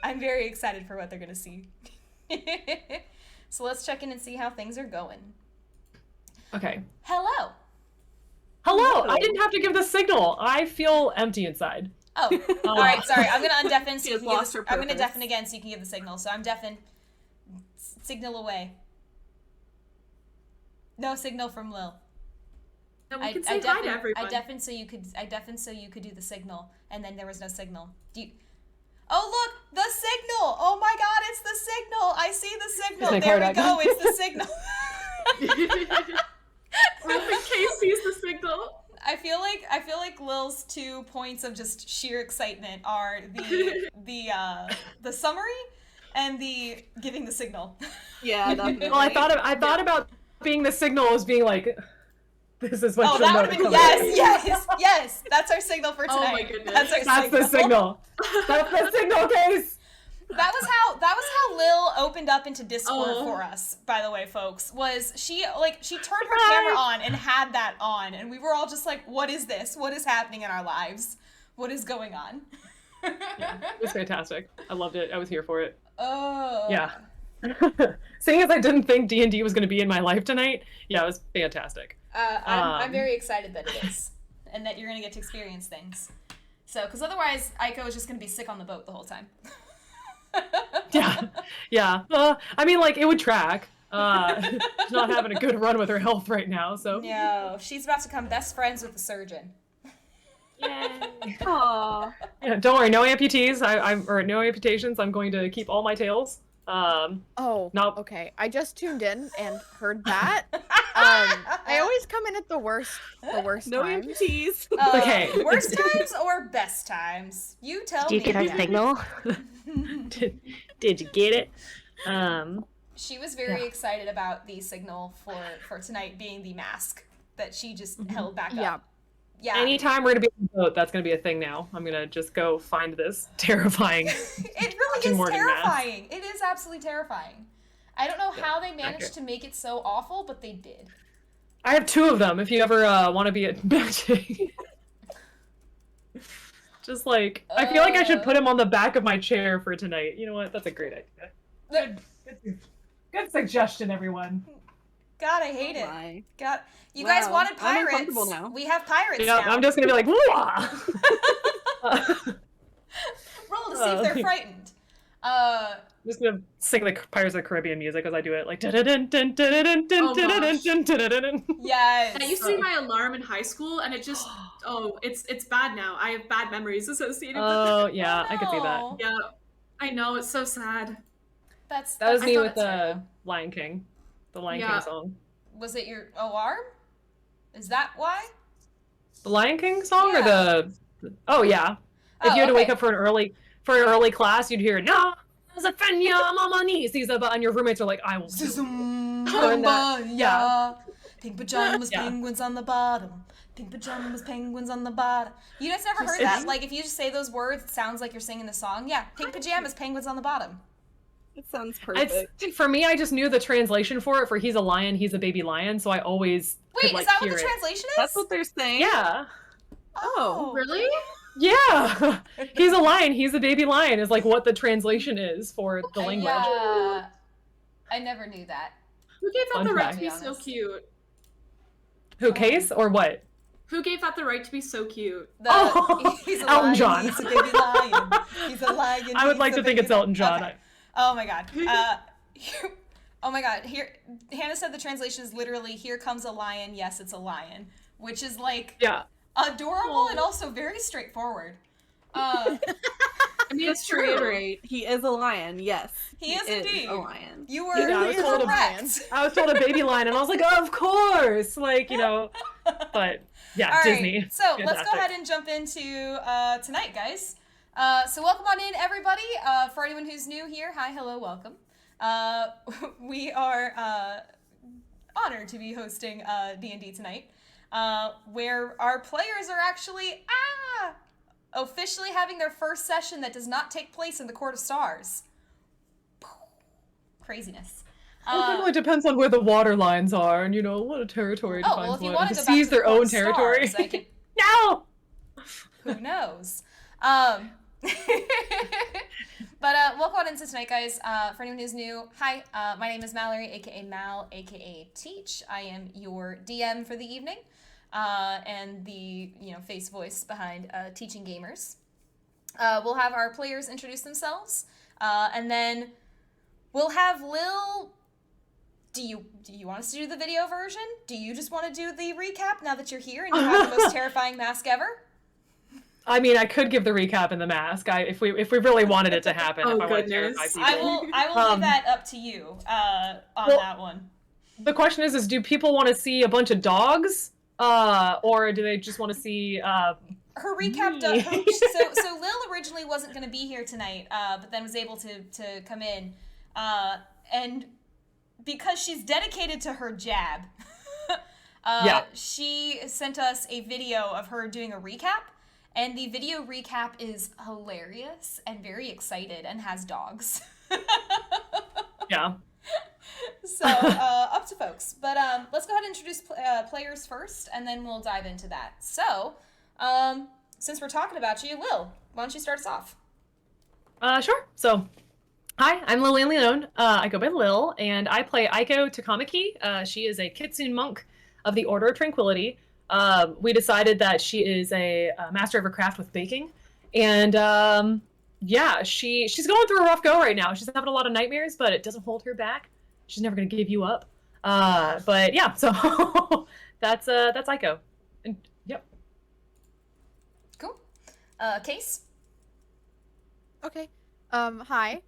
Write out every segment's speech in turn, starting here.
I'm very excited for what they're gonna see. So let's check in and see how things are going. Okay. Hello. Hello. I didn't have to give the signal. I feel empty inside. Oh, all right. Sorry, I'm gonna undeafen. So you can lost give her I'm gonna purpose. deafen again, so you can give the signal. So I'm deafen. Signal away. No signal from Lil. No, we can say hi to everyone. I deafened so you could do the signal, and then there was no signal. Oh look, the signal! Oh my God, it's the signal! I see the signal. There we go. It's the signal. Kay sees the signal. I feel like Lil's 2 points of just sheer excitement are the summary and the giving the signal. Yeah, definitely. Well, I thought about being the signal as being like, this is what Oh, you'll that know would have to been come. yes. That's our signal for tonight. Oh my goodness. That's The signal. That's the signal, Case. That was how Lil opened up into Discord for us, by the way, folks. Was she turned her camera on and had that on, and we were all just like, what is this? What is happening in our lives? What is going on? Yeah, it was fantastic. I loved it. I was here for it. Oh. Yeah. Seeing as I didn't think D&D was going to be in my life tonight, yeah, it was fantastic. I'm very excited that it is, and that you're going to get to experience things. So, because otherwise, Aiko is just going to be sick on the boat the whole time. Yeah. I mean, like, it would track. She's not having a good run with her health right now, so. No, she's about to become best friends with the surgeon. Yay. Aww. Yeah, don't worry, no amputees. Or no amputations. I'm going to keep all my tails. Okay. I just tuned in and heard that. I always come in at the worst No times. amputees. Okay. Worst times or best times? You tell me. Did you get our signal? Did you get it? She was very excited about the signal for tonight being the mask that she just held back up. Yeah. Anytime we're gonna be on the boat, that's gonna be a thing now. I'm gonna just go find this terrifying. It really is terrifying. It is absolutely terrifying. I don't know how they managed to make it so awful, but they did. I have 2 of them if you ever want to be at magic. Just like, I feel like I should put him on the back of my chair for tonight. You know what? That's a great idea. Good suggestion, everyone. God, I hate it. My. God, you guys wanted I'm pirates. uncomfortable now. We have pirates Yeah, now. I'm just gonna be like, whoa! Roll to see if they're frightened. I'm just gonna sing the Pirates of the Caribbean music as I do it, like Yes. I used to be my alarm in high school, and it just it's bad now. I have bad memories associated with it. Oh yeah, I could see that. no. Yeah, I know, it's so sad. That was me thought with it's right. the Lion King. The Lion Yeah. King song. Was it your alarm? Is that why? The Lion King song or Yeah. Oh yeah. If Oh, you had to wake okay. up for an early class, you'd hear no. Zafenya, mama knees, and your roommates are like, I will. Yeah. Pink pajamas, penguins on the bottom. Pink pajamas, penguins on the bottom. You guys never heard that? Like, if you just say those words, it sounds like you're singing the song. Yeah, pink pajamas, penguins on the bottom. It sounds perfect. For me, I just knew the translation for it. For he's a lion, he's a baby lion, so I always Wait, could, like, is that what hear the it. translation is? That's what they're saying. Yeah. Oh, really? Yeah. He's a lion, he's a baby lion is like what the translation is for the language. Yeah. I never knew that. Who gave that Fun the right fact. to be To be so honest. cute? Who, Case or what? Who gave that the right to be so cute? He's a Elton lion, John. He's a baby lion. He's a lion. I would he's like a to think baby it's Elton John. Okay. Oh my god. Oh my god. Here, Hannah said the translation is literally "Here comes a lion. Yes, it's a lion," which is like Yeah. adorable and also very straightforward. I mean, it's It's to true. reiterate, he is a lion. Yes, He is indeed a lion. You were Yeah, I was told a correct. I was told a baby lion, and I was like, of course, like, you know. But yeah, All right, Disney. so let's go Fantastic. ahead and jump into tonight, guys. So welcome on in, everybody. For anyone who's new here, hi, hello, welcome. We are honored to be hosting D&D tonight, where our players are actually officially having their first session that does not take place in the Court of Stars. Craziness. Well, it depends on where the water lines are, and you know what a territory Oh, defines well, if you what. want To to go back seize to the their Court own of territory. Stars, I can... No. Who knows? But But welcome on into tonight, guys. For anyone who's new, hi, my name is Mallory, aka Mal, aka Teach. I am your DM for the evening, and the face voice behind Teaching Gamers. We'll have our players introduce themselves, and then we'll have Lil. Do you want us to do the video version? Do you just want to do the recap now that you're here and you have the most terrifying mask ever? I mean, I could give the recap in the mask. If we really wanted it to happen. Oh, if I want to goodness. terrify people. I will leave that up to you on that one. The question is do people want to see a bunch of dogs, or do they just want to see? Her recap does. So Lil originally wasn't going to be here tonight, but then was able to come in, and because she's dedicated to her jab, she sent us a video of her doing a recap. And the video recap is hilarious and very excited and has dogs. Yeah. So, up to folks. But let's go ahead and introduce players first, and then we'll dive into that. So, since we're talking about you, Lil, why don't you start us off? Sure. So, hi, I'm Lillian Leone. I go by Lil, and I play Aiko Takamaki. She is a Kitsune monk of the Order of Tranquility. We decided that she is a master of her craft with baking, and she's going through a rough go right now. She's having a lot of nightmares, but it doesn't hold her back. She's never gonna give you up. But yeah, so that's Aiko. And yep. Cool. Case. Okay. Hi.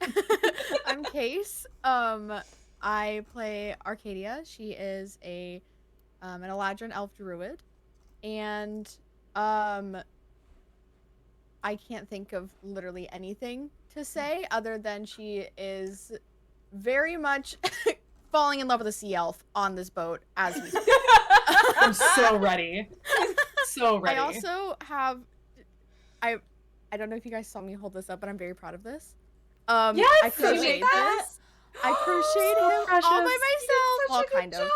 I'm Case. I play Arcadia. She is an Eladrin elf druid. And I can't think of literally anything to say other than she is very much falling in love with a sea elf on this boat as we speak. I'm so ready. So ready. I also have I don't know if you guys saw me hold this up, but I'm very proud of this. Yes, I crocheted this. I crocheted him all by myself. Well, kind of.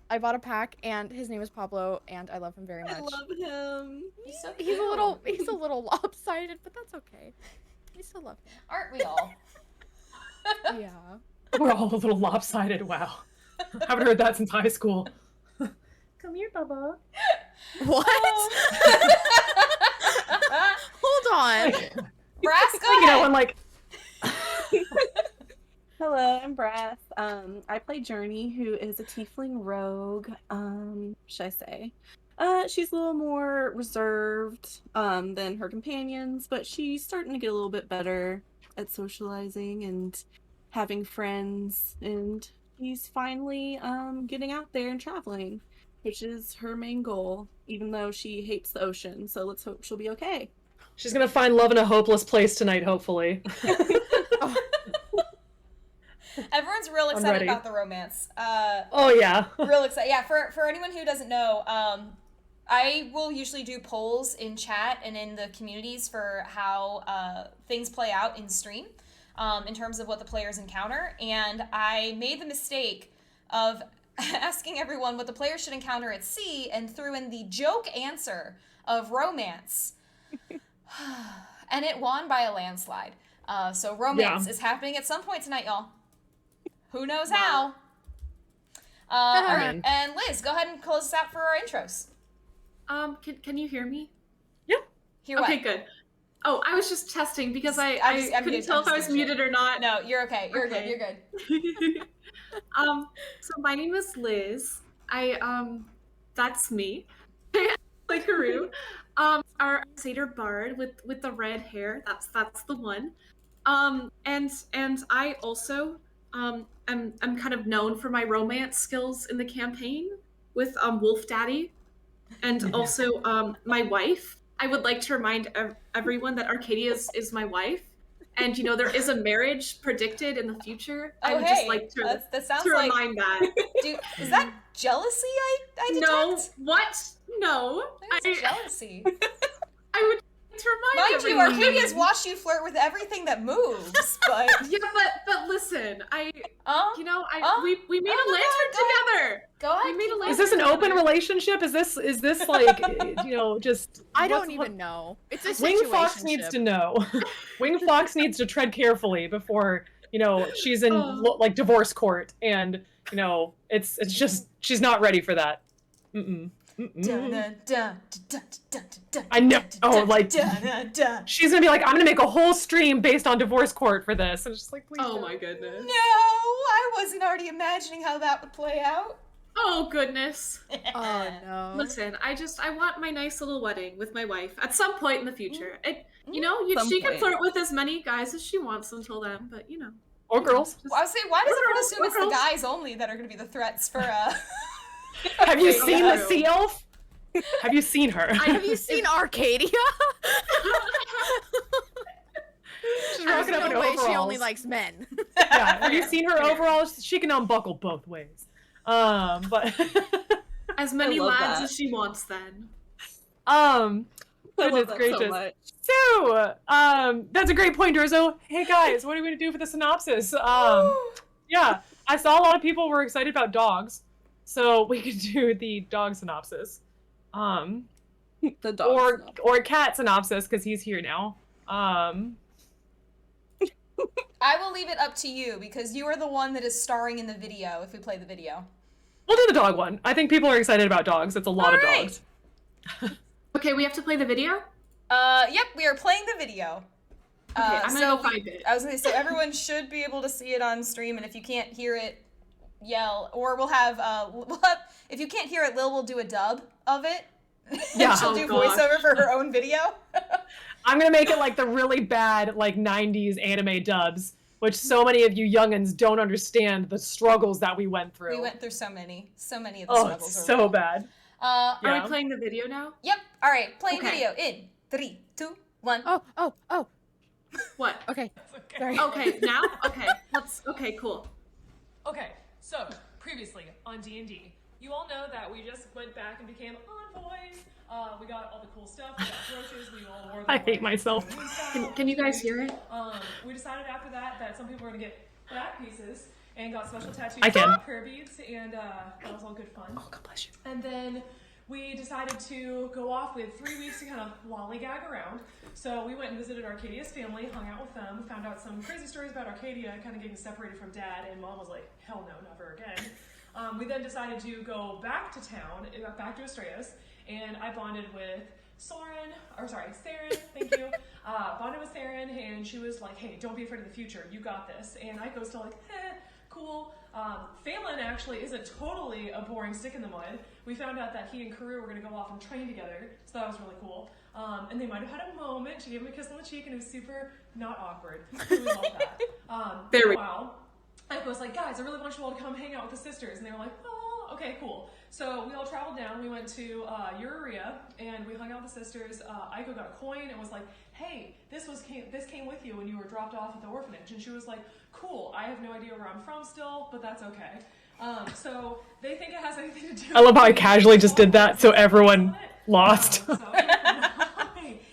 I bought a pack, and his name is Pablo, and I love him very much. I love him. He's so He's a little lopsided, but that's okay. I still love him. Aren't we all? Yeah. We're all a little lopsided. Wow. Haven't heard that since high school. Come here, Bubba. What? Hold on. Brass, go You ahead. know, I'm like. Hello, I'm Brass. I play Journey, who is a Tiefling rogue. Should I say? She's a little more reserved than her companions, but she's starting to get a little bit better at socializing and having friends, and she's finally getting out there and traveling, which is her main goal, even though she hates the ocean, so let's hope she'll be okay. She's gonna find love in a hopeless place tonight, hopefully. Everyone's real excited about the romance. Oh yeah. Real excited. Yeah, for anyone who doesn't know, I will usually do polls in chat and in the communities for how things play out in stream, in terms of what the players encounter. And I made the mistake of asking everyone what the players should encounter at sea and threw in the joke answer of romance. And it won by a landslide. So romance is happening at some point tonight, y'all. Who knows how? All right. And Liz, go ahead and close us out for our intros. Can you hear me? Yeah. Hear what? Okay, good. Oh, I was just testing because I couldn't tell if I was muted or not. No, you're okay. You're good. You're good. So my name is Liz. That's me. Like Haru. Our satyr bard with the red hair. That's the one. And I also I'm kind of known for my romance skills in the campaign with Wolf Daddy, and also my wife. I would like to remind everyone that Arcadia is my wife, and there is a marriage predicted in the future. Oh, I would just like to remind that. Is that jealousy? I detect? No, what? No, It's jealousy. I would like to remind Mind you, Arcadia's watched you flirt with everything that moves, but Yeah, but listen, we made a go lantern together. Go ahead. We made a lantern. Is this an open together. relationship? Is this like just? I don't even know. It's a Wing situation. Fox needs to know. Wing Fox needs to tread carefully before she's in like divorce court, and it's just she's not ready for that. Mm-mm. I know. Oh, like she's gonna be like, I'm gonna make a whole stream based on divorce court for this, and it's just like, please. Oh don't. my goodness. No, I wasn't already imagining how that would play out. Oh goodness. Oh no. Listen, I want my nice little wedding with my wife at some point in the future. Some She can point. flirt with as many guys as she wants until then, but Or girls. just- Well, I was saying, why does Or everyone girls, assume or it's the girls. guys only that are going to be the threats for Have you Okay, seen yeah. the sea elf? Have you seen her? Have you seen Arcadia? She's There's rocking up in no way overalls. she only likes men. Yeah, have you seen her overalls? She can unbuckle both ways. But as many I love lads that. as she wants then. I love goodness that gracious. so much. So, that's a great point, Durzo. Hey guys, what are we gonna do for the synopsis? Yeah, I saw a lot of people were excited about dogs, so we could do the dog synopsis. The dog. Or cat synopsis, because he's here now. I will leave it up to you because you are the one that is starring in the video if we play the video. We'll do the dog one. I think people are excited about dogs. It's a lot of Alright. dogs. Okay, we have to play the video? Yep, we are playing the video. Okay, I'm gonna go find it. I was gonna say, so everyone should be able to see it on stream, and if you can't hear it, yell. Or we'll have if you can't hear it, Lil will do a dub of it. Yeah. She'll Oh, do gosh. voiceover for her own video. I'm gonna make it like the really bad, like 90s anime dubs, which so many of you youngins don't understand the struggles that we went through. We went through so many of the Oh, struggles. it's are so real. bad. Are Yeah. we playing the video now? Yep. All right, playing Okay. video in 3, 2, 1. Oh. What? Okay. Sorry. Okay, now? Okay, okay, cool. Okay, so previously on D&D, you all know that we just went back and became Envoys. We got all the cool stuff. We got brooches. We all wore them. I hate myself. Can you guys hear it? We decided after that some people were gonna get back pieces and got special tattoos. I can. Prayer beads, and that was all good fun. Oh, God bless you. And then we decided to go off. We had 3 weeks to kind of lollygag around. So we went and visited Arcadia's family, hung out with them, found out some crazy stories about Arcadia, kind of getting separated from Dad, and Mom was like, hell no, never again. We then decided to go back to town, back to Estrellas, and I bonded with Saren, thank you. Bonded with Saren, and she was like, hey, don't be afraid of the future, you got this. And I was still like, cool. Phelan actually isn't totally a boring stick in the mud. We found out that he and Karu were going to go off and train together, so that was really cool. And they might have had a moment. She gave him a kiss on the cheek, and it was super not awkward. Really loved that. There we Meanwhile, I was like, guys, I really want you all to come hang out with the sisters. And they were like, oh, okay, cool. So we all traveled down. We went to Uria, and we hung out with the sisters. Aiko got a coin and was like, hey, this came with you when you were dropped off at the orphanage. And she was like, cool, I have no idea where I'm from still, but that's okay. So they think it has anything to do. I love how I casually just did that, so everyone lost.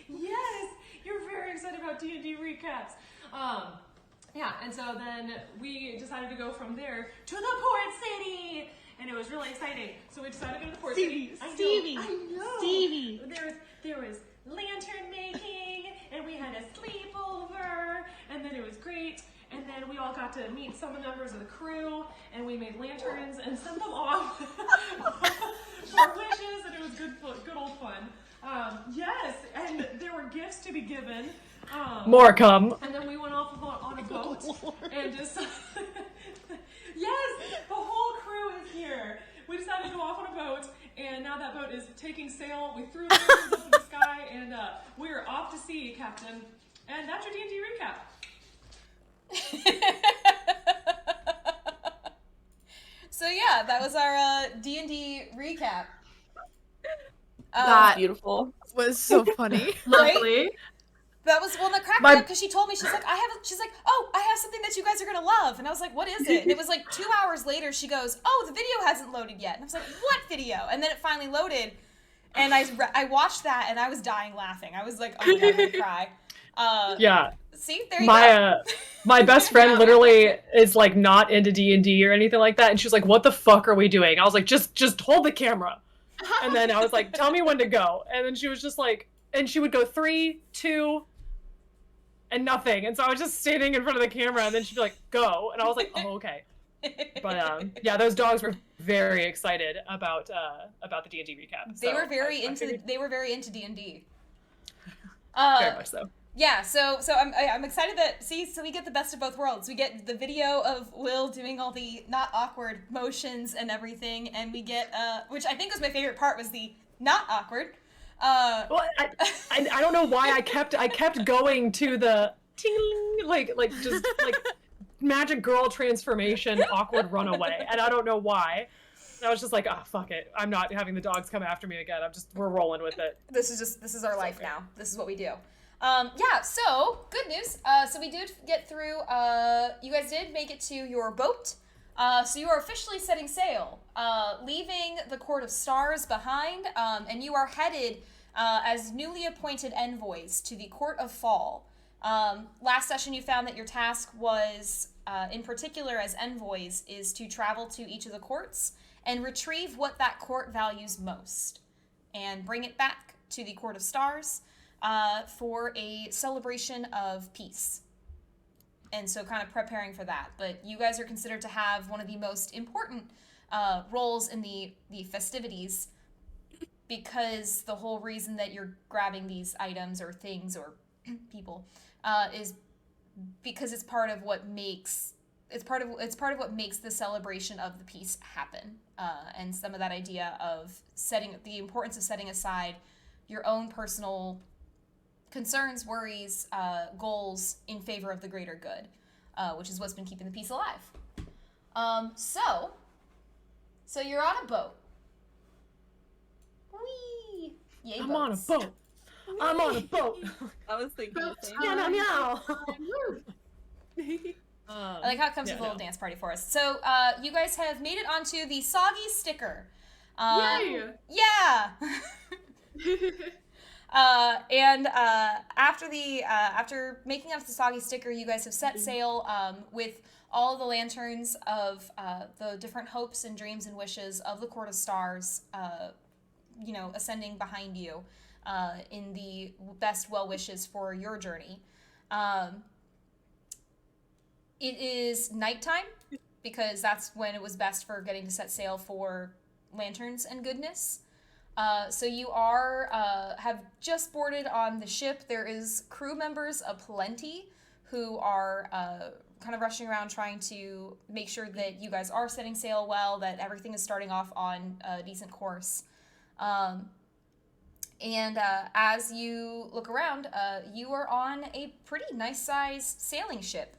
Yes, you're very excited about D&D recaps. Yeah, and so then we decided to go from there to the port city, and it was really exciting. So we decided to go to the port city. I know. Stevie. There was lantern making, and we had a sleepover, and then it was great. And then we all got to meet some of the members of the crew, and we made lanterns and sent them off for wishes, and it was good old fun. Yes, and there were gifts to be given. More come. And then we went off on a boat, and just yes, the whole crew is here. We decided to go off on a boat, and now that boat is taking sail. We threw lanterns up in the sky, and we are off to sea, Captain. And that's your D&D recap. So yeah, that was our D&D recap. That Beautiful. was so funny. Lovely. That was the crack me up because she told me she's like, oh, I have something that you guys are gonna love, and I was like, what is it? And it was like 2 hours later. She goes, oh, the video hasn't loaded yet, and I was like, what video? And then it finally loaded, And I watched that and I was dying laughing. I was like, oh my god, I'm gonna cry. Yeah. See, there you go. My best friend literally is like not into D&D or anything like that, and she was like, "What the fuck are we doing?" I was like, "Just hold the camera." And then I was like, "Tell me when to go." And then she was just like, and she would go 3, 2, and nothing. And so I was just standing in front of the camera, and then she'd be like, "Go," and I was like, "Oh, okay." But yeah, those dogs were very excited about the D&D recap. They were very into D&D. Very much so. Yeah, so I'm excited that so we get the best of both worlds. We get the video of Lil doing all the not awkward motions and everything, and we get which I think was my favorite part, was the not awkward. Well, I don't know why I kept going to the ting, like just like magic girl transformation awkward runaway, and I don't know why. And I was just like, oh fuck it, I'm not having the dogs come after me again. We're rolling with it. This is our life now. This is what we do. Yeah, so good news. So we did get through, you guys did make it to your boat. So you are officially setting sail, leaving the Court of Stars behind, and you are headed as newly appointed envoys to the Court of Fall. Last session you found that your task was, in particular as envoys, is to travel to each of the courts and retrieve what that court values most, and bring it back to the Court of Stars for a celebration of peace. And so kind of preparing for that. But you guys are considered to have one of the most important roles in the festivities, because the whole reason that you're grabbing these items or things or people is because it's part of what makes what makes the celebration of the peace happen. And some of that idea of the importance of setting aside your own personal concerns, worries, goals in favor of the greater good, which is what's been keeping the peace alive. So you're on a boat. Whee! Yay, I'm boats. on a boat. I'm on a boat. I was thinking the same. Meow, meow. I like how it comes with a little dance party for us. So you guys have made it onto the Soggy Sticker. Yay! Yeah! And after making up the Soggy Sticker, you guys have set sail with all the lanterns of the different hopes and dreams and wishes of the Court of Stars, ascending behind you in the best well wishes for your journey. It is nighttime, because that's when it was best for getting to set sail for lanterns and goodness. So you have just boarded on the ship. There is crew members aplenty who are kind of rushing around trying to make sure that you guys are setting sail well, that everything is starting off on a decent course. And as you look around, you are on a pretty nice-sized sailing ship.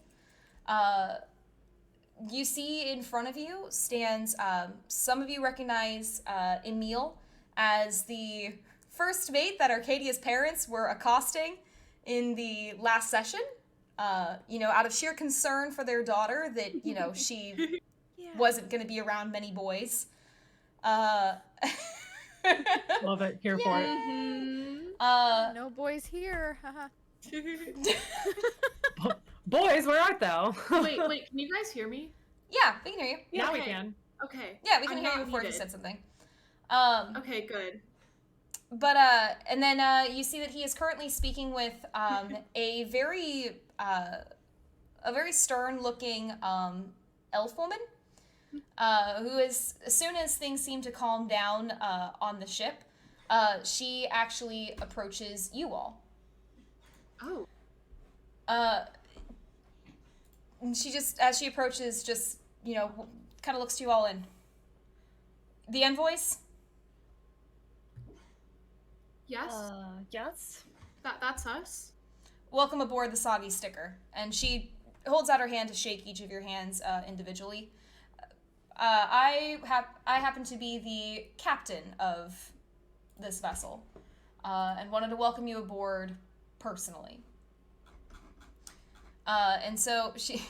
You see in front of you stands, some of you recognize Emil as the first mate that Arcadia's parents were accosting in the last session, out of sheer concern for their daughter that, she wasn't going to be around many boys. Love it. Here for it. No boys here. Haha. Boys, where art thou? Wait, can you guys hear me? Yeah, we can hear you. Now Okay. we can. Okay. Yeah, we can I'm hear you not before you muted. said something. Okay, good. But and then you see that he is currently speaking with a very stern-looking elf woman, who is, as soon as things seem to calm down on the ship, she actually approaches you all. Oh. And she just, as she approaches, just, kind of looks to you all and, the envoys? Yes. Yes. That's us. Welcome aboard the Soggy Sticker. And she holds out her hand to shake each of your hands individually. I happen to be the captain of this vessel, and wanted to welcome you aboard personally. And so she...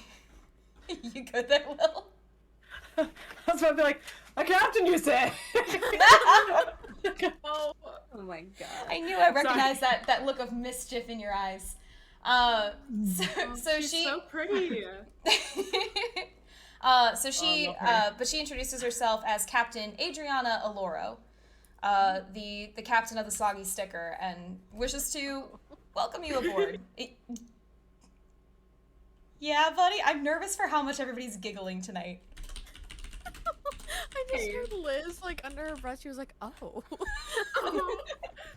You good there, Will? I was about to be like, a captain, you say? Oh, Oh my god. I knew I recognized that look of mischief in your eyes. So she's she so pretty. But she introduces herself as Captain Adriana Aloro, the captain of the Soggy Sticker, and wishes to welcome you aboard. Yeah, buddy, I'm nervous for how much everybody's giggling tonight. I just heard Liz, like, under her breath, she was like, oh. Oh,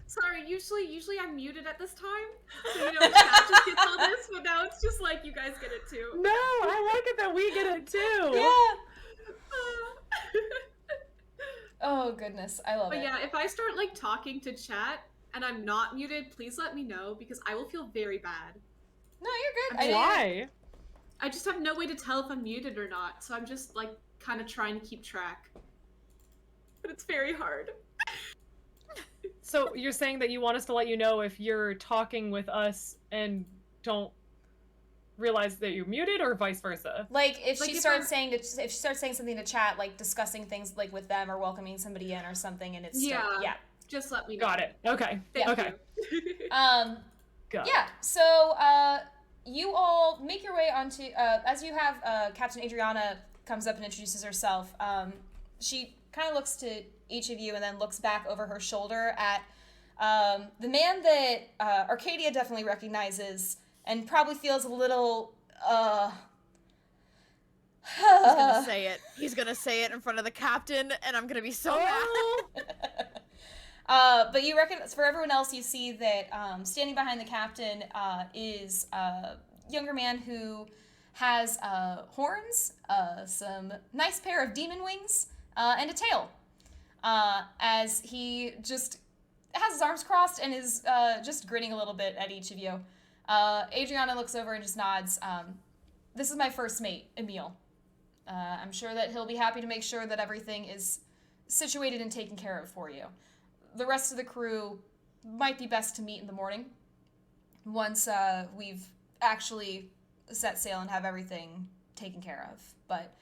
sorry, usually I'm muted at this time, so, you know, chat just gets all this, but now it's just like, you guys get it too. No, I like it that we get it too. Yeah. Oh, goodness, I love it. But yeah, if I start, like, talking to chat, and I'm not muted, please let me know, because I will feel very bad. No, you're good. Why? I just have no way to tell if I'm muted or not, so I'm just, like, kind of trying to keep track. But it's very hard. So you're saying that you want us to let you know if you're talking with us and don't realize that you're muted, or vice versa? Like if Like she if starts saying something to chat, like discussing things like with them or welcoming somebody in or something, and it's Yeah. still, yeah. Just let me know. Got it. Okay. Thank Okay. you. Got it. Yeah. So you all make your way onto as you have Captain Adriana comes up and introduces herself. She kind of looks to each of you and then looks back over her shoulder at the man that Arcadia definitely recognizes and probably feels a little He's gonna say it. He's gonna say it in front of the captain, and I'm gonna be so mad. But you reckon for everyone else, you see that standing behind the captain is a younger man who has horns, some nice pair of demon wings, and a tail. As he just has his arms crossed and is just grinning a little bit at each of you. Adriana looks over and just nods. This is my first mate, Emil. I'm sure that he'll be happy to make sure that everything is situated and taken care of for you. The rest of the crew might be best to meet in the morning once we've actually set sail and have everything taken care of. But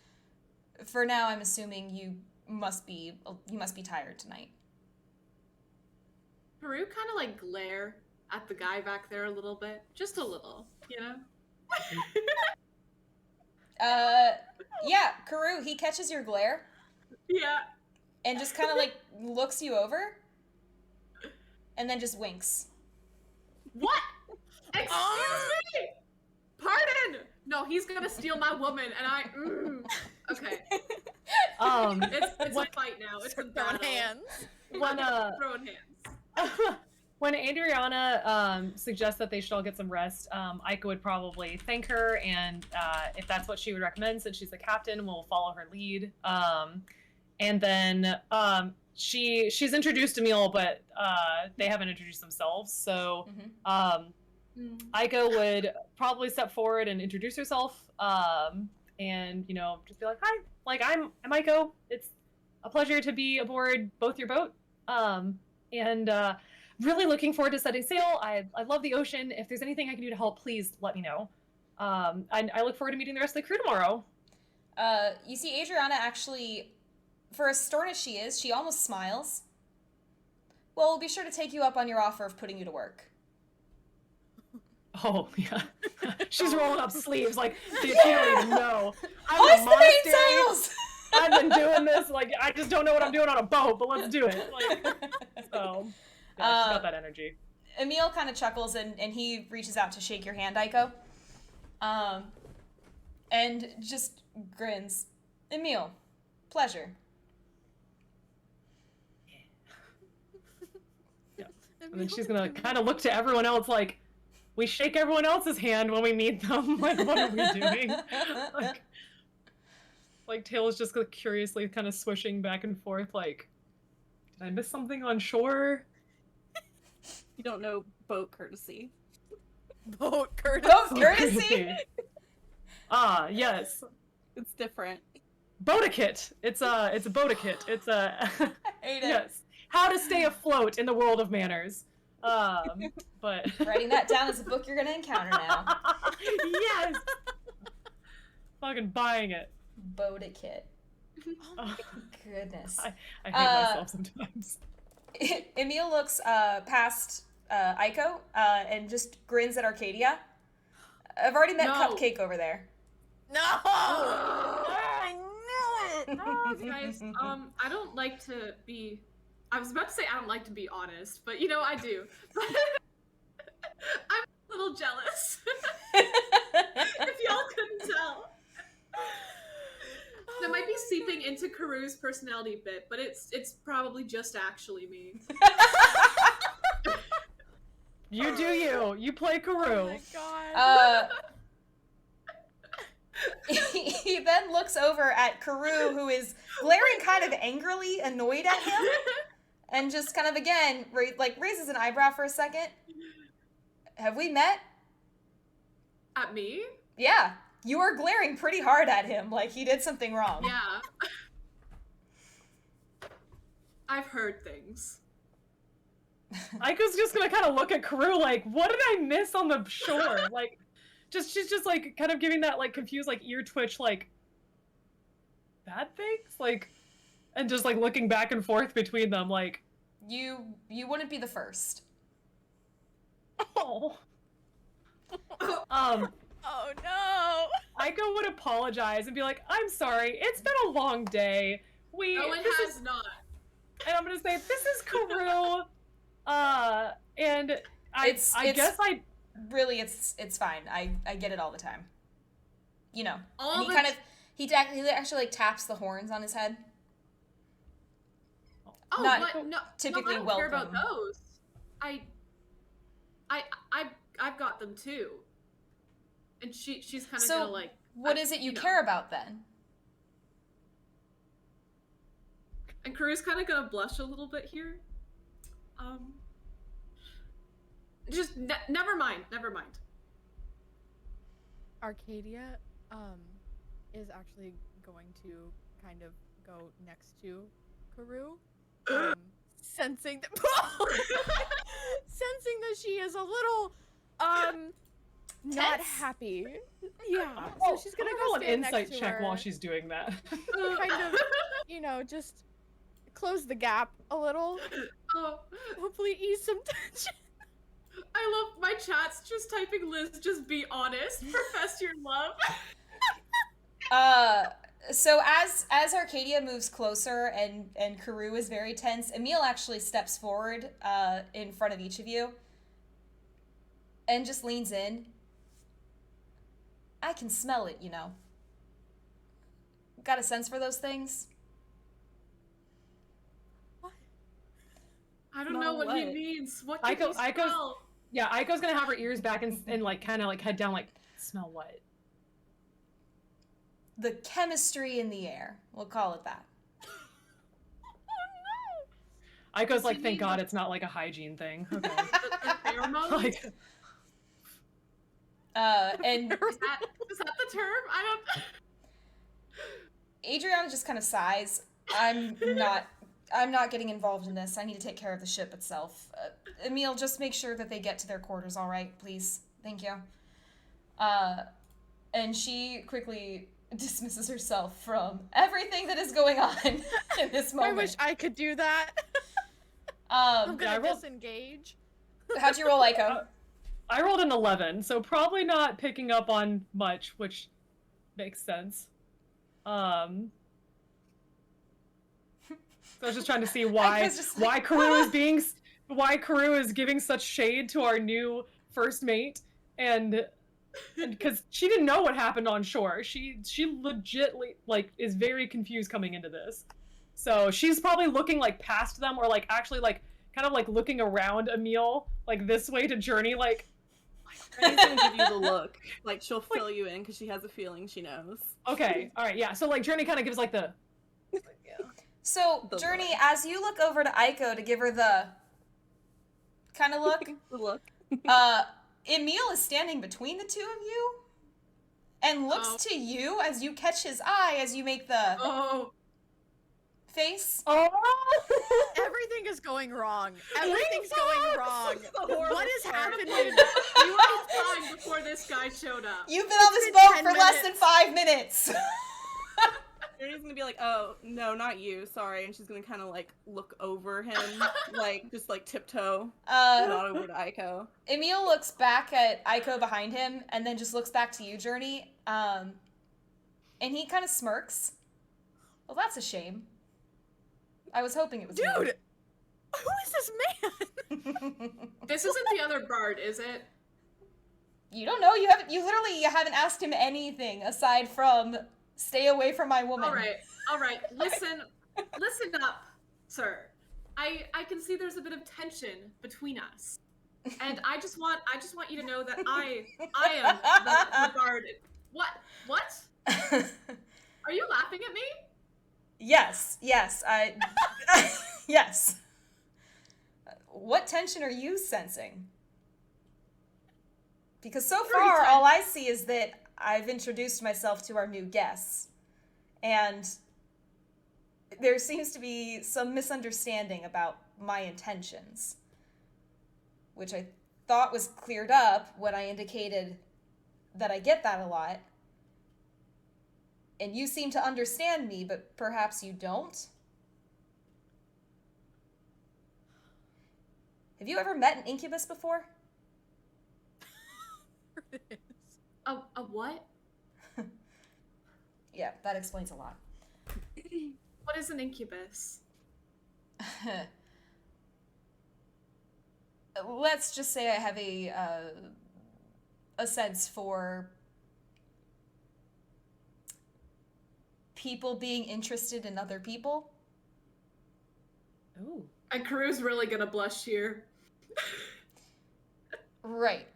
for now, I'm assuming you must be tired tonight. Haru kind of like glare at the guy back there a little bit, just a little, you know. Yeah, Karu, he catches your glare Yeah. and just kind of like looks you over and then just winks. What? Excuse me. Pardon. No, he's gonna steal my woman, and I. Okay. It's a fight now. It's a Throwing battle. hands. When Throwing hands. when Adriana suggests that they should all get some rest, Aika would probably thank her, and if that's what she would recommend, since she's the captain, we'll follow her lead. And then she's introduced Emil, but they haven't introduced themselves, so Aika would probably step forward and introduce herself, and you know, just be like, "Hi, like I'm Aiko. It's a pleasure to be aboard both your boat, and really looking forward to setting sail. I love the ocean. If there's anything I can do to help, please let me know. I look forward to meeting the rest of the crew tomorrow." You see Adriana actually, for as stern as she is, she almost smiles. Well, we'll be sure to take you up on your offer of putting you to work. Oh, yeah. She's rolling up sleeves like, she don't even know. Hoist the mainsails! I've been doing this, like, I just don't know what I'm doing on a boat, but let's do it. Like, so, yeah, she's got that energy. Emil kind of chuckles and he reaches out to shake your hand, Aiko. And just grins. Emil, pleasure. Yeah. And then she's gonna kind of look to everyone else like, we shake everyone else's hand when we meet them. Like, what are we doing? Like Tail is just curiously kind of swishing back and forth like, did I miss something on shore? You don't know boat courtesy. Boat courtesy. Boat courtesy? Ah, yes. It's different. Boatikit. It's a boatikit. It's a Hate it. yes. How to stay afloat in the world of manners. But Writing that down as a book you're gonna encounter now. Yes. Fucking buying it. Boatikit. Oh, Goodness. I hate myself sometimes. Emil looks past Aiko and just grins at Arcadia. I've already met Cupcake over there. No! I knew it! Guys, I don't like to be... I was about to say I don't like to be honest, but you know, I do. I'm a little jealous. If y'all couldn't tell. That might be seeping into Karu's personality a bit, but it's probably just actually me. You do you. You play Karu. Oh my god. He then looks over at Karu, who is glaring kind of angrily, annoyed at him, and just kind of again raises an eyebrow for a second. Have we met? At me? Yeah. You were glaring pretty hard at him, like he did something wrong. Yeah. I've heard things. Aiko's just gonna kind of look at Karu like, what did I miss on the shore? Like, she's just like kind of giving that like confused like ear twitch like, bad things? Like, and just like looking back and forth between them like. You wouldn't be the first. Oh. Oh no! Aiko would apologize and be like, I'm sorry, it's been a long day. No one has not. And I'm gonna say, this is Karu. And I guess really it's fine. I get it all the time. You know. All and he actually like taps the horns on his head. Oh, Not but no, typically I don't welcome. care about those. I've got them too. And she's kind of gonna like. What is it you care about then? And Karu's kind of gonna blush a little bit here. Just never mind. Arcadia, is actually going to kind of go next to Karu, sensing that sensing that she is a little, not happy. Yeah, so she's gonna roll go an stand insight next to check her, while she's doing that. kind of, just close the gap a little. Oh, Hopefully ease some tension. I love my chat's just typing Liz, just be honest, profess your love. So as Arcadia moves closer and Karu is very tense, Emil actually steps forward in front of each of you and just leans in. I can smell it, you know. Got a sense for those things? What? I don't know what he means. What did he smell? Yeah, Aiko's gonna have her ears back and like kind of like head down like, smell what? The chemistry in the air. We'll call it that. Aiko's like, thank God it's not like a hygiene thing. Okay. Pheromones? Like, And Is that the term? I don't. Adriana just kind of sighs. I'm not getting involved in this. I need to take care of the ship itself. Emil, just make sure that they get to their quarters, all right, please. Thank you. And she quickly dismisses herself from everything that is going on in this moment. I wish I could do that. I'm gonna I rolled- disengage. How'd you roll, Aiko? I rolled an 11, so probably not picking up on much, which makes sense. So I was just trying to see why Karu is giving such shade to our new first mate, and because she didn't know what happened on shore. She legitly like is very confused coming into this. So she's probably looking like past them or like actually like kind of like looking around Emil like this way to Journey like Journey's gonna give you the look. Like she'll fill you in because she has a feeling she knows. okay, all right, yeah. So like Journey kind of gives like the So, The Journey, look. as you look over to Aiko to give her the kind of look, The look. Emil is standing between the two of you and looks to you as you catch his eye as you make the face. oh. Everything is going wrong. Everything's going wrong. What is happening? You were fine before this guy showed up. You've been on this been boat 10 for less than minutes. 5 minutes. Journey's gonna be like, oh, no, not you, sorry. And she's gonna kind of, like, look over him, like, just, like, tiptoe, nod over to Aiko. Emil looks back at Aiko behind him, and then just looks back to you, Journey, and he kind of smirks. Well, that's a shame. I was hoping it was Dude! me. Who is this man? This isn't the other bard, is it? You don't know. You haven't asked him anything aside from stay away from my woman. All right. Listen up, sir. I can see there's a bit of tension between us, and I just want you to know that I am the bard. What? Are you laughing at me? Yes, yes. What tension are you sensing? Because so far, all I see is that I've introduced myself to our new guests, and there seems to be some misunderstanding about my intentions, which I thought was cleared up when I indicated that I get that a lot. And you seem to understand me, but perhaps you don't? Have you ever met an incubus before? A what? Yeah, that explains a lot. What is an incubus? Let's just say I have a sense for people being interested in other people. Ooh. And Karu's really gonna blush here. Right.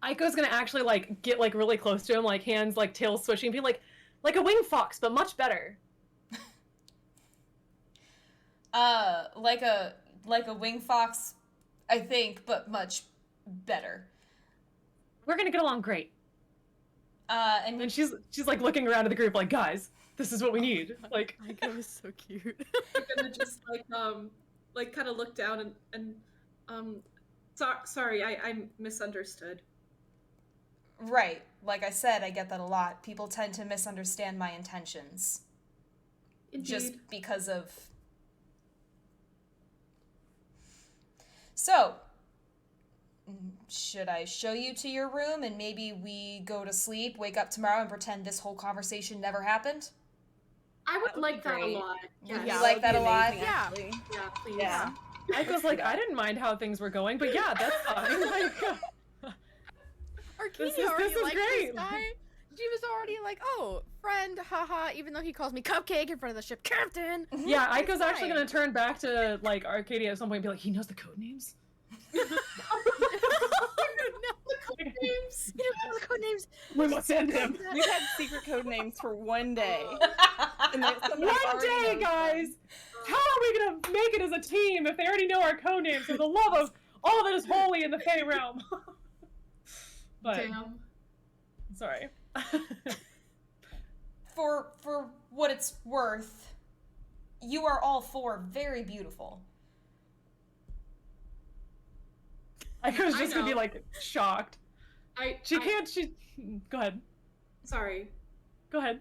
Aiko's gonna actually like get like really close to him, like hands like tail swishing, be like a winged fox, but much better. Like a wing fox, I think, but much better. We're gonna get along great. And And she's like looking around at the group like, guys, this is what we need. Like, Aiko is so cute. I'm gonna just like kind of look down and sorry, I misunderstood. right, like I said, I get that a lot. People tend to misunderstand my intentions. Indeed. Just because of... So, should I show you to your room and maybe we go to sleep, wake up tomorrow and pretend this whole conversation never happened? I would That would like be that a great. lot. Would Yes. you like that a lot? Amazing, Yeah. actually. Yeah, please. Yeah. Aiko's like, I didn't mind how things were going, but yeah, that's fine. Like, Arcadia This is already liked great. this guy. She was already like, oh, friend, haha, even though he calls me Cupcake in front of the ship, Captain. yeah, Aiko's It's actually fine. gonna turn back to like Arcadia at some point and be like, he knows the code names. No. Names. You don't know the code names. We must send him. We've had secret code names for one day. And then somebody One already day, knows guys. them. How are we gonna make it as a team if they already know our code names for the love of all that is holy in the Fey realm? But Damn. sorry. For what it's worth, you are all four very beautiful. Aiko's I just gonna be know. like shocked. She can't. Go ahead. Sorry. Go ahead.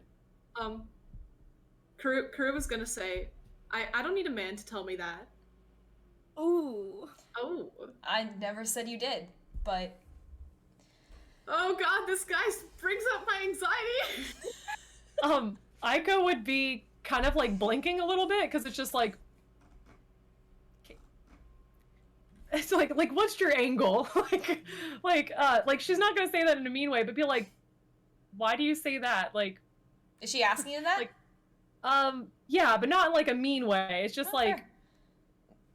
Kuru was gonna say, I don't need a man to tell me that. Ooh. Oh. I never said you did, but Oh god, this guy brings up my anxiety. Aiko would be kind of like blinking a little bit because it's just like. It's like what's your angle? like she's not gonna say that in a mean way, but be like, why do you say that? Like, is she asking you that? Like, yeah, but not in like a mean way. It's just Okay. like,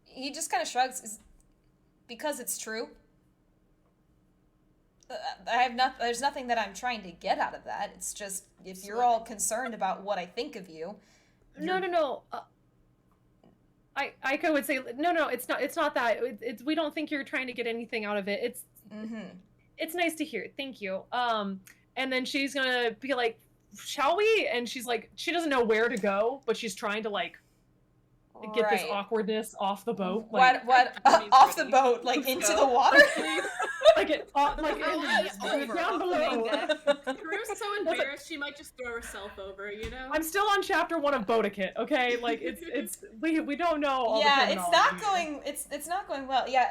He just kind of shrugs. Because it's true. There's nothing that I'm trying to get out of that. It's just if you're all concerned about what I think of you. no. Aiko would say, no, it's not that. It's we don't think you're trying to get anything out of it. It's nice to hear. Thank you. And then she's gonna be like, shall we? And she's like, she doesn't know where to go, but she's trying to like get this awkwardness off the boat. Like, What? Off the boat, like into the water? like it, like Over. down below. Karu's so embarrassed she might just throw herself over, you know? I'm still on chapter 1 of Bodikit, okay? Like it's we don't know all the Yeah, it's not terminology. going. It's not going well. Yeah,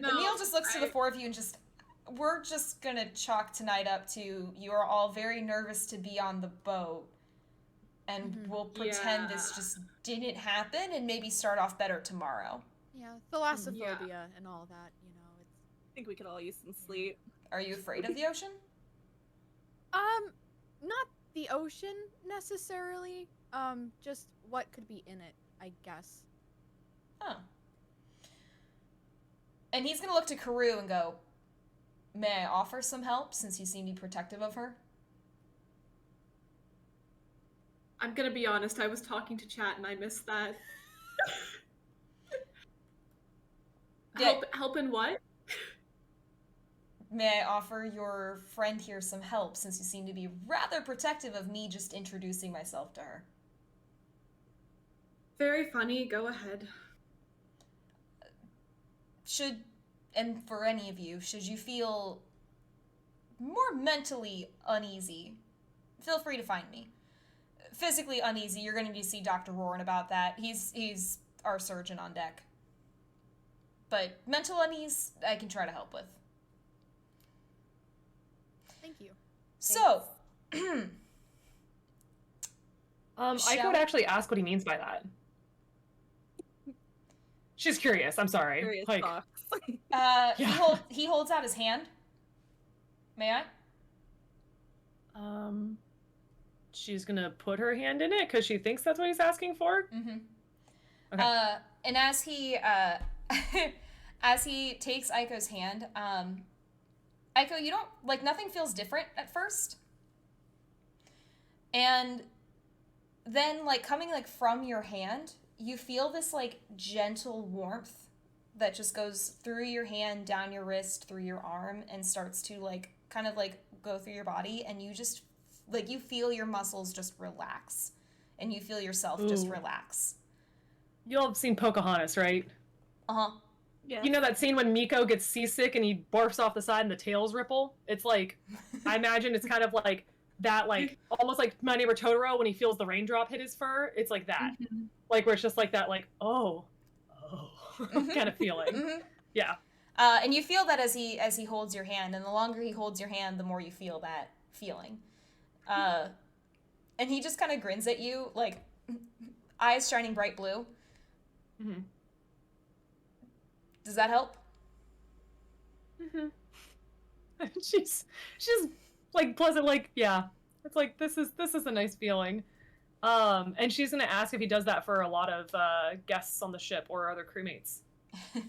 No, Emil just looks to the four of you and just. We're just gonna chalk tonight up to you are all very nervous to be on the boat, and we'll pretend this just didn't happen and maybe start off better tomorrow. Yeah, thalassophobia and all that, you know. It's I think we could all use some sleep. Are you afraid of the ocean? not the ocean necessarily. Just what could be in it, I guess. Oh. And he's gonna look to Karu and go, "May I offer some help since you seem to be protective of her?" I'm gonna be honest, I was talking to chat and I missed that. Yeah. Help in what? May I offer your friend here some help since you seem to be rather protective of me just introducing myself to her? Very funny, go ahead. And for any of you, should you feel more mentally uneasy, feel free to find me. Physically uneasy, you're going to need to see Dr. Roran about that. He's our surgeon on deck. But mental unease, I can try to help with. Thank you. So, I could actually ask what he means by that. She's curious. I'm sorry. Curious Like, fox. he holds out his hand. May I? she's gonna put her hand in it because she thinks that's what he's asking for. Mm-hmm. Okay. And as he as he takes Aiko's hand, Aiko, you don't like nothing feels different at first, and then like coming like from your hand, you feel this like gentle warmth that just goes through your hand, down your wrist, through your arm, and starts to like kind of like go through your body, and you just like you feel your muscles just relax, and you feel yourself just relax. You all have seen Pocahontas, right? Uh-huh. Yeah. You know that scene when Miko gets seasick and he barfs off the side and the tails ripple? It's like, I imagine it's kind of like that, like, almost like My Neighbor Totoro when he feels the raindrop hit his fur. It's like that. Mm-hmm. Like, where it's just like that, like, oh, kind of feeling. Mm-hmm. Yeah. And you feel that as he holds your hand, and the longer he holds your hand, the more you feel that feeling. And he just kind of grins at you, like, eyes shining bright blue. Mm-hmm. Does that help? Mm-hmm. she's like pleasant, like, yeah. It's like this is a nice feeling. And she's gonna ask if he does that for a lot of guests on the ship or other crewmates. Do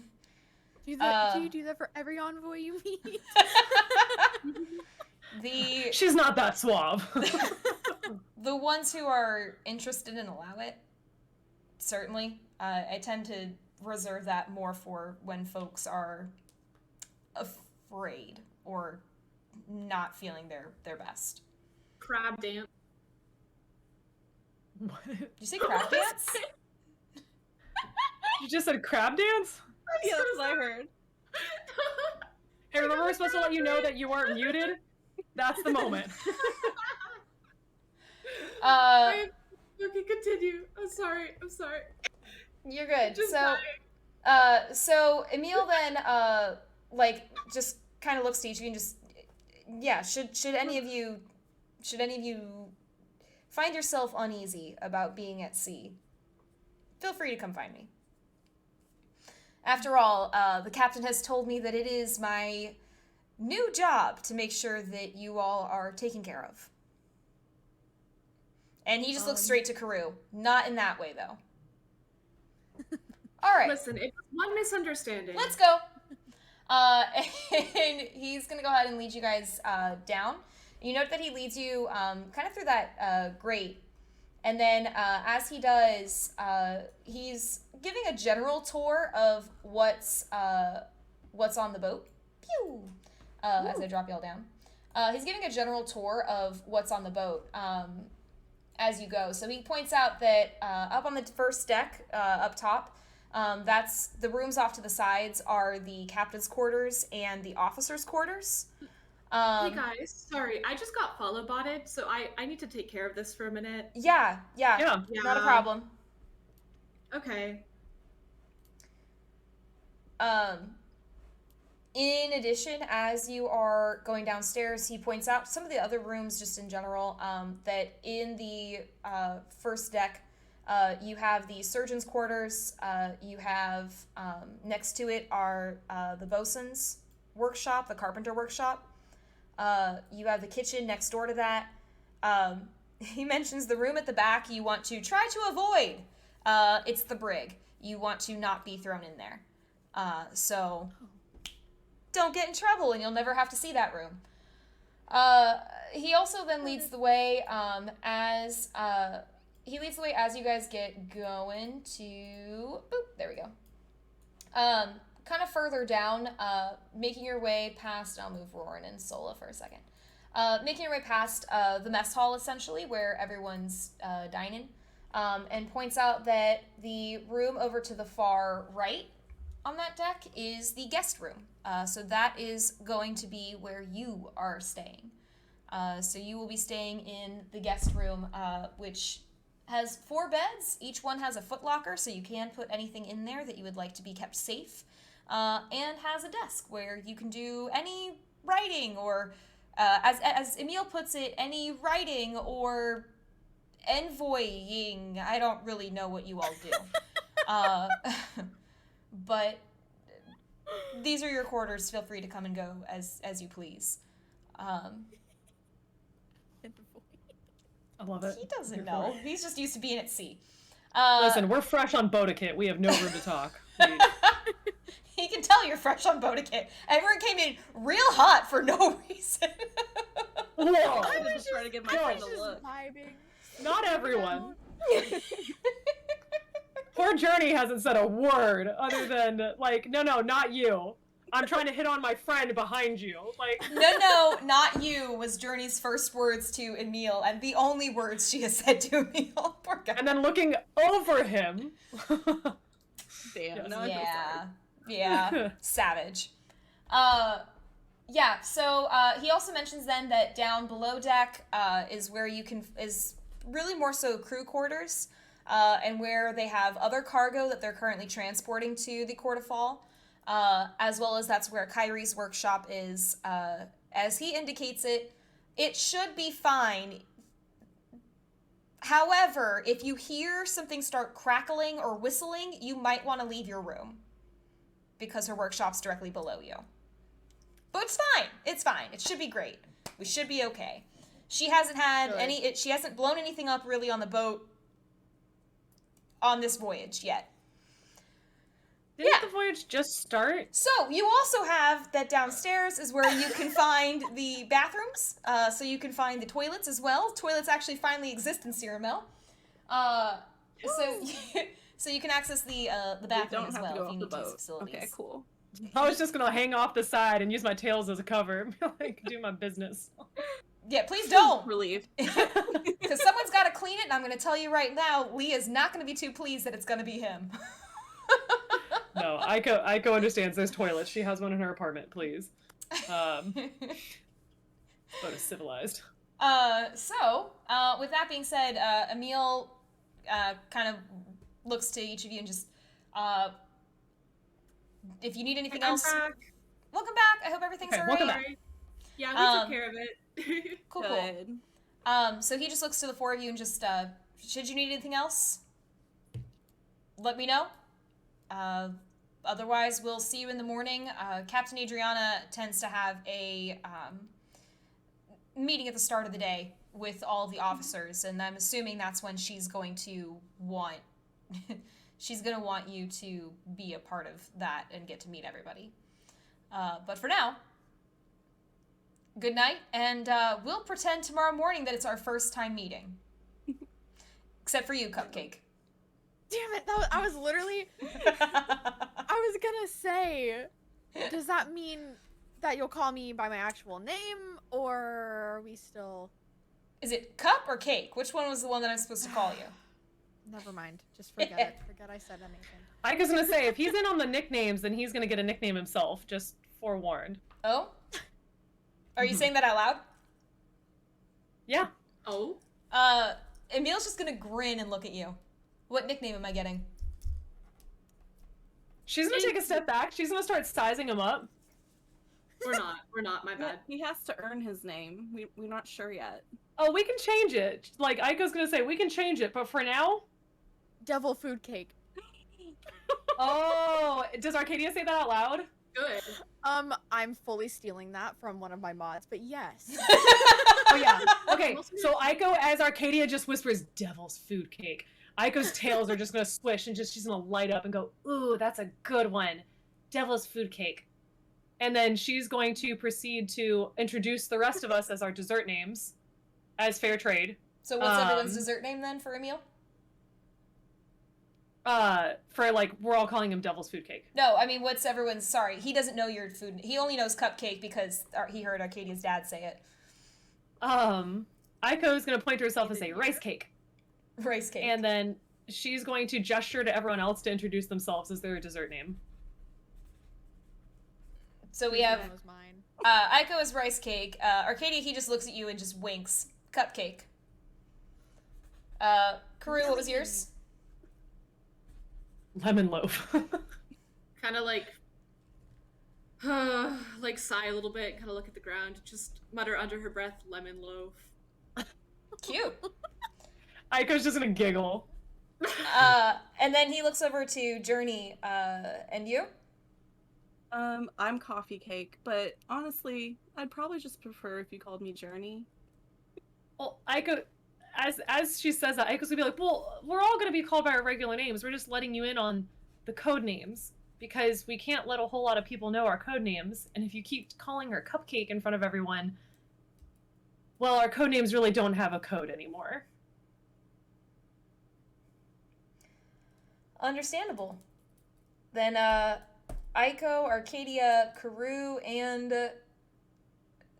you do that for every envoy you meet? She's not that suave. The ones who are interested and allow it, certainly. I tend to reserve that more for when folks are afraid or not feeling their best. Crab dance. What? Did you say crab dance? You just said crab dance? Yeah, that's what I heard. Hey, remember we're supposed to let you know that you aren't muted? That's the moment. Okay, continue. I'm sorry. You're good. Just So Emil then like just kind of looks to each of you and just should any of you find yourself uneasy about being at sea, feel free to come find me. After all, the captain has told me that it is my new job to make sure that you all are taken care of. And he just looks straight to Karu. Not in that way, though. All right. Listen, it was one misunderstanding. Let's go. And he's going to go ahead and lead you guys down. You note that he leads you kind of through that grate. And then as he does, he's giving a general tour of what's on the boat. Pew! As I drop y'all down. He's giving a general tour of what's on the boat as you go. So he points out that up on the first deck, up top, that's the rooms off to the sides are the captain's quarters and the officers' quarters. Hey guys, sorry, I just got follow botted, so I need to take care of this for a minute. Yeah, Yeah. not a problem. Okay. In addition, as you are going downstairs, he points out some of the other rooms, just in general, that in the first deck, you have the surgeon's quarters. You have next to it are the bosun's workshop, the carpenter workshop. You have the kitchen next door to that. He mentions the room at the back you want to try to avoid. It's the brig. You want to not be thrown in there. So don't get in trouble and you'll never have to see that room. He also then leads the way as you guys get going to there we go. Kind of further down, making your way past, I'll move Roran and Sola for a second. Making your way past the mess hall, essentially, where everyone's dining, and points out that the room over to the far right on that deck is the guest room. So that is going to be where you are staying. So you will be staying in the guest room, which has 4 beds. Each one has a footlocker, so you can put anything in there that you would like to be kept safe. And has a desk where you can do any writing or, as Emil puts it, any writing or envoying. I don't really know what you all do. But these are your quarters. Feel free to come and go as you please. I love it. He doesn't know. Cool. He's just used to being at sea. Listen, we're fresh on Bodikit. We have no room to talk. He can tell you're fresh on Bodikit. Everyone came in real hot for no reason. Whoa. I was just trying to give my friend a look. Not everyone. Poor Journey hasn't said a word other than, like, no, not you. I'm trying to hit on my friend behind you. Like, No, not you was Journey's first words to Emil, and the only words she has said to Emil. Poor guy. and then looking over him. Damn. No, I feel sorry. Yeah, savage. So he also mentions then that down below deck is where is really more so crew quarters, and where they have other cargo that they're currently transporting to the Court of Fall, as well as that's where Kyrie's workshop is. As he indicates it should be fine. However, if you hear something start crackling or whistling, you might want to leave your room, because her workshop's directly below you. But it's fine. It's fine. It should be great. We should be okay. She hasn't had she hasn't blown anything up really on the boat on this voyage yet. Didn't the voyage just start? So you also have that downstairs is where you can find the bathrooms. So you can find the toilets as well. Toilets actually finally exist in Sirumel. So you can access the bathroom as well if you need to use facilities. Okay, cool. I was just gonna hang off the side and use my tails as a cover, like do my business. Yeah, please don't. Relieved. Because someone's got to clean it, and I'm going to tell you right now, Lee is not going to be too pleased that it's going to be him. No, Aiko understands there's toilets. She has one in her apartment, please. But it's civilized. With that being said, Emil kind of looks to each of you and just, if you need anything else, Back. welcome back. I hope everything's Okay, all welcome right. back. Yeah, we took care of it. Cool. Good. So he just looks to the 4 of you and just, should you need anything else, let me know. Otherwise, we'll see you in the morning. Captain Adriana tends to have a meeting at the start of the day with all the officers, and I'm assuming that's when she's going to want you to be a part of that and get to meet everybody. But for now, good night, and we'll pretend tomorrow morning that it's our first time meeting. Except for you, Cupcake. Damn it! I was literally. I was gonna say, does that mean that you'll call me by my actual name, or are we still? Is it Cup or Cake? Which one was the one that I'm supposed to call you? Never mind. Just forget it. Forget I said anything. I was gonna say, if he's in on the nicknames, then he's gonna get a nickname himself. Just forewarned. Oh? Are you saying that out loud? Yeah. Oh. Emil's just gonna grin and look at you. What nickname am I getting? She's gonna take a step back. She's gonna start sizing him up. We're not, my bad. He has to earn his name. We're not sure yet. Oh, we can change it. Like, Aiko's gonna say, we can change it, but for now... Devil food cake. Oh, does Arcadia say that out loud? Good. I'm fully stealing that from one of my mods, but yes. Oh, yeah. Okay, so Aiko, as Arcadia just whispers, devil's food cake, Aiko's tails are just gonna swish and she's gonna light up and go, ooh, that's a good one. Devil's food cake. And then she's going to proceed to introduce the rest of us as our dessert names, as fair trade. So what's everyone's dessert name then for Emil? For like, we're all calling him Devil's Food Cake. No, I mean, what's everyone's... Sorry, he doesn't know your food. He only knows cupcake because he heard Arcadia's dad say it. Aiko's gonna point to herself and say rice cake. Rice cake. And then she's going to gesture to everyone else to introduce themselves as their dessert name. So we have... That was mine. Aiko is rice cake. Arcadia, he just looks at you and just winks. Cupcake. Karu, what was yours? Lemon loaf. Kind of like sigh a little bit, kind of look at the ground, just mutter under her breath, lemon loaf. Cute. Aiko's just gonna giggle. And then he looks over to Journey, and you? I'm coffee cake, but honestly, I'd probably just prefer if you called me Journey. Well, Aiko, as she says that, Aiko's gonna be like, well, we're all gonna be called by our regular names. We're just letting you in on the code names because we can't let a whole lot of people know our code names. And if you keep calling her Cupcake in front of everyone, well, our code names really don't have a code anymore. Understandable. Then, Aiko, Arcadia, Karu, and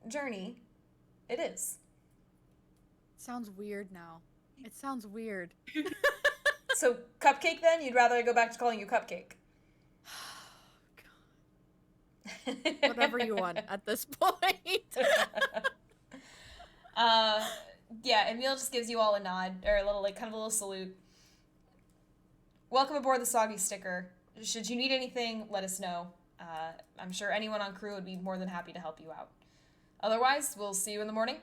Journey. It is. Sounds weird now. It sounds weird. So, Cupcake then? You'd rather I go back to calling you Cupcake? Whatever you want at this point. Yeah, Emil just gives you all a nod, or a little, like, kind of a little salute. Welcome aboard the Soggy Sticker. Should you need anything, let us know. I'm sure anyone on crew would be more than happy to help you out. Otherwise, we'll see you in the morning.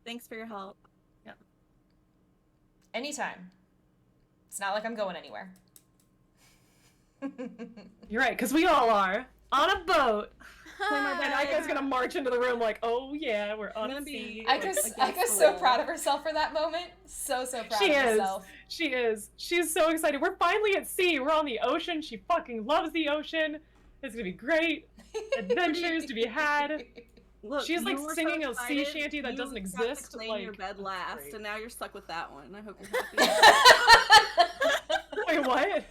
Thanks for your help. Yeah. Anytime. It's not like I'm going anywhere. You're right, because we all are on a boat. And Aiko's gonna march into the room like, oh yeah, we're on a sea. Aiko's so proud of herself for that moment. So proud of herself. She is. She's so excited. We're finally at sea. We're on the ocean. She fucking loves the ocean. It's gonna be great. Adventures to be had. Look, she's like you singing so a sea shanty that doesn't got to exist. claim Like, your bed last, great. and now you're stuck with that one. I hope you're happy. Wait, what?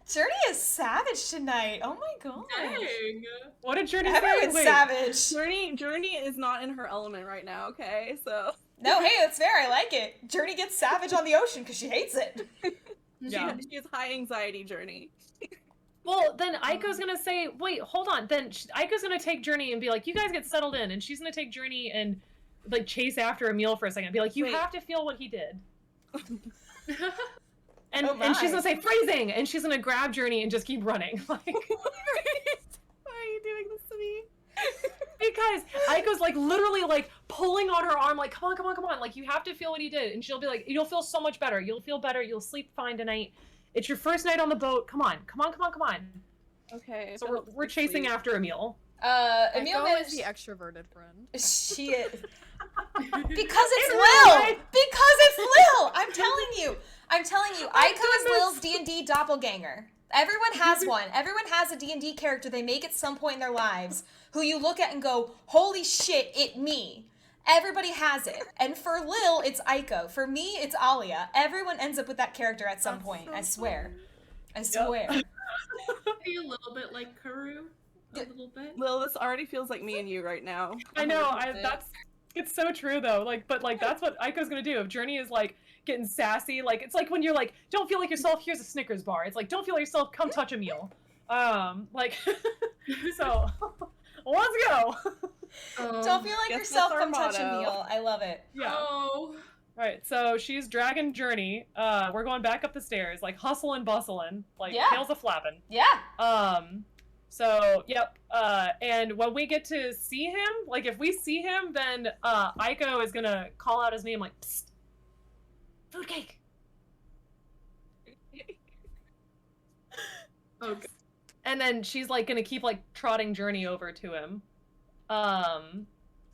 Journey is savage tonight. Oh my god. Dang. What did Journey say? Everyone's Wait. savage. Journey is not in her element right now. Okay, so No, hey, that's fair. I like it. Journey gets savage on the ocean because she hates it. Yeah. she has high anxiety. Journey. Well, then Aiko's gonna say, wait, hold on. Then Aiko's gonna take Journey and be like, you guys get settled in. And she's gonna take Journey and like chase after Emil for a second. Be like, you have to feel what he did. And, Oh and she's my. gonna say, freezing! And she's gonna grab Journey and just keep running. Like, Why are you doing this to me? because Aiko's like literally like pulling on her arm, like, come on, come on, come on. Like, you have to feel what he did. And she'll be like, you'll feel so much better. You'll feel better. You'll sleep fine tonight. It's your first night on the boat. Come on, come on, come on, come on. Okay. So we're chasing after Emil. Emil Echo managed... is the extroverted friend. She is. Because it's Lil! Because it's Lil! I'm telling you. Aiko is Lil's D&D doppelganger. Everyone has one. Everyone has a D&D character they make at some point in their lives who you look at and go, holy shit, it me. Everybody has it. And for Lil, it's Aiko. For me, it's Alia. Everyone ends up with that character at some point. I swear. I swear. Are you a little bit like Karu? A little bit? Lil, this already feels like me and you right now. I know. 100%. It's so true though. Like, but like that's what Aiko's gonna do. If Journey is like getting sassy, like it's like when you're like, don't feel like yourself. Here's a Snickers bar. It's like, don't feel like yourself. Come touch a meal. Like, so Let's go. Don't feel like guess yourself, that's our come touch motto. Emil. I love it. Yeah. Oh. Right, so she's dragging Journey. We're going back up the stairs, like hustling, bustling, like Yeah. tails a flapping. Yeah. So yep. And when we get to see him, like if we see him, then Aiko is gonna call out his name, like, psst, food cake. Okay. And then she's like gonna keep like trotting Journey over to him.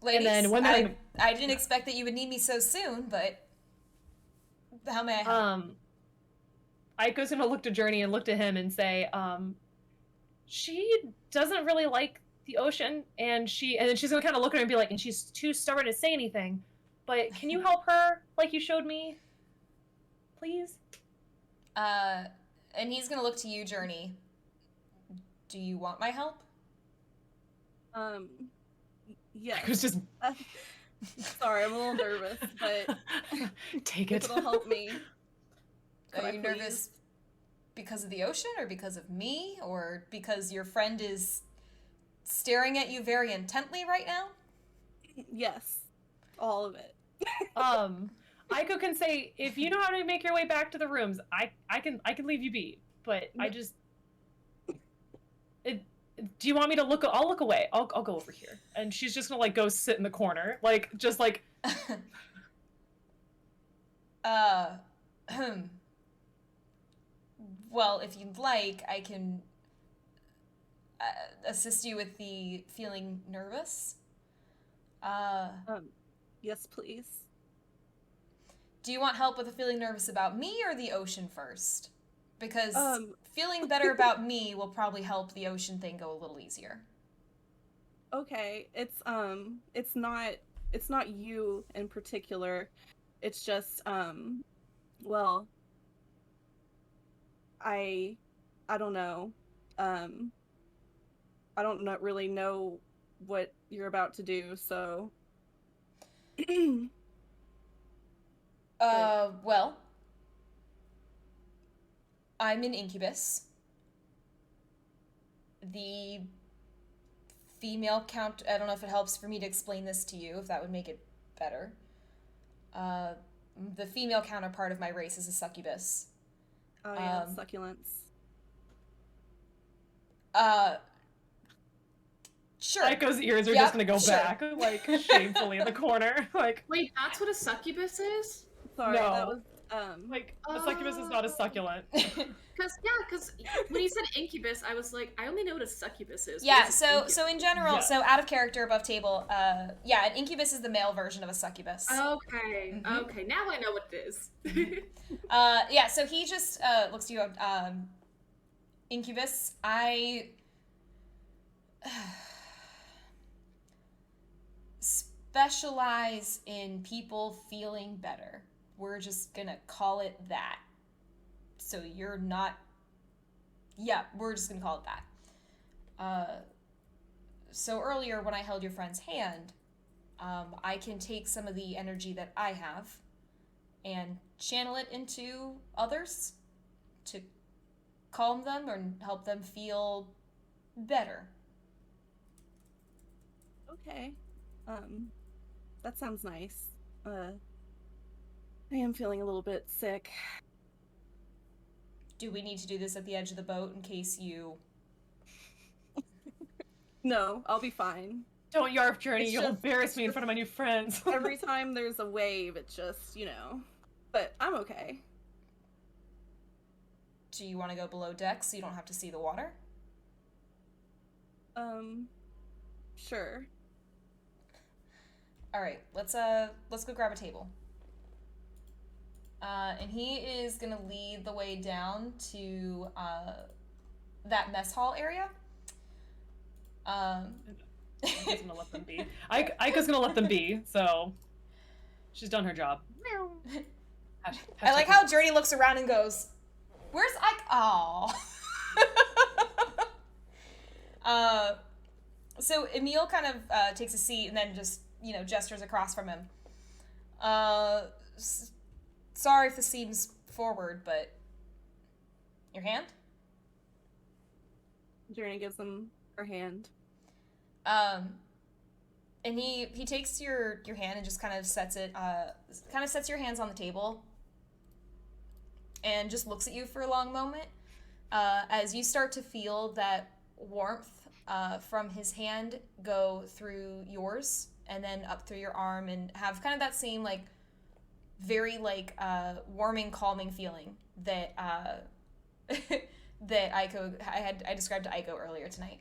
Ladies, then when I didn't expect that you would need me so soon, but how may I help? Aiko's gonna look to Journey and look to him and say, she doesn't really like the ocean, and then she's gonna kind of look at her and be like, and she's too stubborn to say anything, but can you help her like you showed me, please? And he's gonna look to you, Journey. Do you want my help? Yes. Aiko's just Sorry, I'm a little nervous, but take if it. it'll help me. Could Are I you please? nervous because of the ocean, or because of me, or because your friend is staring at you very intently right now? Yes, all of it. Aiko can say, if you know how to make your way back to the rooms, I can leave you be, but I just do you want me to look? I'll look away. I'll go over here. And she's just gonna like go sit in the corner, like just like. Well, if you'd like, I can assist you with the feeling nervous. Yes, please. Do you want help with the feeling nervous about me or the ocean first? Because feeling better about me will probably help the ocean thing go a little easier. Okay, it's not you in particular. It's just well, I don't know. I don't really know what you're about to do, so Well, I'm an incubus. The female count, I don't know if it helps for me to explain this to you, if that would make it better. The female counterpart of my race is a succubus. oh yeah, succulents. Sure. Aiko's ears are Yep, just gonna go sure. back, like shamefully in the corner, like. Wait, that's what a succubus is? Sorry, No. that was Like a succubus is not a succulent. Because when you said incubus, I was like, I only know what a succubus is. Yeah, What is an so incubus? in general, Yeah. so out of character, above table, yeah, an incubus is the male version of a succubus. Okay, Mhm. okay, now I know what it is. Yeah, so he just looks to you, incubus, I specialize in people feeling better. We're just gonna call it that. So you're not, yeah, we're just gonna call it that. So earlier when I held your friend's hand, I can take some of the energy that I have and channel it into others to calm them or help them feel better. okay. That sounds nice. I am feeling a little bit sick. Do we need to do this at the edge of the boat in case you... No, I'll be fine. Don't yarp, Journey. It's You'll just- embarrass me in front of my new friends. Every time there's a wave, it just, but I'm okay. Do you want to go below deck so you don't have to see the water? Sure. All right, let's go grab a table. And he is gonna lead the way down to that mess hall area. Aiko's gonna let them be. Aiko's gonna let them be, so she's done her job. I like how Journey looks around and goes, "Where's Ike?" Aw. So Emil kind of takes a seat and then just gestures across from him. Sorry if this seems forward, but your hand. Journey gives him her hand. And he takes your hand and just kind of sets your hands on the table and just looks at you for a long moment as you start to feel that warmth from his hand go through yours and then up through your arm and have kind of that same like very like warming, calming feeling that that I described to Aiko earlier tonight.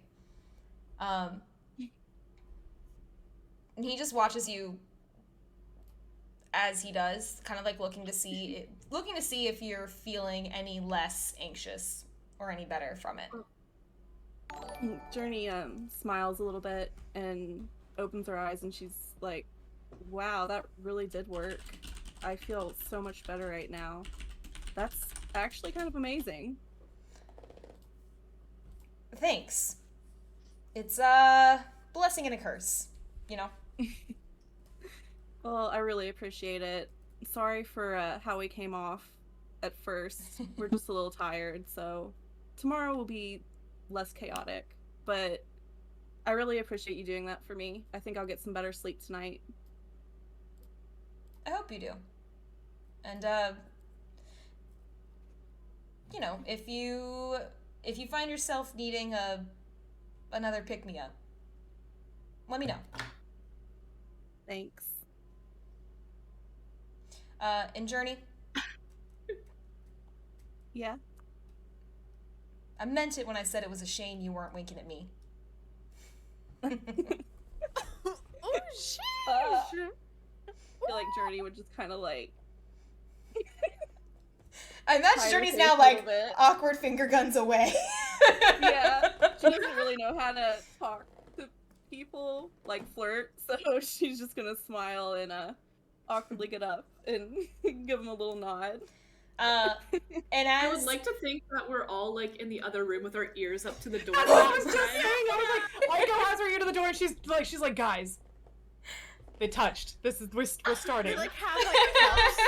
And he just watches you as he does, kind of like looking to see if you're feeling any less anxious or any better from it. Journey smiles a little bit and opens her eyes, and she's like, wow, that really did work. I feel so much better right now. That's actually kind of amazing. Thanks. It's a blessing and a curse, you know? Well, I really appreciate it. Sorry for how we came off at first. We're just a little tired, so tomorrow will be less chaotic. But I really appreciate you doing that for me. I think I'll get some better sleep tonight. I hope you do. And you know, if you find yourself needing another pick-me-up, let me know. Thanks. And Journey, Yeah? I meant it when I said it was a shame you weren't winking at me. Oh, sheesh. I feel like Journey would just kind of like... I imagine hide her Journey's face now a like little bit. awkward finger guns away. Yeah, she doesn't really know how to talk to people, like flirt, so she's just gonna smile and awkwardly get up and give him a little nod. And I would as like to think that we're all like in the other room with our ears up to the door. That's what I was just saying. I was like, Aiko has her ear to the door, and she's like, guys, they touched. We're starting. We like have like cups.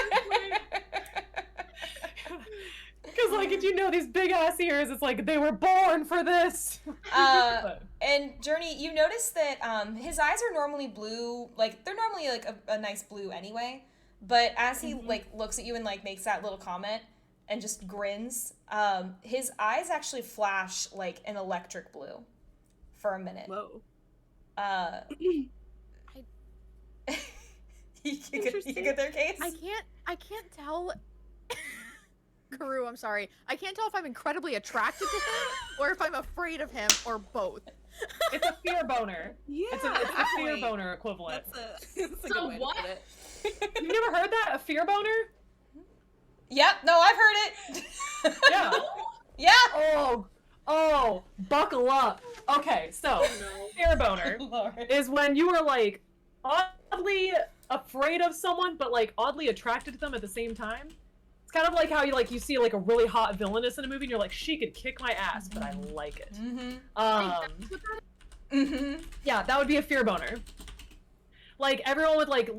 Because like, if you know these big ass ears, it's like they were born for this. and Journey, you notice that his eyes are normally blue, like they're normally like a nice blue anyway. But as he like looks at you and like makes that little comment and just grins, his eyes actually flash like an electric blue for a minute. Whoa. You get their case? I can't tell. Karu, I'm sorry. I can't tell if I'm incredibly attracted to him or if I'm afraid of him or both. It's a fear boner. Yeah, It's a fear boner equivalent. That's a So good way what? to put it. You never heard that? A fear boner? Yep, no, I've heard it. Yeah. Yeah. Oh, buckle up. Okay, so fear boner Lord. is when you are like oddly afraid of someone, but like oddly attracted to them at the same time. It's kind of like how you see like a really hot villainess in a movie, and you're like, she could kick my ass, but I like it. Yeah, that would be a fear boner. Like everyone with like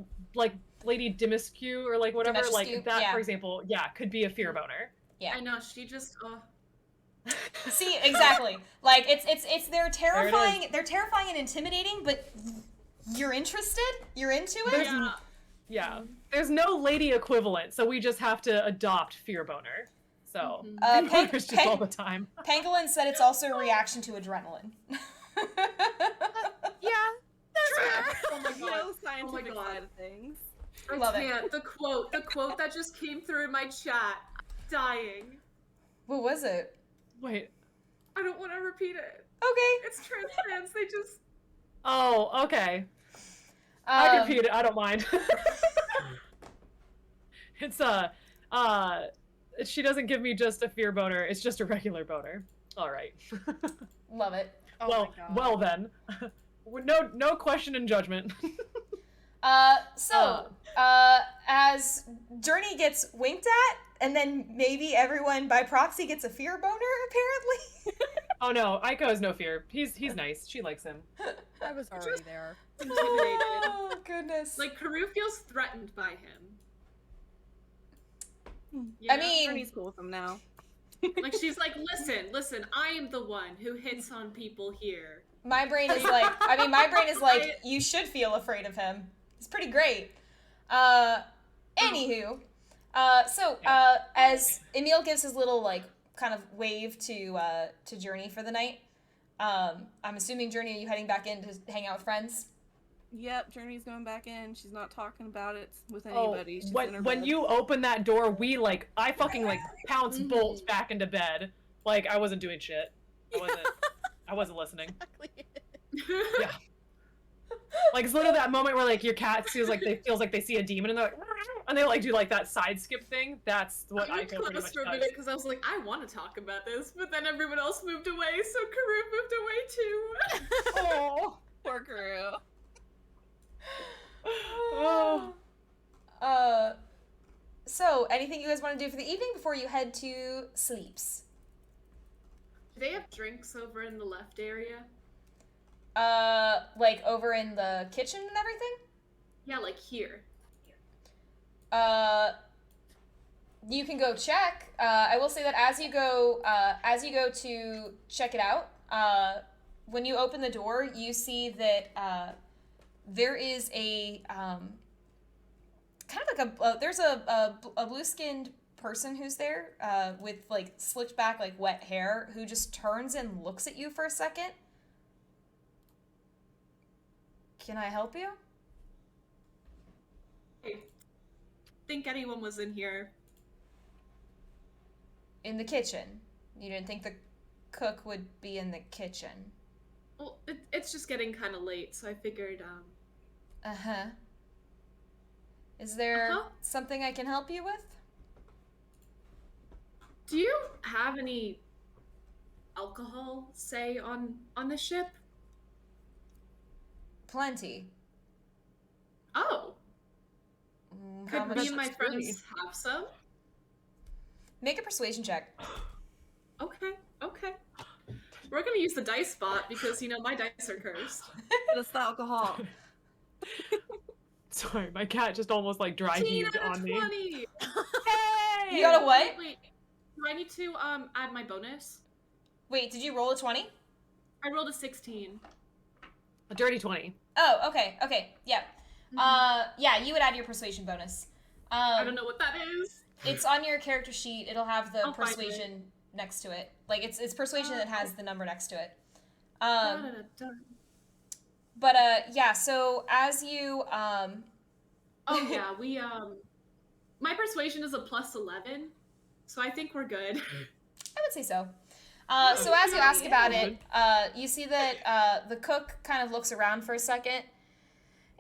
Lady Dimitrescu or like whatever, Dimitrescu, like that yeah. for example, yeah, could be a fear boner. Yeah. I know, she just See, exactly. Like it's they're terrifying. There it They're terrifying and intimidating, but you're interested. You're into it. yeah. Yeah, there's no lady equivalent, so we just have to adopt fear boner. So boners just all the time. Pangolin said it's also a reaction to adrenaline. Yeah, that's fair. Oh my You god. know, scientific God. side of things. I Love it. can't. The quote that just came through in my chat. Dying. What was it? Wait. I don't want to repeat it. Okay. It's trans. They just. Oh, okay. I can repeat it. I don't mind. It's she doesn't give me just a fear boner. It's just a regular boner. All right. Love it. Oh my God. Well then, no question and judgment. As Journey gets winked at, and then maybe everyone by proxy gets a fear boner, apparently. Oh no, Aiko has no fear. He's nice. She likes him. I was already there. Intimidated. Oh, goodness. Like, Karu feels threatened by him. I mean- Journey's cool with him now. Like, she's like, listen, I am the one who hits on people here. My brain is like, you should feel afraid of him. He's pretty great. Anywho, as Emil gives his little, like, kind of wave to Journey for the night, I'm assuming, Journey, are you heading back in to hang out with friends? Yep, Journey's going back in. She's not talking about it with anybody. She's in her When bed. you open that door, I fucking, like, pounce bolts back into bed. Like, I wasn't doing shit. I wasn't listening. Exactly. Yeah. Like, it's literally that moment where, like, your cat feels like they see a demon and they're like, and they, like, do, like, that side skip thing. That's what I feel pretty much for a does. minute because I was like, I want to talk about this, but then everyone else moved away, so Karu moved away too. Oh, Poor Karu. oh. So, anything you guys want to do for the evening before you head to sleeps? Do they have drinks over in the left area? Like over in the kitchen and everything? Yeah, like here. You can go check. I will say that as you go to check it out, when you open the door, you see that there is a kind of like there's a blue-skinned person who's there with like slicked back, like wet hair, who just turns and looks at you for a second. Can I help you? I think anyone was in here. In the kitchen. You didn't think the cook would be in the kitchen. Well, it's just getting kind of late, so I figured, Uh-huh. Is there something I can help you with? Do you have any alcohol, say, on the ship? Plenty. Oh. How Could much? me and my friends have some? Make a persuasion check. Okay. We're gonna use the dice spot because, my dice are cursed. It's the alcohol. Sorry, my cat just almost like dry heaved on me. 20! Hey! You got a what? Wait, do I need to add my bonus? Wait, did you roll a 20? I rolled a 16. A dirty 20. Oh, okay, yeah. Yeah, you would add your persuasion bonus. I don't know what that is. It's on your character sheet. It'll have the I'll find persuasion next to it. Like, it's persuasion that has the number next to it. But, yeah, so as you, Oh, yeah, we, my persuasion is a plus 11, so I think we're good. I would say so. So as you ask about it, you see that the cook kind of looks around for a second,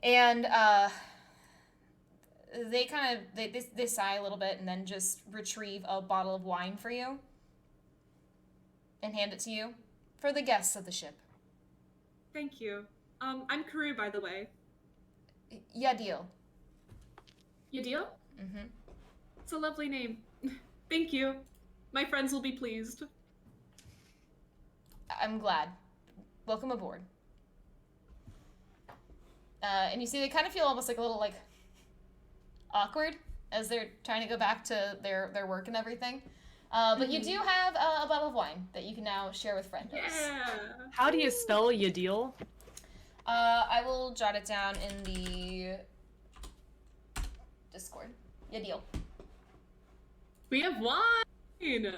and they kind of they sigh a little bit and then just retrieve a bottle of wine for you and hand it to you for the guests of the ship. Thank you. I'm Karu, by the way. Yeah, deal. You deal? Mm-hmm. It's a lovely name. Thank you. My friends will be pleased. I'm glad. Welcome aboard. And you see they kind of feel almost like a little, like, awkward as they're trying to go back to their work and everything. But you do have a bottle of wine that you can now share with friends. Yeah. How do you spell Yadil? I will jot it down in the Discord. Yeah, deal. We have wine!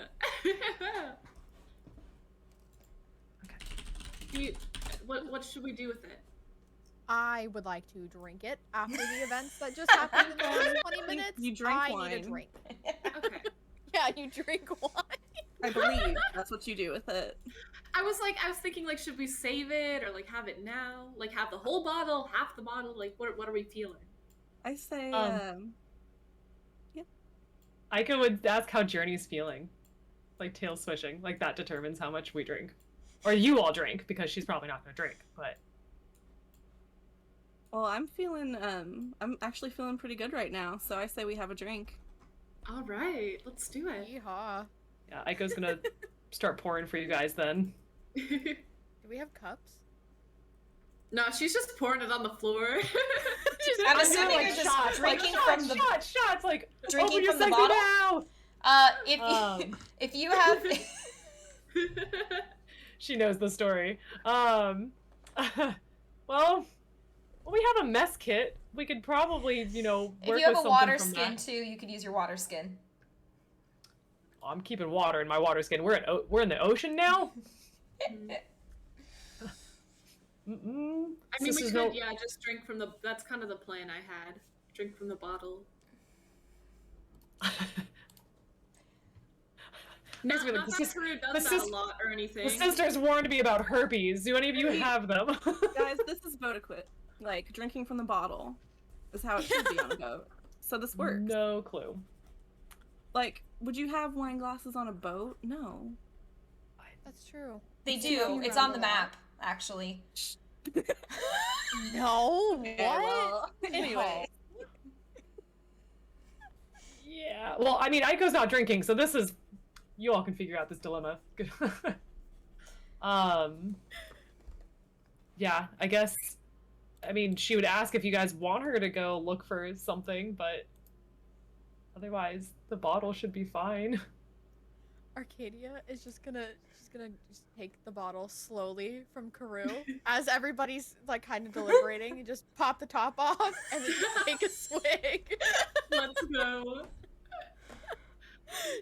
What should we do with it? I would like to drink it after the events that just happened in the last 20 minutes. You drink I wine. need a drink. Okay. Yeah, you drink wine. I believe that's what you do with it. I was thinking, like, should we save it or, like, have it now? Like, have the whole bottle, half the bottle? Like, what are we feeling? I say, Aika would ask how Journey's feeling. Like, tail swishing. Like, that determines how much we drink. Or you all drink, because she's probably not gonna drink, but... Well, I'm actually feeling pretty good right now, so I say we have a drink. All right, let's do it. Yeehaw. Yeah, Aiko's gonna start pouring for you guys then. Do we have cups? No, she's just pouring it on the floor. I'm assuming like you're just shots, drinking like, from the shots, like drinking open your from the sexy bottle. mouth. If you have, She knows the story. Well, we have a mess kit. We could probably, work If you with have a something water from skin that. too, you could use your water skin. I'm keeping water in my water skin. We're in the ocean now. I mean, we could, just drink from the. That's kind of the plan I had. Drink from the bottle. Not that Peru does that a lot or anything. The sisters warned me about herpes. Do any of you have them? Guys, this is boat equip. Like, drinking from the bottle is how it should be on a boat. So this works. No clue. Like, would you have wine glasses on a boat? No. That's true. They do. It's on the map, actually. No. What? Yeah, well, anyway. Yeah. Well, I mean, Aiko's not drinking, so this is. You all can figure out this dilemma. Yeah, I guess. I mean, she would ask if you guys want her to go look for something, but otherwise, the bottle should be fine. Arcadia is just gonna take the bottle slowly from Karu as everybody's like kind of deliberating and just pop the top off and then just take a swig. Let's go.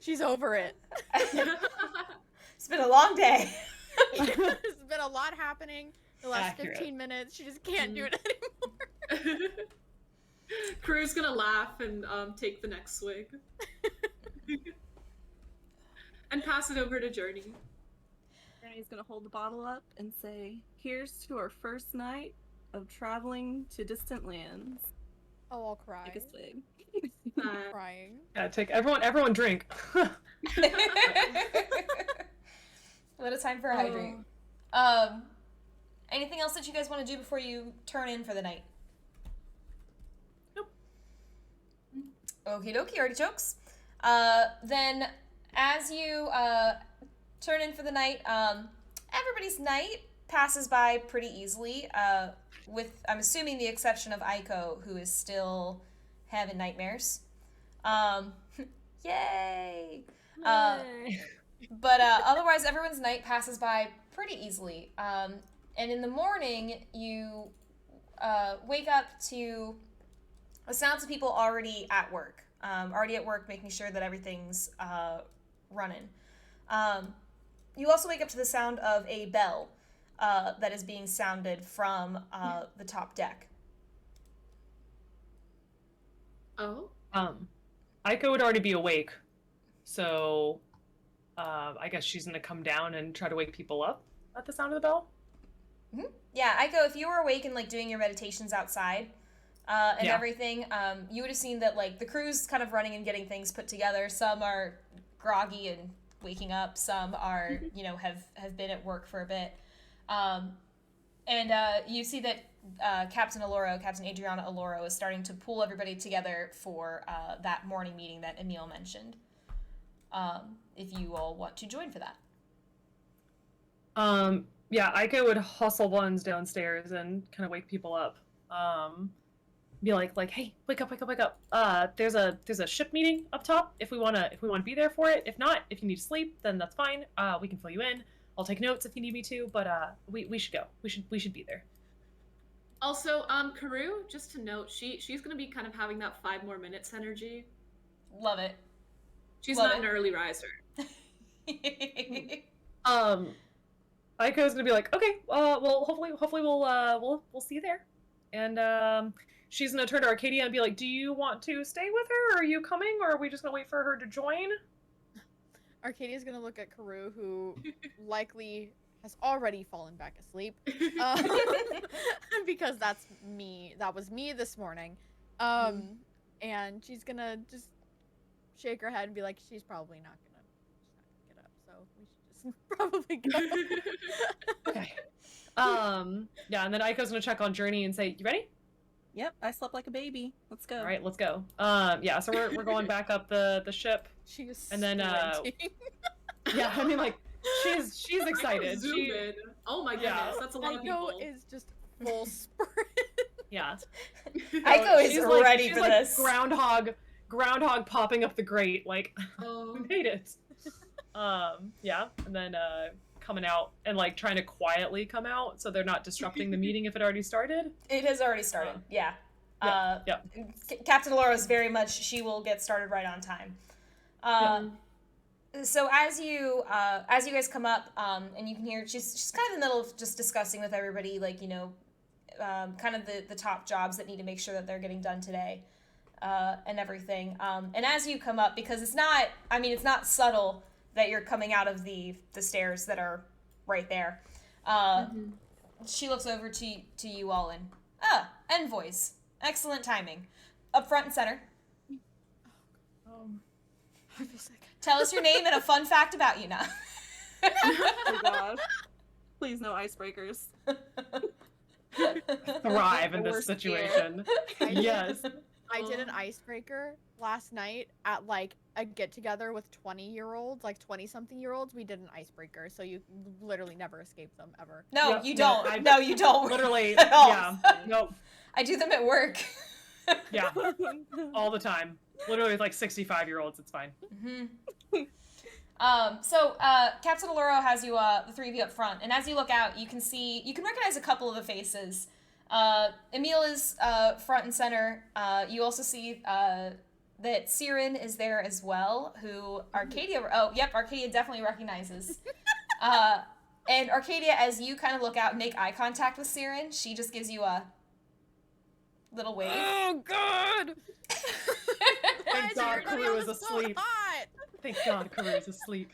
She's over it. It's been a long day. There's been a lot happening the last 15 minutes. She just can't do it anymore. Crew's gonna laugh and take the next swig. And pass it over to Journey. Journey's gonna hold the bottle up and say, "Here's to our first night of traveling to distant lands." Oh, I'll cry. Take a swig. Crying. Yeah, take everyone drink. What a time for a hydrate. Anything else that you guys want to do before you turn in for the night? Nope. Okie dokie, artichokes. Then as you turn in for the night, everybody's night passes by pretty easily, with, I'm assuming, the exception of Aiko, who is still having nightmares. Yay! But otherwise, everyone's night passes by pretty easily. And in the morning, you wake up to the sounds of people already at work. Making sure that everything's running. You also wake up to the sound of a bell that is being sounded from the top deck. Oh? Aiko would already be awake, so I guess she's gonna come down and try to wake people up at the sound of the bell. Mm-hmm. Yeah, Aiko, if you were awake and like doing your meditations outside everything, you would have seen that like the crew's kind of running and getting things put together. Some are groggy and waking up. Some are, have been at work for a bit. And you see that Captain Adriana Aloro is starting to pull everybody together for that morning meeting that Emil mentioned. If you all want to join for that. Yeah, Aiko would hustle ones downstairs and kind of wake people up. Be like, hey, wake up. There's a ship meeting up top if we wanna be there for it. If not, if you need to sleep, then that's fine. We can fill you in. I'll take notes if you need me to, but we should go. We should be there. Also, Karu, just to note, she's gonna be kind of having that 5 more minutes energy. Love it. She's not an early riser. Aiko's gonna be like, okay, well, hopefully we'll see you there, and she's gonna turn to Arcadia and be like, do you want to stay with her? Or are you coming, or are we just gonna wait for her to join? Arcadia's gonna look at Karu, who likely has already fallen back asleep, because that's me. That was me this morning, and she's gonna just shake her head and be like, she's probably not gonna get up, so we should just probably go. Okay. Yeah, and then Aiko's gonna check on Journey and say, you ready? Yep, I slept like a baby. Let's go. All right, let's go. Yeah, so we're going back up the ship. She is and then sprinting. Yeah, I mean, like, she's excited. Oh my goodness, that's a lot of people. Aiko is just full sprint. Yeah. Aiko is ready for this. Groundhog popping up the grate, like, Oh. we made it. Yeah, and then coming out and like trying to quietly come out so they're not disrupting the meeting if it already started? It has already started. Yeah. Yeah. Captain Laura is very much. She will get started right on time. So as you guys come up, and you can hear she's kind of in the middle of just discussing with everybody, like, you know, kind of the top jobs that need to make sure that they're getting done today, and everything. And as you come up, because it's not subtle that you're coming out of the stairs that are right there. She looks over to you all and Envoys, excellent timing, up front and center. I feel sick. Tell us your name and a fun fact about you now. Oh god. Please no icebreakers. Thrive in The this worst situation. Yes. I did an icebreaker last night at like a get together with 20-year-olds, like 20-something-year-olds. We did an icebreaker, so you literally never escape them ever. No, Yep, you no, don't. No, you don't. Literally, At all. yeah. Nope. I do them at work. Yeah. All the time. Literally like 65-year-olds, it's fine. So Captain Alluro has you, the three of you up front, and as you look out, you can recognize a couple of the faces. Emil is front and center. You also see that Siren is there as well, who Arcadia, Arcadia definitely recognizes. And Arcadia, as you kind of look out and make eye contact with Siren, she just gives you a little wave. Oh God! Thank God Karu is asleep. Hot. Thank God Karu is asleep.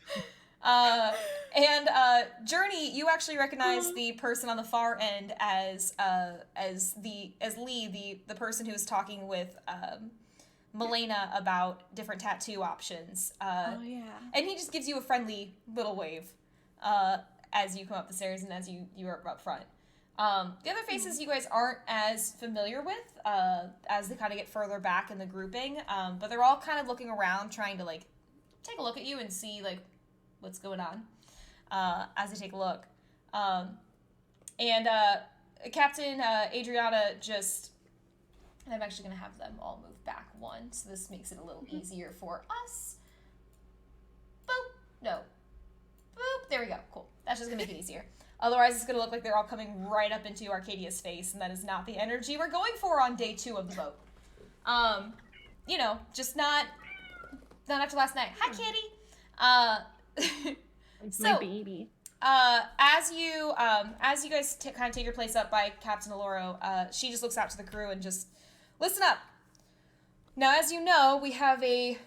And Journey, you actually recognize the person on the far end as Lee, the person who was talking with Milena about different tattoo options. Oh yeah. And he just gives you a friendly little wave as you come up the stairs and as you are up front. The other faces you guys aren't as familiar with as they kind of get further back in the grouping, but they're all kind of looking around, trying to like take a look at you and see like what's going on as they take a look. And Captain Adriana just... And I'm actually going to have them all move back one, so this makes it a little easier for us. Boop. No. Boop. There we go. Cool. That's just going to make it easier. Otherwise, it's going to look like they're all coming right up into Arcadia's face, and that is not the energy we're going for on day 2 of the vote. You know, just not after last night. Hi, Kitty! It's So- my baby. As you guys kind of take your place up by Captain Alluro, she just looks out to the crew and just, listen up. Now, as you know, we have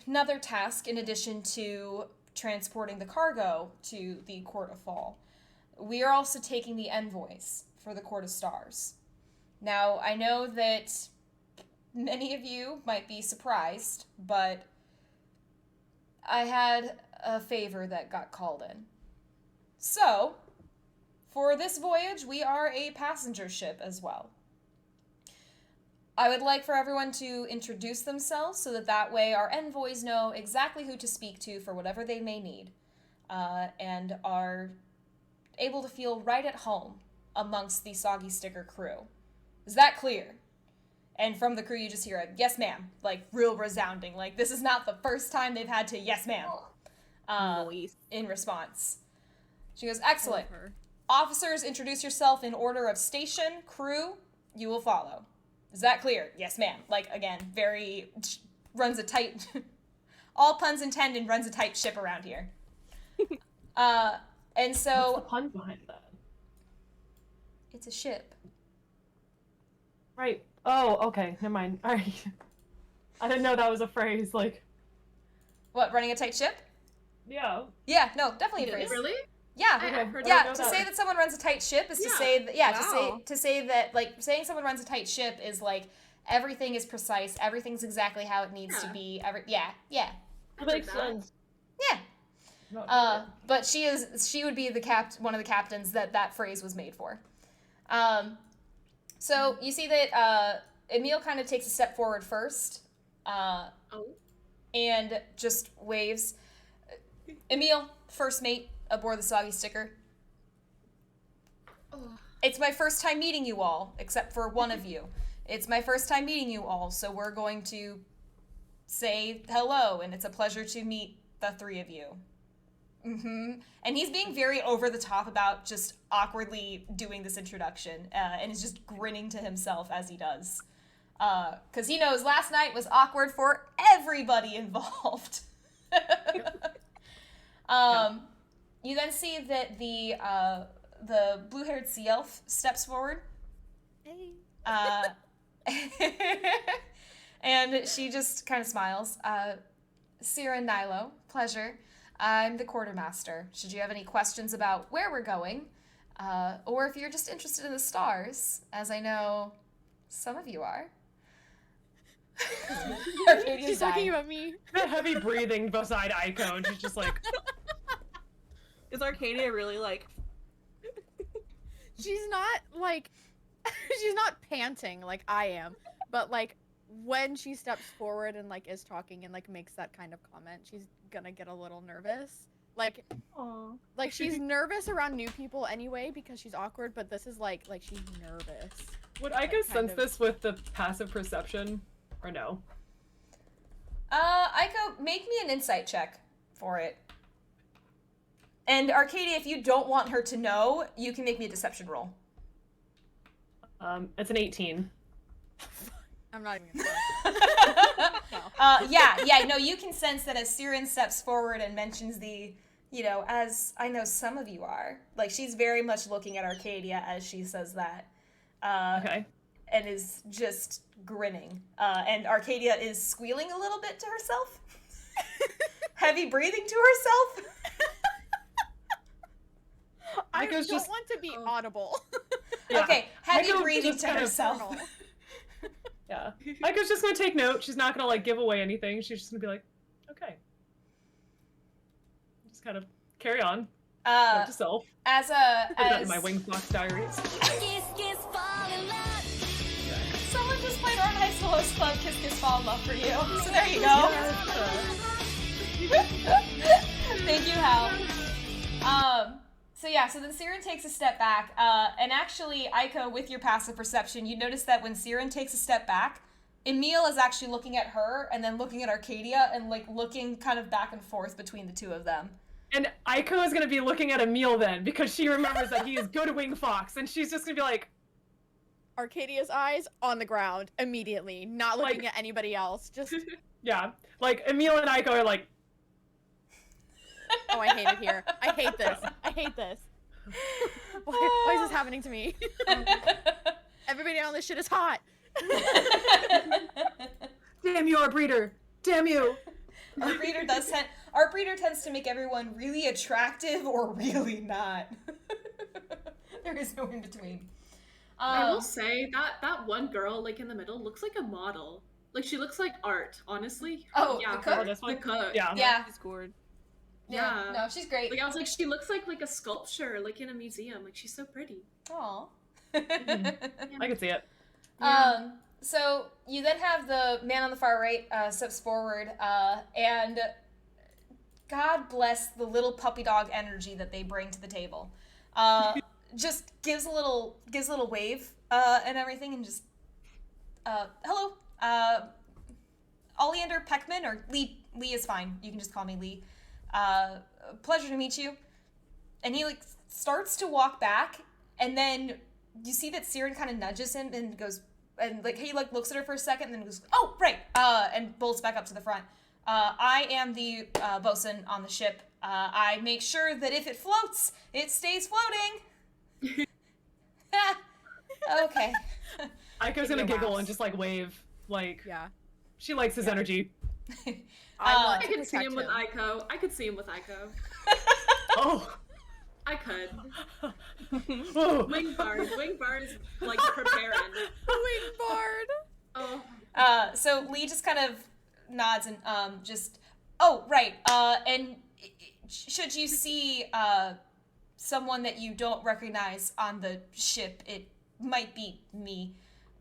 another task in addition to transporting the cargo to the Court of Fall. We are also taking the envoys for the Court of Stars. Now, I know that many of you might be surprised, but I had a favor that got called in. So, for this voyage, we are a passenger ship as well. I would like for everyone to introduce themselves so that way our envoys know exactly who to speak to for whatever they may need, and are able to feel right at home amongst the Soggy Sticker crew. Is that clear? And from the crew, you just hear a yes, ma'am, like real resounding. Like this is not the first time they've had to yes, ma'am, Noise. in response. She goes, excellent. Love her. Officers, introduce yourself in order of station. Crew, you will follow. Is that clear? Yes, ma'am. Like, again, runs a tight, all puns intended, runs a tight ship around here. And What's so, the pun behind that? it's a ship. Right. Oh, okay. Never mind. All right. I didn't know that was a phrase. Like, What, running a tight ship? yeah. Yeah, no, definitely a phrase. Really? Yeah. I've heard Yeah, that. to say that someone runs a tight ship is to Yeah. say that, yeah, Wow. to say that, like, saying someone runs a tight ship is like, everything is precise, everything's exactly how it needs to Yeah. be, yeah. I've Makes heard that. sense. Yeah. Not But she would be one of the captains that phrase was made for. So you see that Emil kind of takes a step forward first, Oh. and just waves. Emil, first mate aboard the Soggy Sticker. Oh. It's my first time meeting you all, except for one of you. It's my first time meeting you all, so we're going to say hello, and it's a pleasure to meet the three of you. And he's being very over the top about just awkwardly doing this introduction, and is just grinning to himself as he does. Because he knows last night was awkward for everybody involved. You then see that the blue-haired sea elf steps forward. Hey. And she just kind of smiles. Sira and Nilo, pleasure. I'm the quartermaster. Should you have any questions about where we're going, or if you're just interested in the stars, as I know some of you are. She's talking about me. The heavy breathing beside Aiko, and she's just like... Is Arcadia really like... She's not, like... she's not panting like I am, but, like, when she steps forward and, like, is talking and, like, makes that kind of comment, she's gonna get a little nervous. Like, Aww. like, she's nervous around new people anyway because she's awkward, but this is, like she's nervous. Would Aiko sense this with the passive perception, or no? Aiko, make me an insight check for it. And Arcadia, if you don't want her to know, you can make me a deception roll. It's an 18. I'm not even gonna say. No, you can sense that as Siren steps forward and mentions the, as I know some of you are, like, she's very much looking at Arcadia as she says that. Okay. And is just grinning. And Arcadia is squealing a little bit to herself. Heavy breathing to herself. I Aiko's don't just... want to be audible. Yeah. Okay, heavy Aiko breathing just to kind of- herself. Yeah. Aiko's just gonna take note. She's not gonna, like, give away anything. She's just gonna be like, okay. Just kind of carry on. Note to self. As Put that in my Wing Fox diaries. Someone just played our High School Host Club Kiss Kiss Fall in Love for you. So there you go. Thank you, Hal. So then Siren takes a step back, and actually, Aiko, with your passive perception, you notice that when Siren takes a step back, Emil is actually looking at her, and then looking at Arcadia, and, like, looking kind of back and forth between the two of them. And Aiko is gonna be looking at Emil then, because she remembers that he is good Wing Fox, and she's just gonna be like... Arcadia's eyes on the ground immediately, not looking at anybody else. Just Yeah, like, Emil and Aiko are like... oh, I hate it here. I hate this. I hate this. Why is this happening to me? Everybody on this shit is hot. Damn you, our breeder! Damn you! Our breeder tends to make everyone really attractive or really not. There is no in between. I will say that one girl, like, in the middle looks like a model. Like, she looks like art, honestly. Oh, yeah, the cook? Oh, this one? the cook. Yeah. Yeah. She scored. Yeah. Yeah. No, she's great. Like, I was like, she looks like a sculpture, like in a museum. Like, she's so pretty. Aw. I can see it. Yeah. So you then have the man on the far right steps forward, and God bless the little puppy dog energy that they bring to the table. Just gives a little wave and everything, and just hello, Oleander Peckman, or Lee. Lee is fine. You can just call me Lee. Pleasure to meet you. And he, like, starts to walk back, and then you see that Siren kind of nudges him and goes, and, like, he, like, looks at her for a second and then goes, oh, right, and bolts back up to the front. I am the bosun on the ship. I make sure that if it floats, it stays floating. Okay. Aiko's gonna giggle and just, like, wave. Like, Yeah. she likes his energy. I to could see protect him with Aiko. I could see him with Aiko. Oh! I could. Whoa. Wing Bard is, like, preparing. Wing Bard. Oh. So Lee just kind of nods and just, oh, right. And should you see someone that you don't recognize on the ship, it might be me.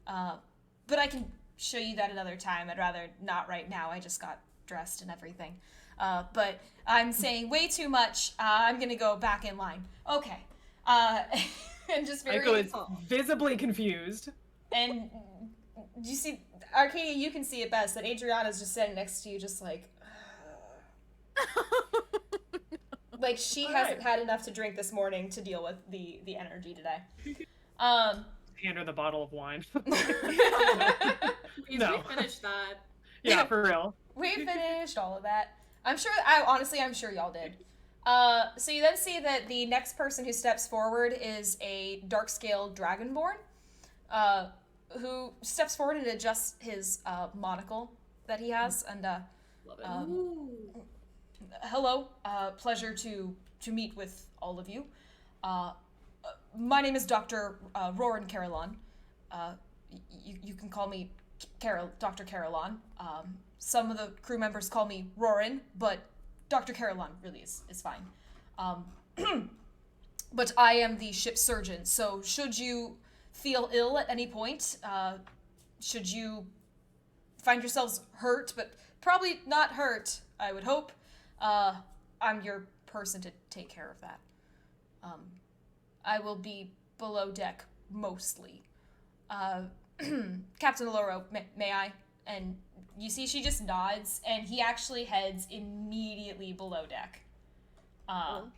But I can show you that another time. I'd rather not right now. I just got dressed and everything. But I'm saying way too much. I'm going to go back in line. Okay. And just very... Aiko is visibly confused. And you see, Arcadia, you can see it best, that Adriana's just sitting next to you just like... Like she All hasn't right. had enough to drink this morning to deal with the energy today. Hand her the bottle of wine. Please, No. we finished that. Yeah, for real. We finished all of that. I'm sure y'all did. So you then see that the next person who steps forward is a dark-scaled dragonborn, who steps forward and adjusts his monocle that he has, and Love it. Ooh. hello, pleasure to meet with all of you. My name is Dr. Roran Carolon. You can call me Dr. Carolon. Some of the crew members call me Roran, but Dr. Carolon really is fine. But I am the ship's surgeon, so should you feel ill at any point, should you find yourselves hurt, but probably not hurt, I would hope, I'm your person to take care of that. I will be below deck, mostly. Captain Aloro, may I? And you see she just nods, and he actually heads immediately below deck. And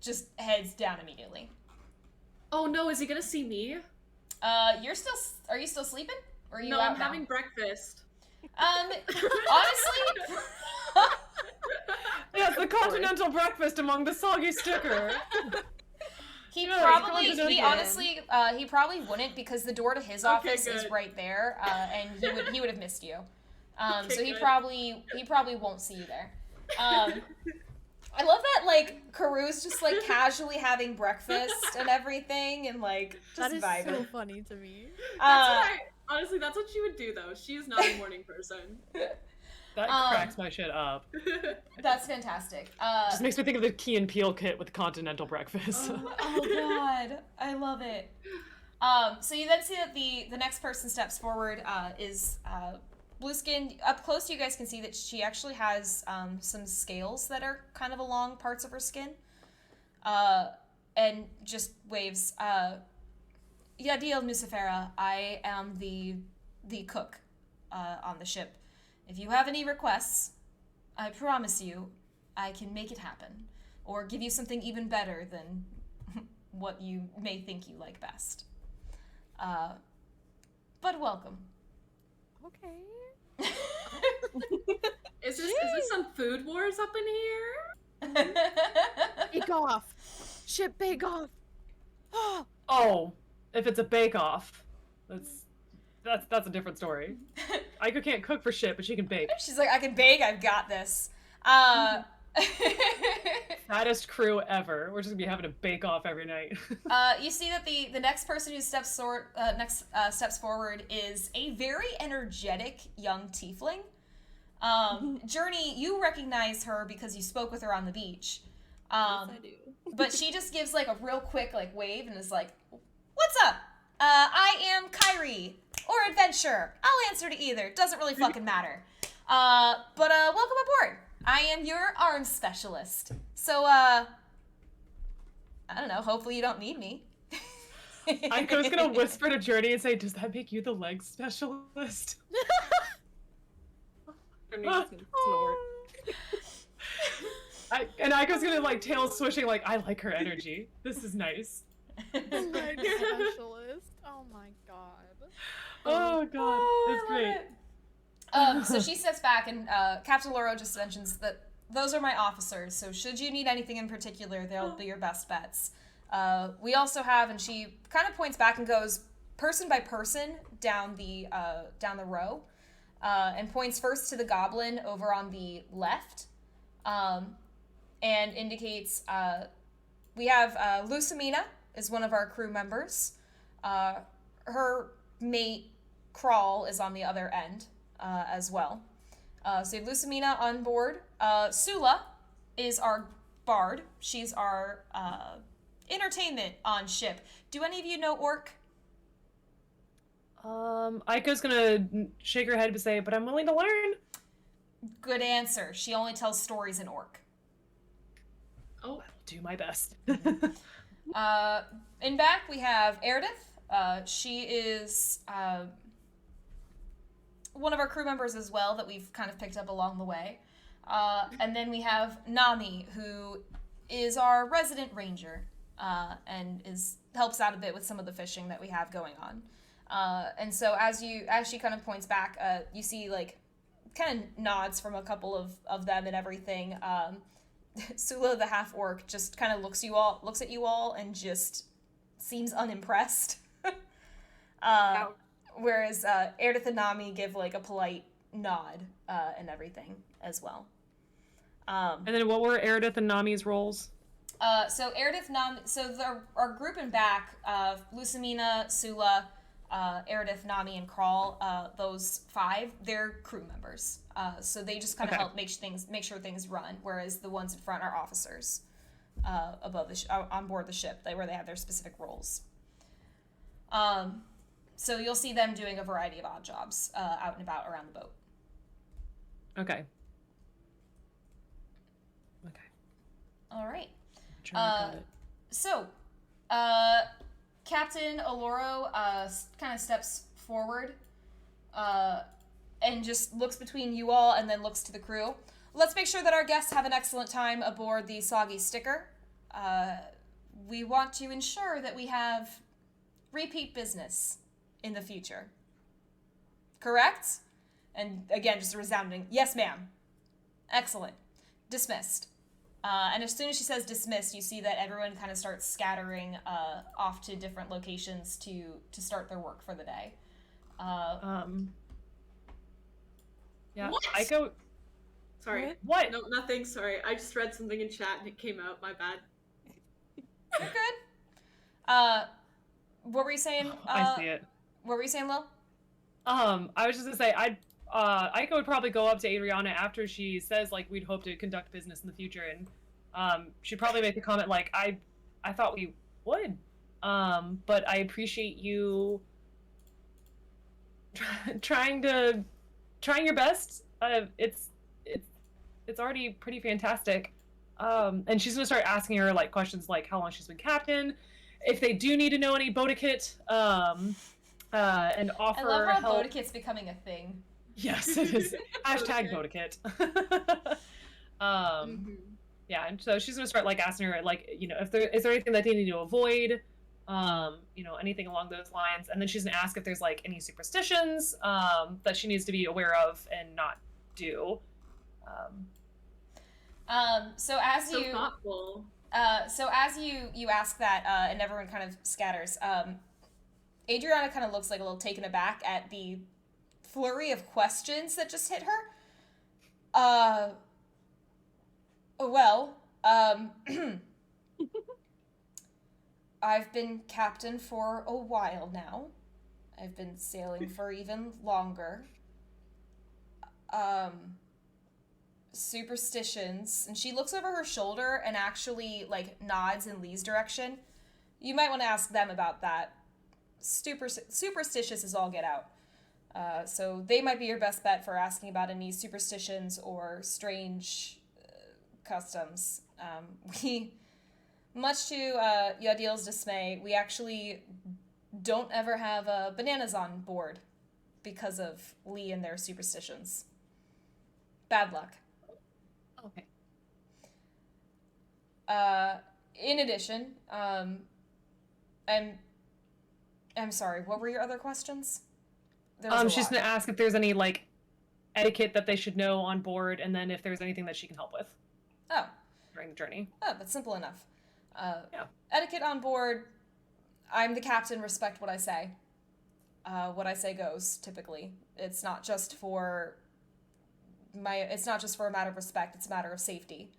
just heads down immediately. Oh no, is he gonna see me? Are you still sleeping? Or are you No, out I'm now? having breakfast. Honestly, Yes, the continental breakfast among the soggy sticker. he No, probably, he's probably he gonna honestly, he probably wouldn't, because the door to his office is good. right there, and he would have missed you. Okay, So he good. probably won't see you there. I love that, like, Karu's just, like, casually having breakfast and everything, and, like, just That is vibing. so funny to me. Honestly, that's what she would do though. She is not a morning person. That cracks my shit up. That's fantastic. Just makes me think of the Key and Peele kit with continental breakfast. Oh god, I love it. So you then see that the next person steps forward is blue skin. Up close, you guys can see that she actually has some scales that are kind of along parts of her skin, and just waves. Yadiel Musafera, I am the cook on the ship. If you have any requests, I promise you, I can make it happen, or give you something even better than what you may think you like best. But welcome. Okay. Is this some food wars up in here? Bake off. Ship bake off. Oh, if it's a bake-off, that's a different story. Aiko can't cook for shit, but she can bake. She's like, I can bake, I've got this. Fattest crew ever. We're just gonna be having a bake-off every night. You see that the next person who steps forward is a very energetic young tiefling. Journey, you recognize her because you spoke with her on the beach. Yes, I do. But she just gives like a real quick like wave and is like, "What's up? I am Kyrie or Adventure. I'll answer to either. Doesn't really fucking matter. But welcome aboard. I am your arms specialist. So I don't know. Hopefully you don't need me." Aiko's gonna whisper to Journey and say, "Does that make you the legs specialist?" Journey's just gonna snort. And Aiko's gonna like tail swishing like, I like her energy. This is nice. Leg specialist. Oh my god. Oh god, I it's love great. it. So she steps back and Captain Loro just mentions that those are my officers, so should you need anything in particular, they'll be your best bets. We also have, and she kind of points back and goes person by person down the row, and points first to the goblin over on the left, and indicates we have Lucimina is one of our crew members. Her mate Crawl is on the other end as well. So you have Lucimina on board. Sula is our bard. She's our entertainment on ship. Do any of you know Orc? Aiko's gonna shake her head and say, "But I'm willing to learn." Good answer. She only tells stories in Orc. Oh, Do my best. In back, we have Erdith. She is one of our crew members as well that we've kind of picked up along the way. And then we have Nami, who is our resident ranger, and helps out a bit with some of the fishing that we have going on. And so as she kind of points back, you see like kind of nods from a couple of them and everything. Sula the half orc just kind of looks at you all and just seems unimpressed. Whereas Erdith and Nami give like a polite nod and everything as well. And then what were Erdith and Nami's roles? So Erdith, Nami, our group in back, Lusamina, Sula, Erdith, Nami, and Kral, those 5, they're crew members. So they just kind of help make sure things run, whereas the ones in front are officers above on board the ship, where they have their specific roles. So you'll see them doing a variety of odd jobs out and about around the boat. Okay. All right. Got it. So, Captain Aloro kind of steps forward and just looks between you all and then looks to the crew. Let's make sure that our guests have an excellent time aboard the Soggy Sticker. We want to ensure that we have repeat business in the future. Correct? And again, just a resounding, yes, ma'am. Excellent. Dismissed. And as soon as she says dismissed, you see that everyone kind of starts scattering off to different locations to start their work for the day. Yeah, What? I go. Sorry. What? No, nothing. Sorry. I just read something in chat and it came out. My bad. You're good. What were you saying? I see it. What were you saying, Lil? I was just gonna say, Aiko would probably go up to Adriana after she says like we'd hope to conduct business in the future, and she'd probably make a comment like I thought we would, but I appreciate you trying your best. It's already pretty fantastic. And she's gonna start asking her like questions like how long she's been captain, if they do need to know any boat etiquette, and offer I love how help. boat etiquette's becoming a thing. Yes, it is. Hashtag boat etiquette. Yeah, and so she's gonna start like asking her like, you know, if there is anything that they need to avoid, you know, anything along those lines, and then she's gonna ask if there's like any superstitions that she needs to be aware of and not do. So as So you thoughtful. you ask that, and everyone kind of scatters. Adriana kind of looks like a little taken aback at the flurry of questions that just hit her. Well, I've been captain for a while now. I've been sailing for even longer. Superstitions, and she looks over her shoulder and actually like nods in Lee's direction. You might want to ask them about that. Superstitious as all get out. So they might be your best bet for asking about any superstitions or strange customs. We, much to Yadil's dismay, we actually don't ever have bananas on board because of Lee and their superstitions. Bad luck. Okay. In addition, I'm sorry, what were your other questions? She's gonna ask if there's any like etiquette that they should know on board, and then if there's anything that she can help with during the journey. Oh, that's simple enough. Yeah. Etiquette on board, I'm the captain, respect what I say. What I say goes, typically. It's not just for a matter of respect, it's a matter of safety.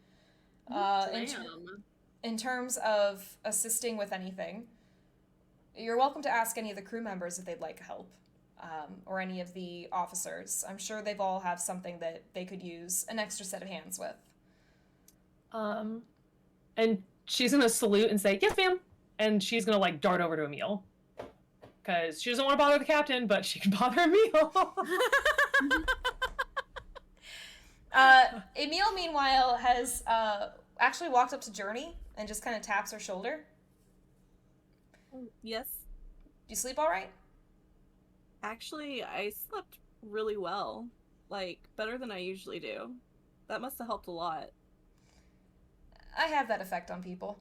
In terms of assisting with anything, you're welcome to ask any of the crew members if they'd like help, or any of the officers. I'm sure they've all have something that they could use an extra set of hands with. And she's gonna salute and say, "Yes, ma'am," and she's gonna like dart over to Emil, because she doesn't want to bother the captain, but she can bother Emil. Emil, meanwhile, has actually walked up to Journey and just kind of taps her shoulder. Yes. Do you sleep all right? Actually, I slept really well. Like, better than I usually do. that must have helped a lot. I have that effect on people.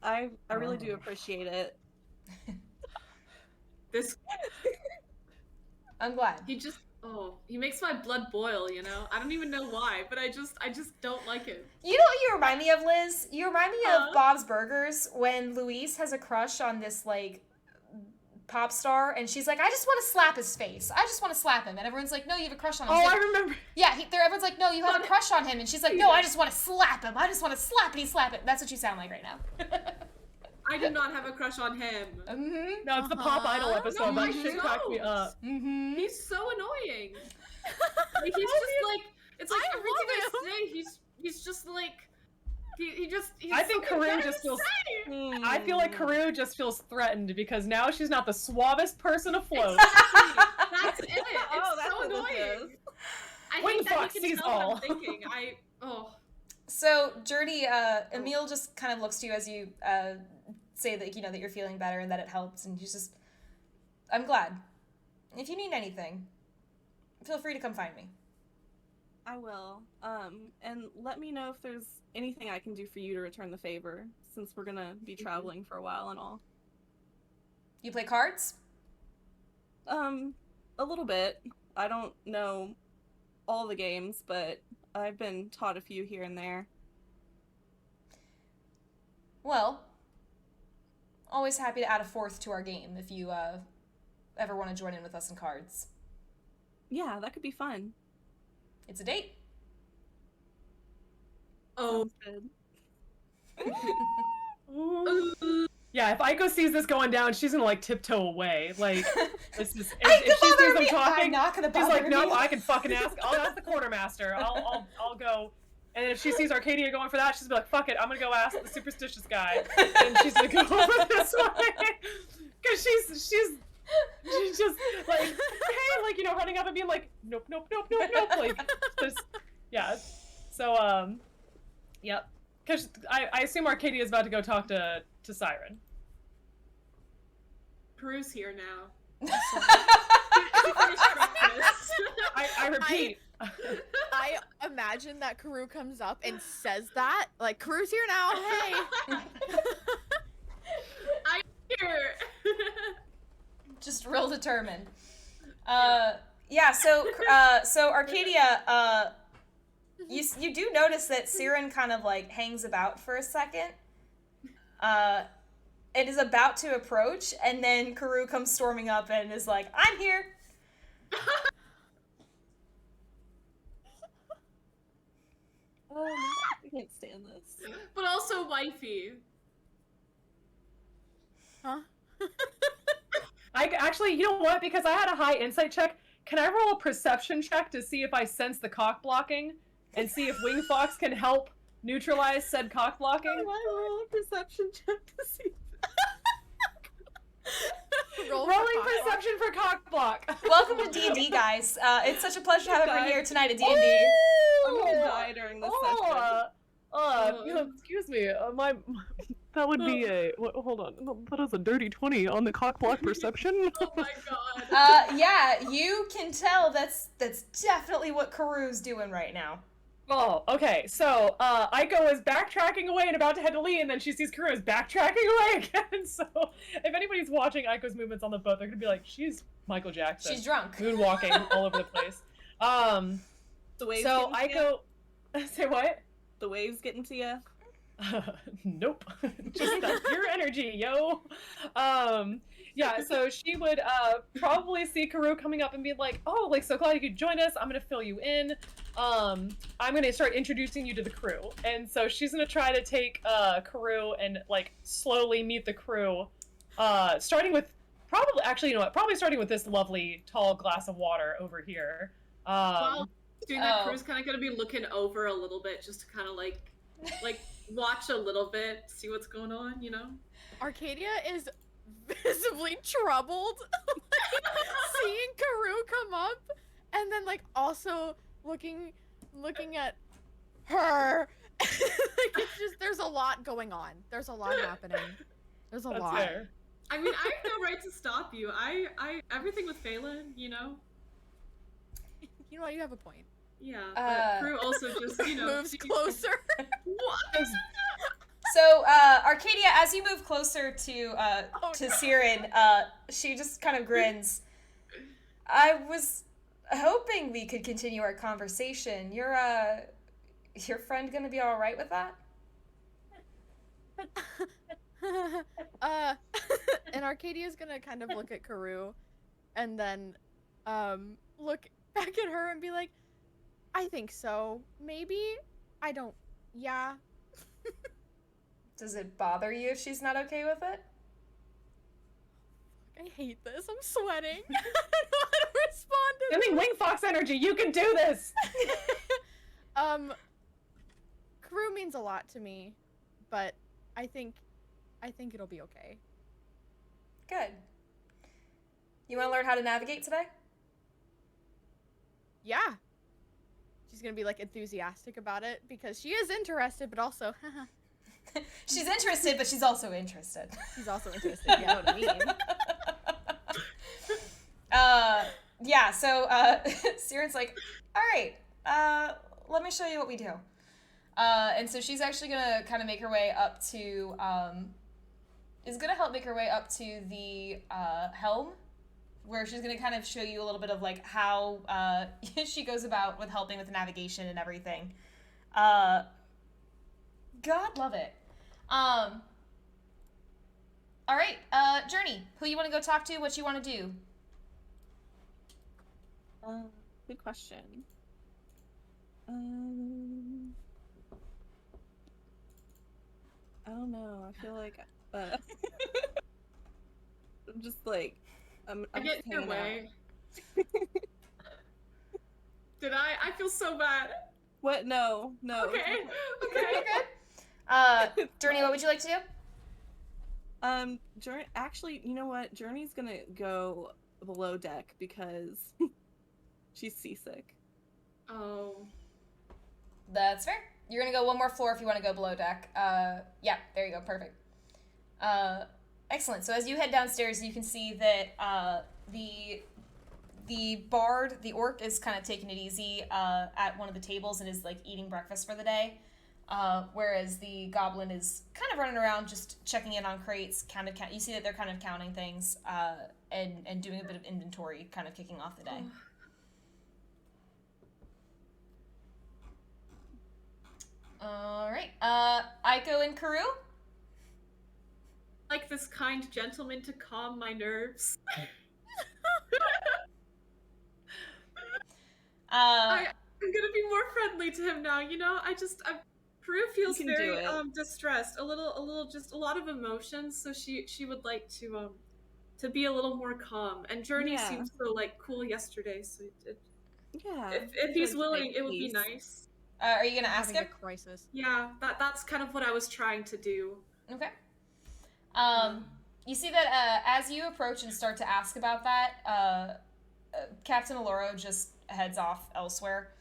I really do appreciate it. This I'm glad. he makes my blood boil, you know? I don't even know why, but I just don't like it. You know what you remind me of, Liz? You remind me Huh? of Bob's Burgers when Louise has a crush on this, like, pop star, and she's like, I just want to slap his face. I just want to slap him. And everyone's like, no, you have a crush on him. Oh, She's I like, remember. yeah, everyone's like, no, you have a crush on him. And she's like, no, I just want to slap him. I just want to slap it. That's what you sound like right now. I do not have a crush on him. Mm-hmm. No, it's the Pop Idol episode. No, That shit cracked me up. Mm-hmm. He's so annoying. Like, he's just like, it's like I everything I love say, he's just like, he's I think something Karoo bad just to feels. say. I feel like Karoo just feels threatened because now she's not the suavest person afloat. Exactly. That's it. It's Oh, that's so what this annoying. is. I When hate that Fox he can sees tell what all. I'm thinking. So, Journey, Emil just kind of looks to you as you say that, you know, that you're feeling better and that it helps, and he's just, I'm glad. If you need anything, feel free to come find me. I will. And let me know if there's anything I can do for you to return the favor, since we're gonna be traveling for a while and all. You play cards? A little bit. I don't know all the games, but I've been taught a few here and there. Well, always happy to add a fourth to our game if you ever want to join in with us in cards. Yeah, that could be fun. It's a date. Oh. Sounds good. Yeah, if Aiko sees this going down, she's gonna like tiptoe away. Like, this is I if she sees them I'm talking, not gonna she's bother like, no, you. I can fucking ask. I'll ask the quartermaster. I'll go. And if she sees Arcadia going for that, she's be like, fuck it, I'm gonna go ask the superstitious guy. And she's gonna go over this way. Cause she's just like, hey, like, you know, running up and being like, nope, like, just, yeah. So, yep. Cause I assume Arcadia is about to go talk to Siren. Karoo's here now. I repeat. I imagine that Karoo comes up and says that, like, Karoo's here now, hey! I'm here. Just real determined. Yeah, so Arcadia, you do notice that Siren kind of like hangs about for a second. It is about to approach, and then Karoo comes storming up and is like, I'm here! Oh my god, I can't stand this. But also wifey. Huh? I actually, you know what? Because I had a high insight check, can I roll a perception check to see if I sense the cock blocking and see if Wing Fox can help neutralize said cock blocking? Can I roll a perception check to see? Rolling perception for cock block. Welcome to D&D, guys. It's such a pleasure to have everyone here tonight at D&D. I'm gonna die during this session. You know, excuse me. That would be a. Hold on. That is a dirty 20 on the cock block perception. Oh my god. Yeah, you can tell that's definitely what Karoo's doing right now. Oh, okay. So, Aiko is backtracking away and about to head to Lee, and then she sees Karoo is backtracking away again. So, if anybody's watching Aiko's movements on the boat, they're gonna be like, she's Michael Jackson. She's drunk. Moonwalking all over the place. The waves So getting to Aiko, say what? The waves getting to you? Nope. Just that's pure energy, yo. Yeah, so she would probably see Karoo coming up and be like, oh, like, so glad you could join us. I'm gonna fill you in. I'm gonna start introducing you to the crew. And so she's gonna try to take Karoo and like slowly meet the crew. Starting with probably starting with this lovely tall glass of water over here. Well, doing that, Oh. Karoo's kind of gonna be looking over a little bit, just to kind of like watch a little bit, see what's going on, you know? Arcadia is visibly troubled, like, seeing Karoo come up, and then like also looking at her. Like, it's just, there's a lot going on. There's a lot happening. There's a That's lot. fair. I mean, I have no right to stop you. I everything with Phelan, you know? You know what? You have a point. Yeah, but Prue also just, moves closer. What? So, Arcadia, as you move closer to Siren, she just kind of grins. I was hoping we could continue our conversation. Your friend gonna be all right with that? And Arcadia's gonna kind of look at Karoo, and then, look back at her and be like, I think so. Maybe? I don't... Yeah. Does it bother you if she's not okay with it? I hate this. I'm sweating. I don't know how to respond to Sending Wing Fox energy. You can do this. Karoo means a lot to me, but I think it'll be okay. Good. You want to learn how to navigate today? Yeah. She's gonna be like enthusiastic about it because she is interested, but also She's interested, but she's also interested. she's also interested. You know what I mean? Yeah, so Siren's like, all right, let me show you what we do. And so she's actually gonna kind of make her way up to, is gonna help make her way up to the helm, where she's gonna kind of show you a little bit of like how she goes about with helping with the navigation and everything. God love it. All right, Journey, who you want to go talk to? What you want to do? Good question. I don't know. I feel like I'm just like I'm I get just in your hanging way. out. Did I? I feel so bad. What? No. Okay. You're good. Journey, what would you like to do? Journey. Actually, you know what? Journey's gonna go below deck because she's seasick. Oh. That's fair. You're gonna go one more floor if you want to go below deck. Yeah, there you go. Perfect. Excellent. So as you head downstairs, you can see that the bard, the orc, is kind of taking it easy at one of the tables and is like eating breakfast for the day. Whereas the goblin is kind of running around just checking in on crates, you see that they're kind of counting things and doing a bit of inventory, kind of kicking off the day. All right. Aiko and Karoo? Like this kind gentleman to calm my nerves. I'm gonna be more friendly to him now. Karoo feels very distressed, a lot of emotions. So she would like to be a little more calm. And Journey seemed so like cool yesterday. So if he's willing, it would be nice. Are you gonna ask him? A crisis. Yeah, that's kind of what I was trying to do. Okay. You see that as you approach and start to ask about that, Captain Aloro just heads off elsewhere.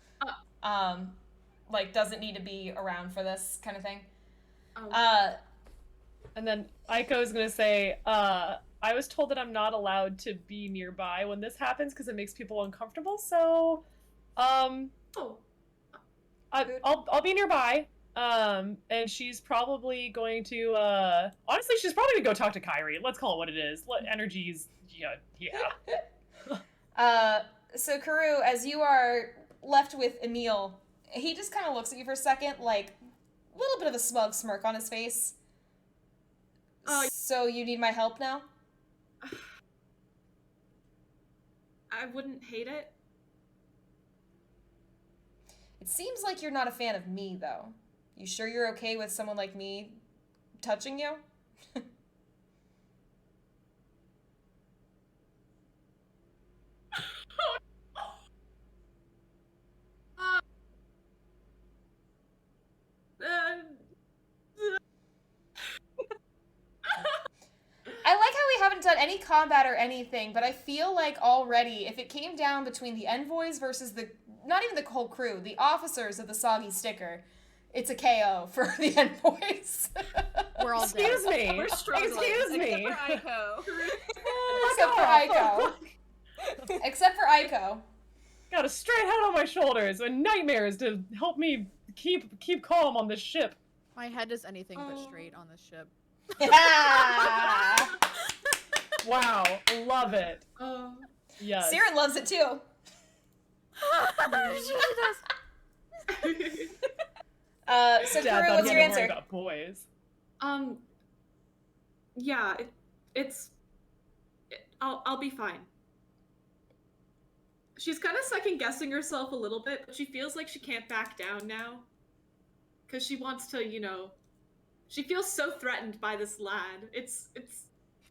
Like doesn't need to be around for this kind of thing. And then Aiko is gonna say, I was told that I'm not allowed to be nearby when this happens because it makes people uncomfortable. So, I'll be nearby. And she's probably going to, honestly, she's probably gonna go talk to Kyrie. Let's call it what it is. Energies, yeah. So Karoo, as you are left with Emil, he just kind of looks at you for a second, like a little bit of a smug smirk on his face. So you need my help now? I wouldn't hate it. It seems like you're not a fan of me, though. You sure you're okay with someone like me touching you? I like how we haven't done any combat or anything, but I feel like already, if it came down between the Envoys versus not even the whole crew, the officers of the Soggy Sticker, it's a KO for the Envoys. We're all Excuse dead. me. We're struggling. Excuse me. Except for Aiko. Except for Aiko. got a straight head on my shoulders and nightmares to help me keep calm on this ship. My head is anything but straight on this ship. Wow, love it. Yes. Siren loves it too. She really does. So Dad Karu, thought what's he your had to worry answer? about boys. Yeah, I'll be fine. She's kind of second guessing herself a little bit, but she feels like she can't back down now. Because she wants to, you know, she feels so threatened by this lad. It's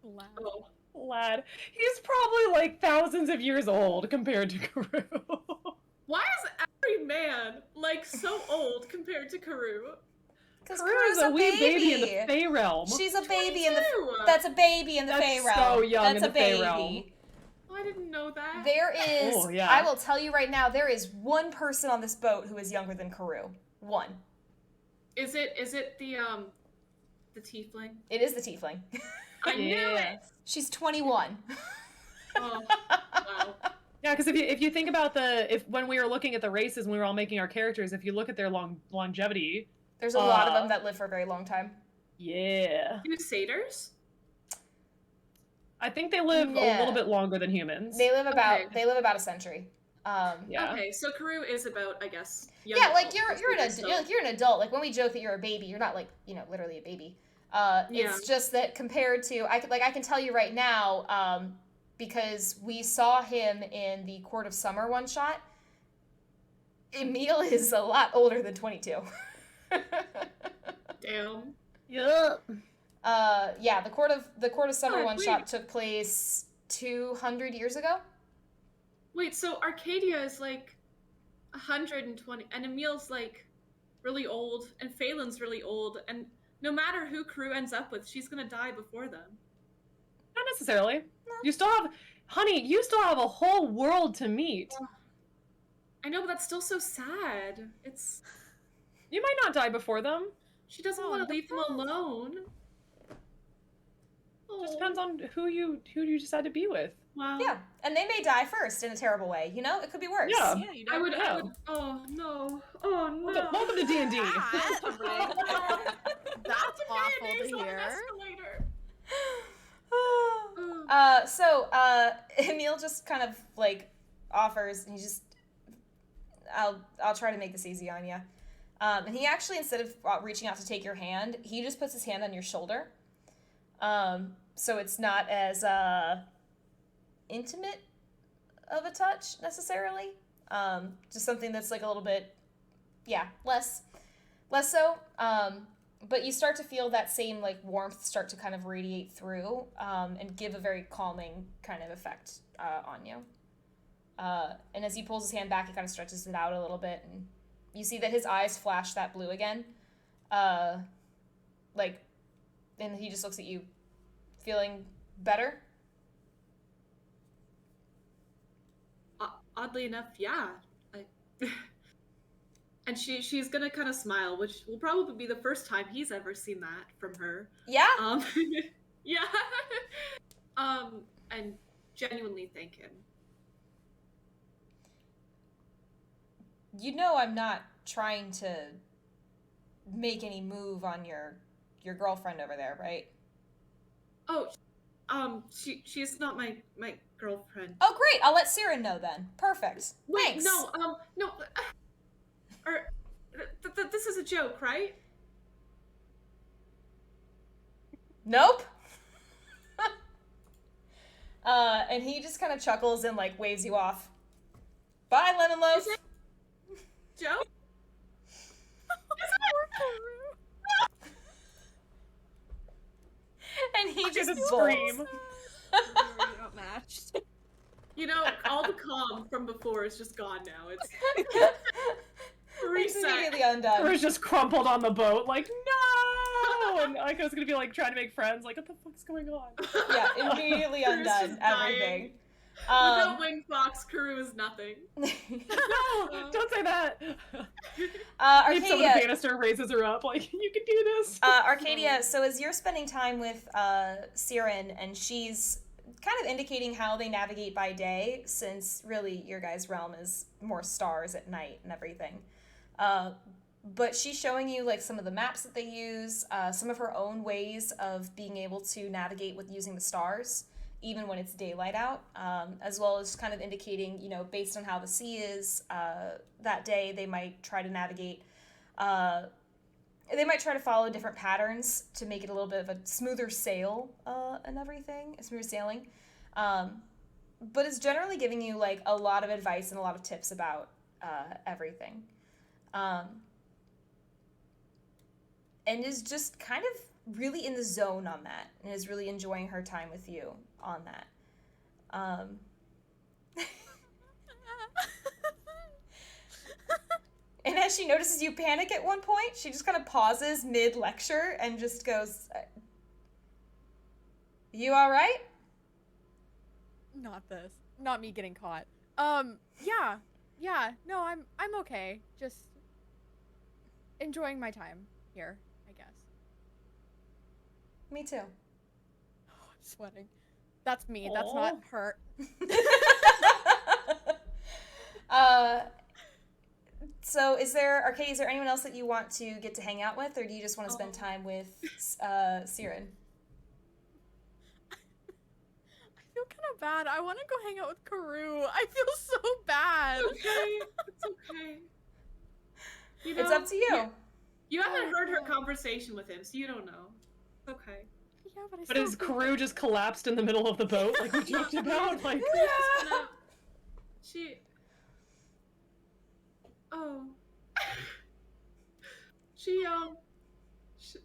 Lad. oh. Lad. He's probably like thousands of years old compared to Karu. Why is every man like so old compared to Karu? Because Karu's a wee baby in the Fey realm. She's a baby in the. 22. That's a baby in the That's Fey so realm. young That's in a the Fey baby. realm. I didn't know that. There is. Oh, yeah. I will tell you right now. There is one person on this boat who is younger than Karu. One. Is it the tiefling? It is the Tiefling. I knew it. She's 21. Oh, wow. Yeah, because if you think about when we were looking at the races when we were all making our characters, if you look at their longevity, There's a lot of them that live for a very long time. yeah, You satyrs? I think they live a little bit longer than humans. They live about Okay. a century. Yeah. Okay, so Karu is about, I guess. Yeah, young like adult, you're an adult. Like when we joke that you're a baby, you're not like, you know, literally a baby. It's just that compared to I can tell you right now, because we saw him in the Court of Summer one shot. Emil is a lot older than 22. Damn. Yeah. Yeah, the Court of Summer Oh, one wait. shot took place 200 years ago. Wait, so Arcadia is like 120, and Emil's like really old, and Phelan's really old, and no matter who Karu ends up with, she's gonna die before them. Not necessarily. You still have, honey, you still have a whole world to meet. I know, but that's still so sad. It's You might not die before them. she doesn't Oh, want to no leave them alone. Just Oh, depends on who you decide to be with. wow. Yeah, and they may die first in a terrible way. You know, it could be worse. Yeah. Yeah, you I never would. know. Oh no. Oh no. Welcome to D&D. That's awful Mayonnaise to on an hear. escalator. So Emil just kind of like offers, and he just, I'll try to make this easy on you. And he actually, instead of reaching out to take your hand, he just puts his hand on your shoulder. So it's not as intimate of a touch necessarily. Just something that's like a little bit, less so. But you start to feel that same like warmth start to kind of radiate through, and give a very calming kind of effect on you. And as he pulls his hand back, he kind of stretches it out a little bit, and you see that his eyes flash that blue again. And he just looks at you, feeling better. Oddly enough, yeah. And she's gonna kind of smile, which will probably be the first time he's ever seen that from her. Yeah. Yeah. And genuinely thank him. You know I'm not trying to make any move on your girlfriend over there, right? Oh, she's not my girlfriend. Oh, great. I'll let Siren know then. Perfect. Wait, Thanks. no. This is a joke, right? Nope. And he just kind of chuckles and like waves you off. Bye, Lemon Loaf. Is it joke? And he just Just bolts. scream. We're not matched. You know, all the calm from before is just gone now. It's It's reset. immediately undone. Or just crumpled on the boat, like, no! And Aiko's gonna be like trying to make friends, like, what the fuck's going on? Yeah, immediately Karu's undone just dying. everything. Without Wing Fox, Karu is nothing. No! Don't say that! If someone Arcadia, Bannister raises her up, like, you can do this! Arcadia, so as you're spending time with Siren and she's kind of indicating how they navigate by day, since really your guys' realm is more stars at night and everything. But she's showing you like some of the maps that they use, some of her own ways of being able to navigate with using the stars, even when it's daylight out, as well as kind of indicating, based on how the sea is that day, they might try to navigate. They might try to follow different patterns to make it a little bit of a smoother sail and everything, a smoother sailing. But it's generally giving you like a lot of advice and a lot of tips about everything. And is just kind of really in the zone on that, and is really enjoying her time with you on that. And as she notices you panic at one point, she just kind of pauses mid-lecture and just goes, "You all right?" Not this. Not me getting caught. Yeah. No, I'm okay. Just enjoying my time here, I guess. Me too. Oh, I'm sweating. That's me. That's not her. So is there anyone else that you want to get to hang out with, or do you just want to spend time with Siren? I feel kind of bad. I want to go hang out with Karoo. I feel so bad. It's okay. It's up to you. You haven't heard her conversation with him, so you don't know. It's okay. Yeah, but But his crew just collapsed in the middle of the boat, like we talked about. Like,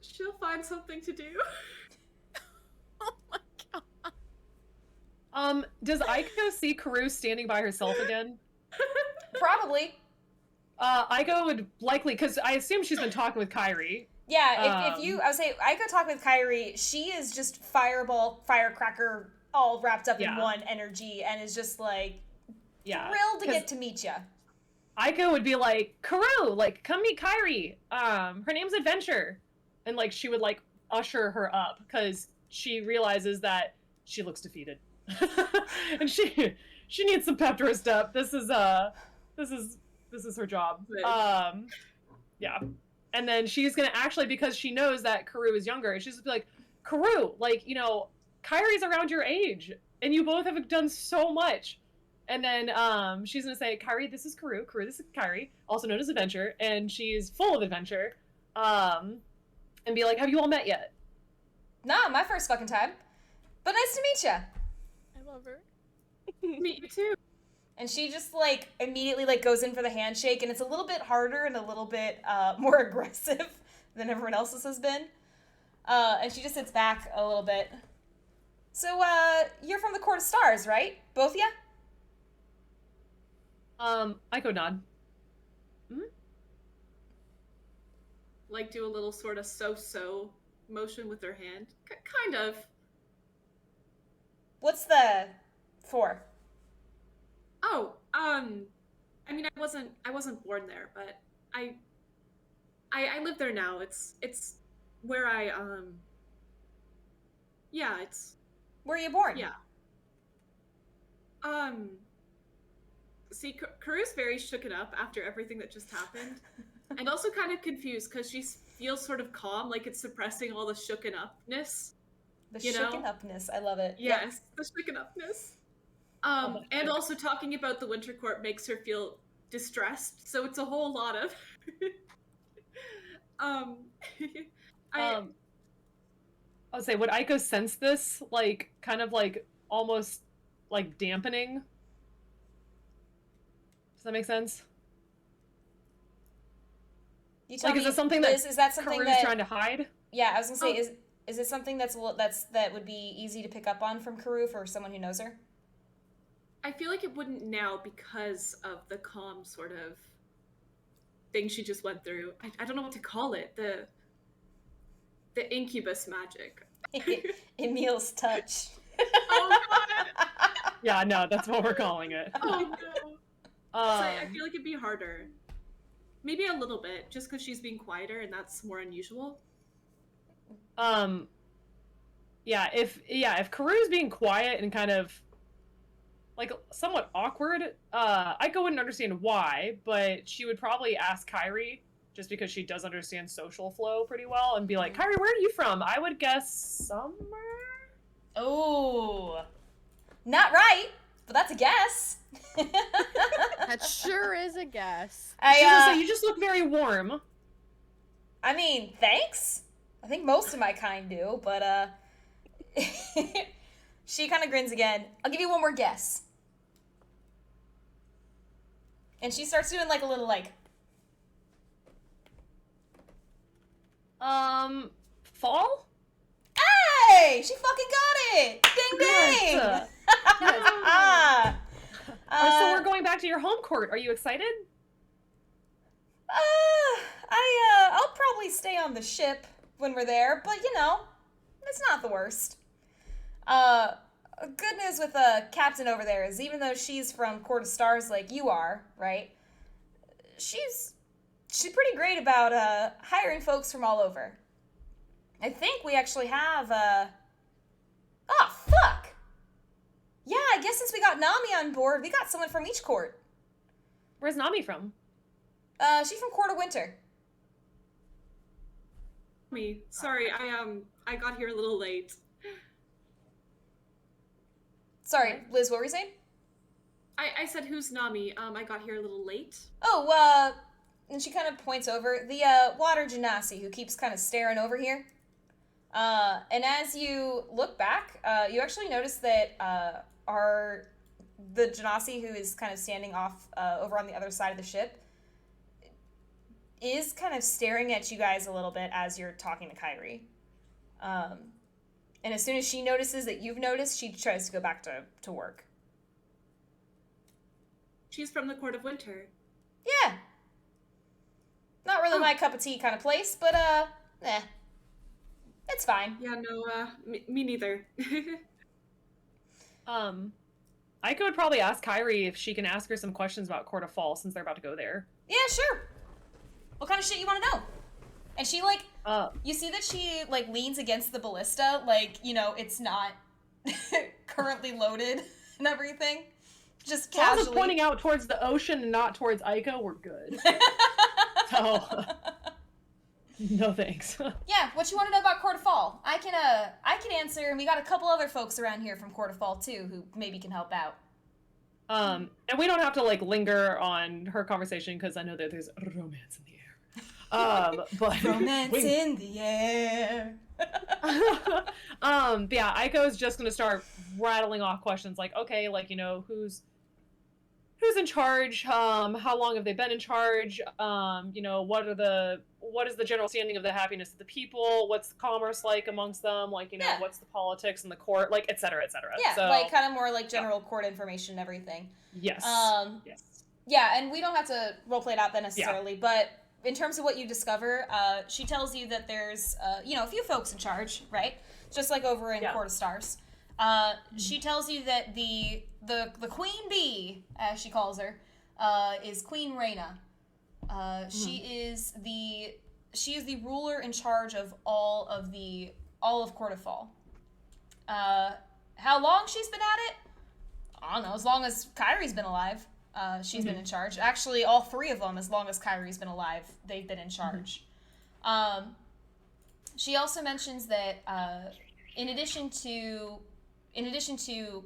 she'll find something to do. Oh my god. Does Aiko see Karoo standing by herself again? Probably. Aiko would likely, because I assume she's been talking with Kyrie. Yeah, I would say I could talk with Kyrie. She is just firecracker, all wrapped up in one energy, and is just like thrilled to get to meet you. Aiko would be like, Karoo, like, come meet Kyrie. Her name's Adventure. And like she would like usher her up because she realizes that she looks defeated. And she needs some pep to her step. This is her job. Yeah. And then she's gonna actually, because she knows that Karoo is younger, she's just be like, Karoo, like, Kyrie's around your age, and you both have done so much. And then she's gonna say, Kyrie, this is Karoo. Karoo, this is Kyrie, also known as Adventure, and she's full of adventure. And be like, have you all met yet? Nah, my first fucking time. But nice to meet ya. I love her. Meet you too. And she just like immediately like goes in for the handshake, and it's a little bit harder and a little bit more aggressive than everyone else's has been. And she just sits back a little bit. So you're from the Court of Stars, right? Both of ya? Aiko nod. Mm-hmm. Like do a little sort of so motion with her hand. Kind of. What's the for? Oh, I mean, I wasn't born there, but I live there now. It's where I yeah, it's where are you born? Yeah. See, Karoo's very shooken up after everything that just happened, and also kind of confused because she feels sort of calm, like it's suppressing all the shooken upness. The shooken upness, I love it. Yes, the shooken upness. And also talking about the Winter Court makes her feel distressed, so it's a whole lot of. I would say, would Aiko sense this, like, kind of like almost like dampening? Does that make sense? You tell like, me, is it something Liz, that is that something Karoo's that trying to hide? Yeah, I was gonna say, is it something that would be easy to pick up on from Karoo for someone who knows her? I feel like it wouldn't now because of the calm sort of thing she just went through. I don't know what to call it. The incubus magic. Emil's touch. Oh god! Yeah, no, that's what we're calling it. Oh no. So I feel like it'd be harder. Maybe a little bit, just because she's being quieter and that's more unusual. if Karu's being quiet and kind of like somewhat awkward, Aiko wouldn't understand why, but she would probably ask Kairi just because she does understand social flow pretty well and be like, Kairi, where are you from? I would guess somewhere. Oh, not right, but that's a guess. That sure is a guess. You just look very warm. I mean, thanks. I think most of my kind do, but she kind of grins again. I'll give you one more guess. And she starts doing like a little like. Fall? Hey! She fucking got it! Ding ding! Yes. So we're going back to your home court. Are you excited? I'll probably stay on the ship when we're there, but you know, it's not the worst. Good news with Captain over there is even though she's from Court of Stars like you are, right? She's pretty great about hiring folks from all over. I think we actually have oh fuck! Yeah, I guess since we got Nami on board, we got someone from each court. Where's Nami from? She's from Court of Winter. Me. Sorry, I got here a little late. Sorry, Liz, what were you saying? I said, who's Nami? I got here a little late. Oh, and she kind of points over, the, water genasi who keeps kind of staring over here. And as you look back, you actually notice that, the genasi who is kind of standing off, over on the other side of the ship is kind of staring at you guys a little bit as you're talking to Kairi. And as soon as she notices that you've noticed, she tries to go back to work. She's from the Court of Winter. Yeah. Not really my cup of tea kind of place, but, it's fine. Yeah, no, me neither. Aiko would probably ask Kairi if she can ask her some questions about Court of Fall since they're about to go there. Yeah, sure. What kind of shit you want to know? And she, like, you see that she, like, leans against the ballista, like, you know, it's not currently loaded and everything. Just casually. As long as pointing out towards the ocean and not towards Aiko, we're good. So, no thanks. Yeah, what you want to know about Court of Fall? I can answer, and we got a couple other folks around here from Court of Fall, too, who maybe can help out. And we don't have to, like, linger on her conversation, because I know that there's romance in the air. But romance in the air. Yeah, Aiko's just gonna start rattling off questions like, okay, like, you know, who's in charge? How long have they been in charge? You know, what is the general standing of the happiness of the people? What's the commerce like amongst them? Like, you know, what's the politics in the court? Like, et cetera, et cetera. Yeah, so, like kind of more like general court information and everything. Yes. Yes. Yeah, and we don't have to roleplay it out then necessarily, but in terms of what you discover, she tells you that there's, you know, a few folks in charge, right? Just like over in Court of Stars. She tells you that the Queen Bee, as she calls her, is Queen Reyna. She is the ruler in charge of all of Court of Fall. How long she's been at it? I don't know, as long as Kairi's been alive. She's been in charge. Actually, all three of them, as long as Kairi's been alive, they've been in charge. She also mentions that in addition to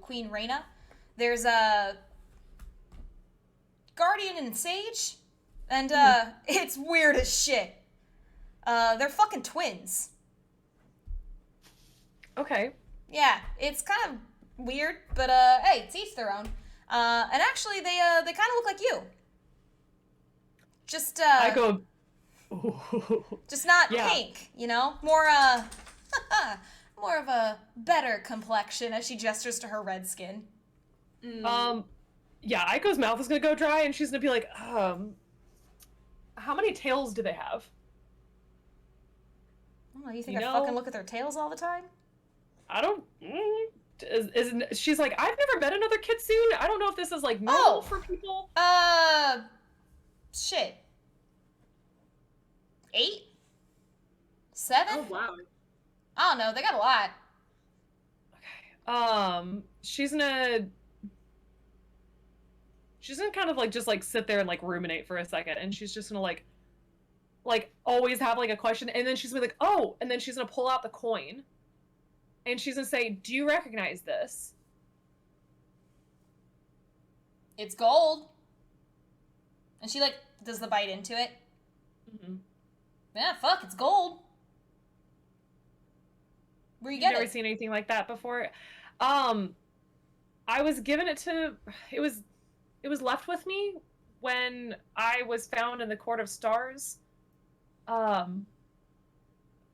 Queen Reyna, there's a Guardian and Sage, and it's weird as shit. They're fucking twins. Okay. Yeah, it's kind of weird, but hey, it's each their own. And actually, they kind of look like you. Just I go. just not pink, you know. More more of a better complexion as she gestures to her red skin. Yeah, Aiko's mouth is gonna go dry, and she's gonna be like, how many tails do they have? Oh, you think I fucking look at their tails all the time? I don't. She's like, I've never met another kitsune. I don't know if this is like normal for people. Shit. 8? 7? Oh wow. I don't know. They got a lot. she's gonna kind of like just like sit there and like ruminate for a second, and she's just gonna like always have like a question, and then she's gonna be like, oh, and then she's gonna pull out the coin, and she's gonna say, do you recognize this? It's gold. And she like does the bite into it. Mm-hmm. Yeah, fuck, it's gold. Where you You've get never it? seen anything like that before? I was given it to. It was left with me when I was found in the Court of Stars. I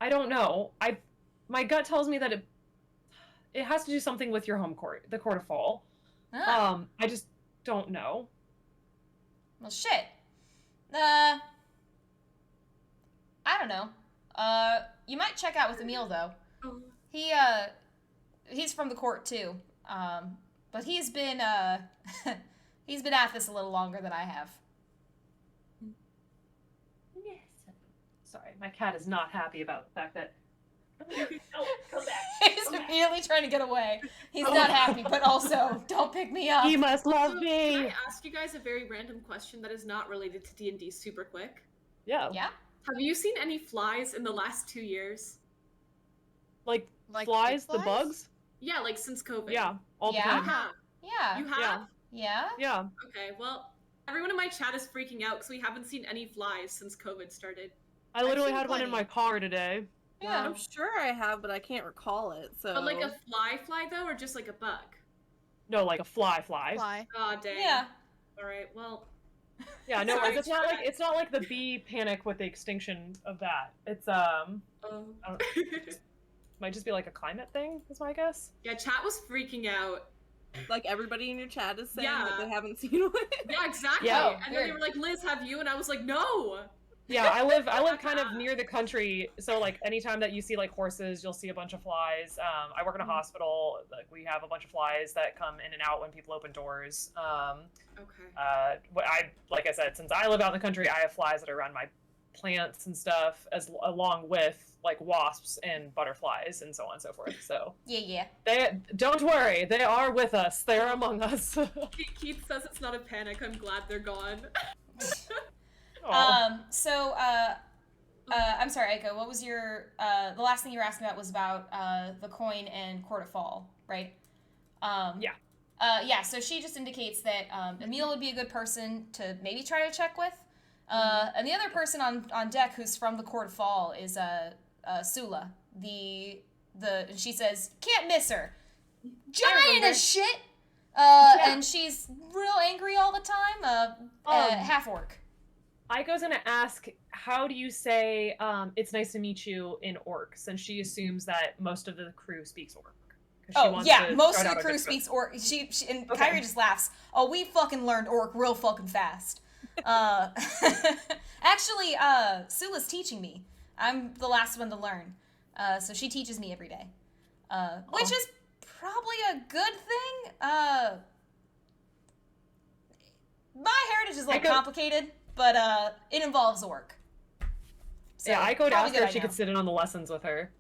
don't know. My gut tells me that it has to do something with your home court, the Court of Fall. Ah. I just don't know. Well, shit. I don't know. You might check out with Emil though. Oh. He's from the court too. But he's been he's been at this a little longer than I have. Yes. Sorry, my cat is not happy about the fact that. No, come back. He's really trying to get away. He's not happy, but also don't pick me up. He must love So, me. Can I ask you guys a very random question that is not related to D&D super quick? Yeah. Yeah. Have you seen any flies in the last 2 years? Like Like flies, big the flies? bugs. Yeah, like since COVID. Yeah, all the Yeah. You time. have. Yeah. You have? Yeah. Yeah. Yeah. Okay, well, everyone in my chat is freaking out because we haven't seen any flies since COVID started. I literally seen had one in my plenty. car today. Yeah. I'm sure I have, but I can't recall it. So. But like a fly though, or just like a bug? No, like a fly. Fly. Aw, dang. Yeah. Alright, well. Yeah, no, Sorry, it's not like the bee panic with the extinction of that. It's might just be like a climate thing, is my guess. Yeah, chat was freaking out. Like everybody in your chat is saying Yeah. that they haven't seen one. Yeah, exactly. Yeah. And then they were like, Liz, have you? And I was like, no! Yeah, I live kind of near the country, so like anytime that you see like horses, you'll see a bunch of flies. I work in a hospital. Like we have a bunch of flies that come in and out when people open doors. Okay. Like I said, since I live out in the country, I have flies that are around my plants and stuff, along with like wasps and butterflies and so on and so forth. So Yeah. they don't worry, they are with us. They're among us. Keith says it's not a panic. I'm glad they're gone. Aw. I'm sorry, Aiko. What was your the last thing you were asking about was about the coin and Court of Fall, right? Yeah. Yeah. So she just indicates that Emil would be a good person to maybe try to check with, and the other person on deck who's from the Court of Fall is Sula. And she says can't miss her, giant as shit. And she's real angry all the time. Half orc. Aiko's gonna ask, how do you say it's nice to meet you in orc, since she assumes that most of the crew speaks orc. 'Cause she wants to Most start of out the a crew good speaks orc. She and Okay. Kyrie just laughs. Oh, we fucking learned orc real fucking fast. Actually, Sula's teaching me. I'm the last one to learn. So she teaches me every day. Which is probably a good thing. My heritage is a little complicated, but it involves orc. So, yeah, Aiko would probably ask her good if she I know. could sit in on the lessons with her.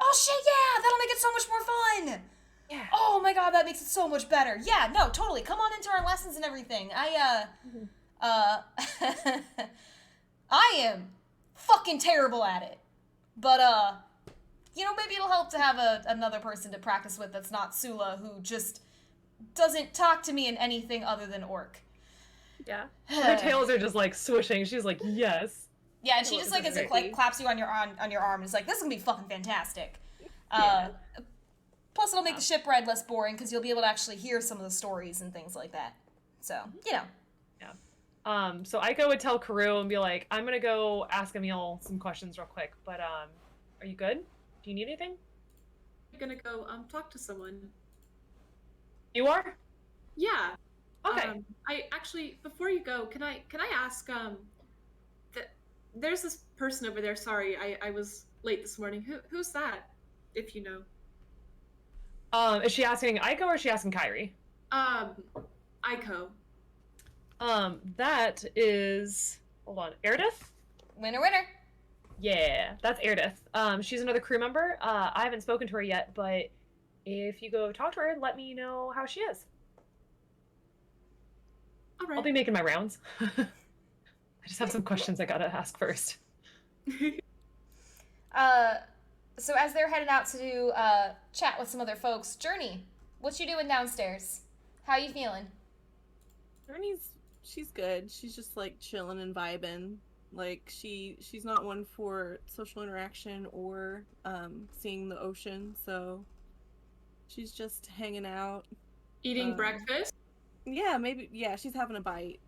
Oh shit, yeah! That'll make it so much more fun! Yeah. Oh my god, that makes it so much better. Yeah, no, totally. Come on into our lessons and everything. I am fucking terrible at it. But, maybe it'll help to have another person to practice with that's not Sula, who just doesn't talk to me in anything other than orc. Yeah. Her tails are just like swishing. She's like, yes. Yeah, and she just like claps you on your arm and is like, this is gonna be fucking fantastic. Plus it'll make the shipride less boring because you'll be able to actually hear some of the stories and things like that. So, Yeah. So Aiko would tell Karu and be like, I'm gonna go ask Emil some questions real quick, but are you good? Do you need anything? I'm gonna go talk to someone. You are? Yeah. Okay. I actually, before you go, can I ask there's this person over there. Sorry, I was late this morning. Who's that? If you know. Is she asking Aiko or is she asking Kyrie? Aiko. That is, hold on, Erdith? winner. Yeah, that's Erdith. She's another crew member. I haven't spoken to her yet, but if you go talk to her, let me know how she is. All I'll right. be making my rounds. I just have some questions I gotta ask first. So as they're headed out to do chat with some other folks, Journey, what you doing downstairs? How you feeling? She's good. She's just like chilling and vibing. Like she's not one for social interaction or seeing the ocean, so she's just hanging out. Eating breakfast. Yeah, maybe. Yeah, she's having a bite.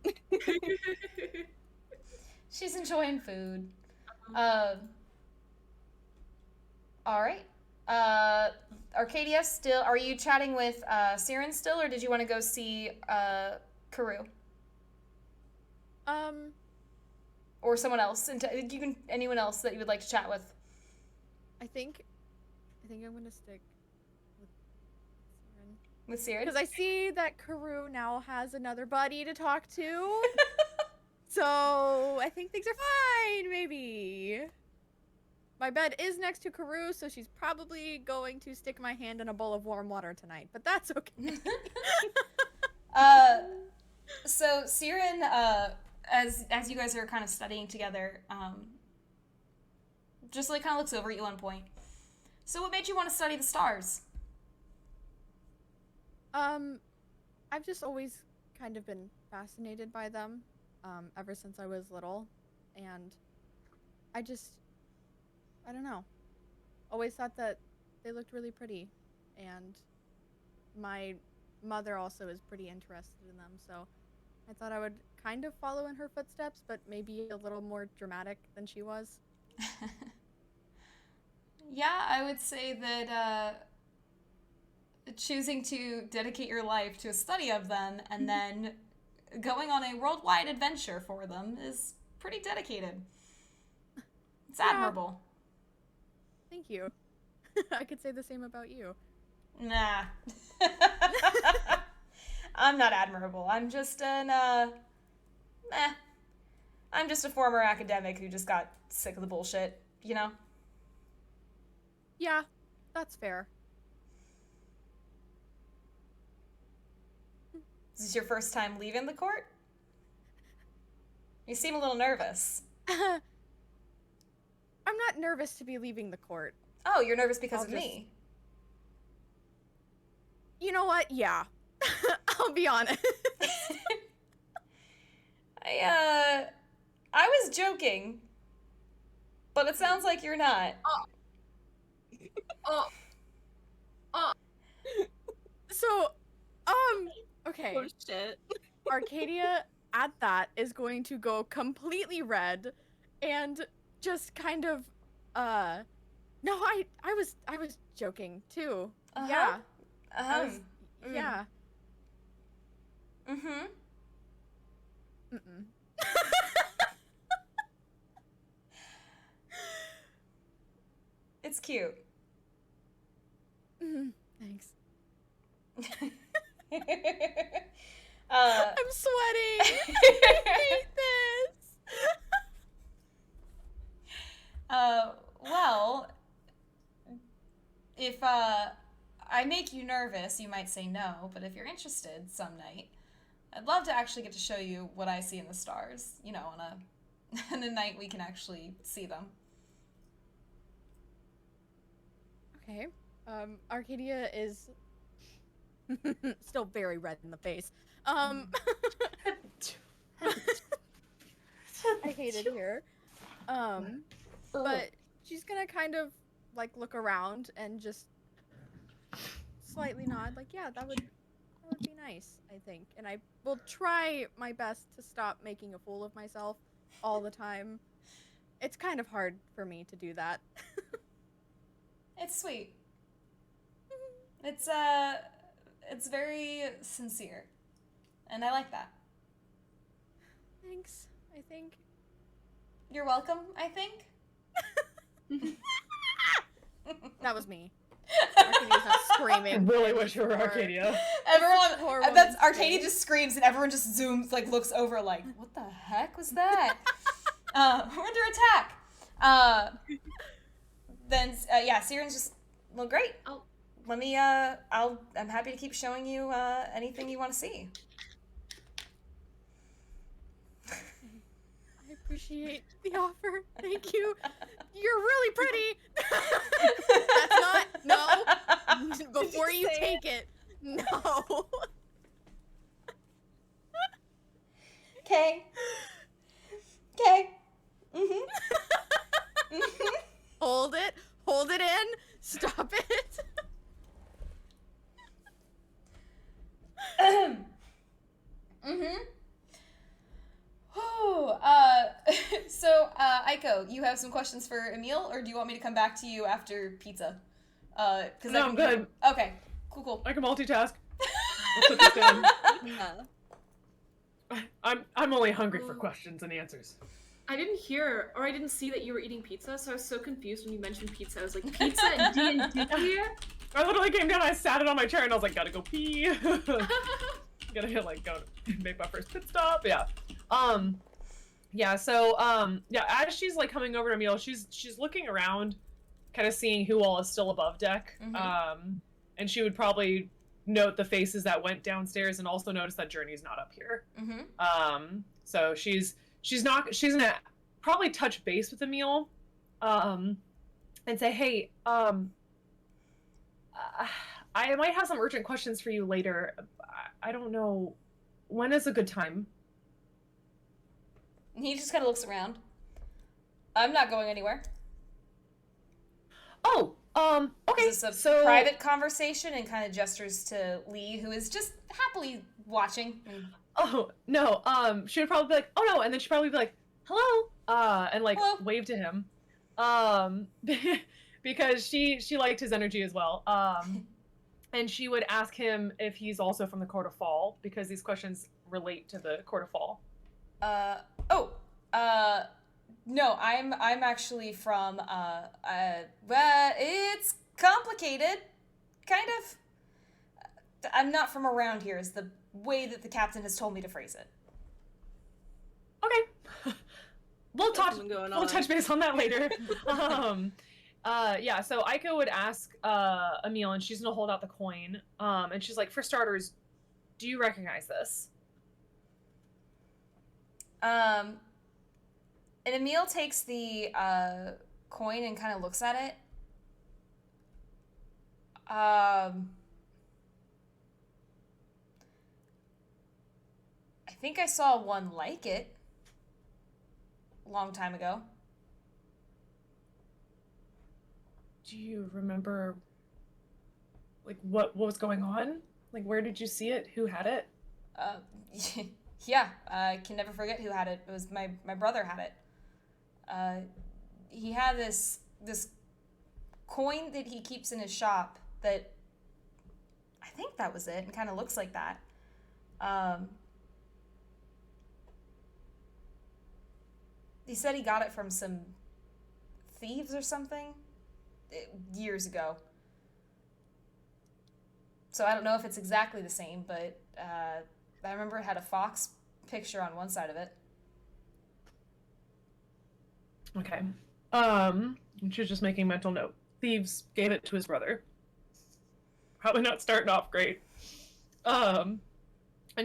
She's enjoying food. All right. Arcadia, still, are you chatting with Siren still, or did you want to go see Karu? Or someone else? Anyone else that you would like to chat with? I think I'm gonna stick with Siren. With Siren? Because I see that Karu now has another buddy to talk to. So I think things are fine, maybe. My bed is next to Karu, so she's probably going to stick my hand in a bowl of warm water tonight, but that's okay. So Siren, as you guys are kind of studying together, just like kind of looks over at you one point. So what made you want to study the stars? I've just always kind of been fascinated by them, ever since I was little, and I don't know, always thought that they looked really pretty, and my mother also is pretty interested in them, so I thought I would kind of follow in her footsteps, but maybe a little more dramatic than she was. Yeah, I would say that choosing to dedicate your life to a study of them and then going on a worldwide adventure for them is pretty dedicated. It's admirable. Thank you. I could say the same about you. Nah. I'm not admirable. I'm just I'm just a former academic who just got sick of the bullshit, you know? Yeah, that's fair. Is this your first time leaving the court? You seem a little nervous. I'm not nervous to be leaving the court. Oh, you're nervous because of me. You know what? Yeah. I'll be honest. I was joking. But it sounds like you're not. So, okay. Oh shit. Arcadia at that is going to go completely red and just kind of no, I was joking too. Uh-huh. Yeah. Mm. Yeah. Mm-hmm. Mm-mm. It's cute. Thanks. I'm I'm sweating. I hate this. Well, if I make you nervous, you might say no, but if you're interested some night, I'd love to actually get to show you what I see in the stars, you know, on a night we can actually see them. Okay. Arcadia is still very red in the face. I hate it here. But she's gonna kind of like look around and just slightly nod, like, yeah, that would be nice, I think. And I will try my best to stop making a fool of myself all the time. It's kind of hard for me to do that. It's sweet. It's very sincere. And I like that. Thanks, I think. You're welcome, I think. That was me. Arcadia's not screaming. I really wish you were Arcadia. Everyone, that's Arcadia just screams and everyone just zooms, like looks over like, what the heck was that? We're under attack. Then, yeah, Siren's just, well, great. let me, I'm happy to keep showing you, anything you want to see. I appreciate the offer. Thank you. You're really pretty. That's not, no. Before you take it, no. Okay. Okay. Mm-hmm. Mm-hmm. Hold it in, stop it. Mm-hmm. Oh, Aiko, you have some questions for Emil, or do you want me to come back to you after pizza? Cause No, I'm good. Okay, cool. I can multitask. Let's put this down. Yeah. I'm only hungry for questions and answers. I didn't hear or I didn't see that you were eating pizza, so I was so confused when you mentioned pizza. I was like, pizza and D&D? I literally came down, I sat it on my chair, and I was like, gotta go pee. Gotta like go make my first pit stop. Yeah. As she's like coming over to Emil, she's looking around, kind of seeing who all is still above deck. And she would probably note the faces that went downstairs and also notice that Journey's not up here. So she's gonna probably touch base with Emil, and say, hey, I might have some urgent questions for you later. I don't know, when is a good time? And he just kind of looks around. I'm not going anywhere. Oh, okay. Is this a private conversation? And kind of gestures to Lee, who is just happily watching. Oh, no, she would probably be like, oh no, and then she'd probably be like, hello, and like Hello. wave to him. Because she liked his energy as well. And she would ask him if he's also from the Court of Fall, because these questions relate to the Court of Fall. No, I'm actually from, it's complicated, kind of. I'm not from around here, is the way that the captain has told me to phrase it. Okay. We'll touch base on that later. So Aiko would ask Emil, and she's gonna hold out the coin. And she's like, for starters, do you recognize this? And Emil takes the coin and kind of looks at it. I think I saw one like it a long time ago. Do you remember, like, what was going on? Like, where did you see it? Who had it? Yeah, I can never forget who had it. It was my brother had it. He had this coin that he keeps in his shop that I think that was it, and kind of looks like that. He said he got it from some thieves or something years ago. So I don't know if it's exactly the same, but I remember it had a fox picture on one side of it. Okay. She's just making a mental note. Thieves gave it to his brother. Probably not starting off great. And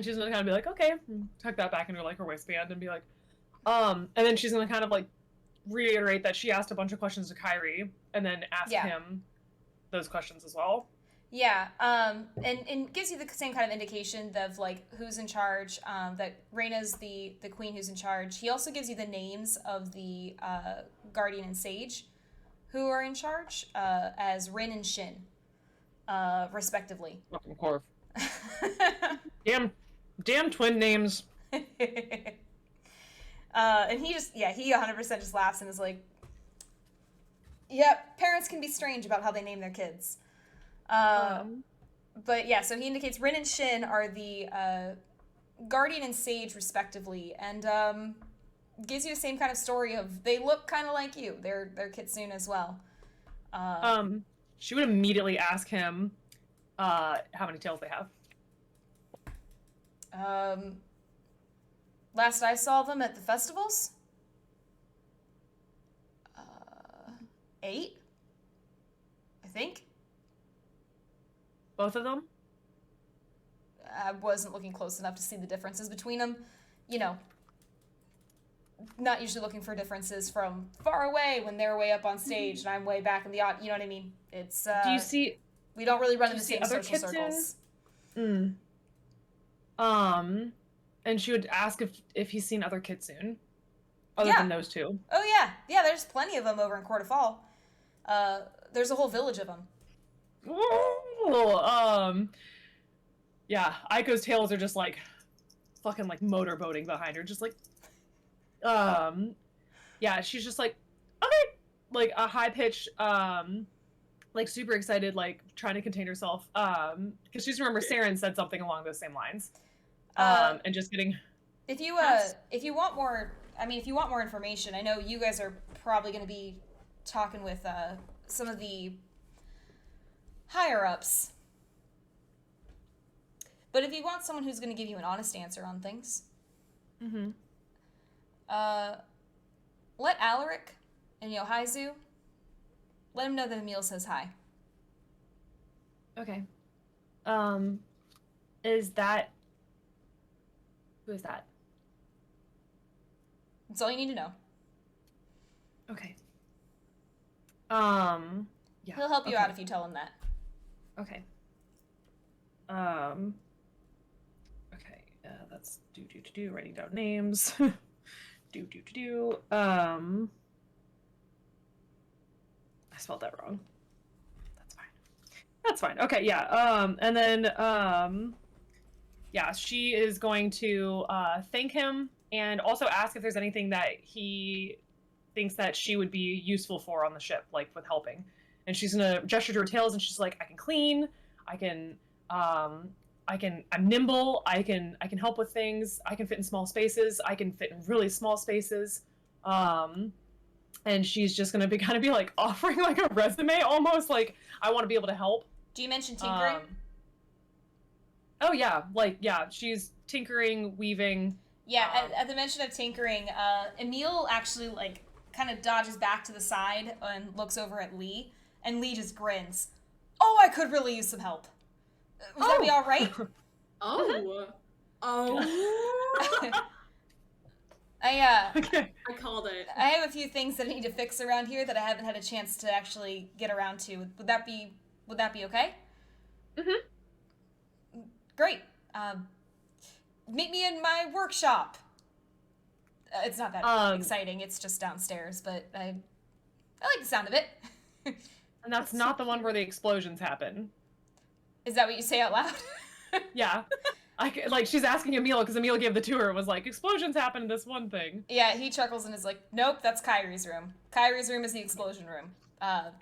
she's gonna kind of be like, okay, tuck that back into like her waistband and be like, and then she's gonna kind of like reiterate that she asked a bunch of questions to Kyrie and then ask him those questions as well. Yeah, and gives you the same kind of indication of like who's in charge. That Reyna's the queen who's in charge. He also gives you the names of the guardian and sage who are in charge, as Rin and Shin, respectively. Fucking Corv. Damn twin names. And he 100% just laughs and is like, yep, parents can be strange about how they name their kids. But yeah, so he indicates Rin and Shin are the guardian and sage, respectively, and gives you the same kind of story of they look kind of like you. They're kitsune as well. She would immediately ask him how many tails they have. Last I saw them at the festivals, 8, I think. Both of them? I wasn't looking close enough to see the differences between them. You know, not usually looking for differences from far away when they're way up on stage and I'm way back in the you know what I mean? It's Do you see we don't really run do in you the see same other social kitsune? circles. And she would ask if he's seen other kitsune other Yeah. than those two. Oh yeah, there's plenty of them over in Court of Fall. There's a whole village of them. Ooh, yeah, Aiko's tails are just like fucking like motorboating behind her, just like yeah, she's just like, okay, like a high pitch, like super excited, like trying to contain herself, because she's remember Saren said something along those same lines, and just getting. If you want more, I mean, if you want more information, I know you guys are probably going to be talking with some of the higher ups. But if you want someone who's going to give you an honest answer on things, let Alaric and Yohaizu, let him know that Emil says hi. Okay. Who is that? That's all you need to know. Okay. Yeah. He'll help you okay. out if you tell him that. Okay. Okay. That's do writing down names. do. I spelled that wrong. That's fine. Okay, yeah. And then yeah, she is going to thank him and also ask if there's anything that he thinks that she would be useful for on the ship, like with helping. And she's gonna gesture to her tails, and she's like, I can clean, I'm nimble, I can help with things, I can fit in small spaces, I can fit in really small spaces. And she's just gonna be like offering like a resume almost, like I want to be able to help. Do you mention tinkering? Oh yeah, like yeah, she's tinkering, weaving. Yeah, at the mention of tinkering, Emil actually like kind of dodges back to the side and looks over at Lee, and Lee just grins. Oh, I could really use some help. Would that be all right? Okay. I called it. I have a few things that I need to fix around here that I haven't had a chance to actually get around to. Would that be okay? Great. Meet me in my workshop. It's not that exciting. It's just downstairs, but I like the sound of it. And that's not the one where the explosions happen. Is that what you say out loud? Yeah. Like she's asking Emil because Emil gave the tour and was like, explosions happen in this one thing. Yeah, he chuckles and is like, nope, that's Kyrie's room. Kyrie's room is the explosion room.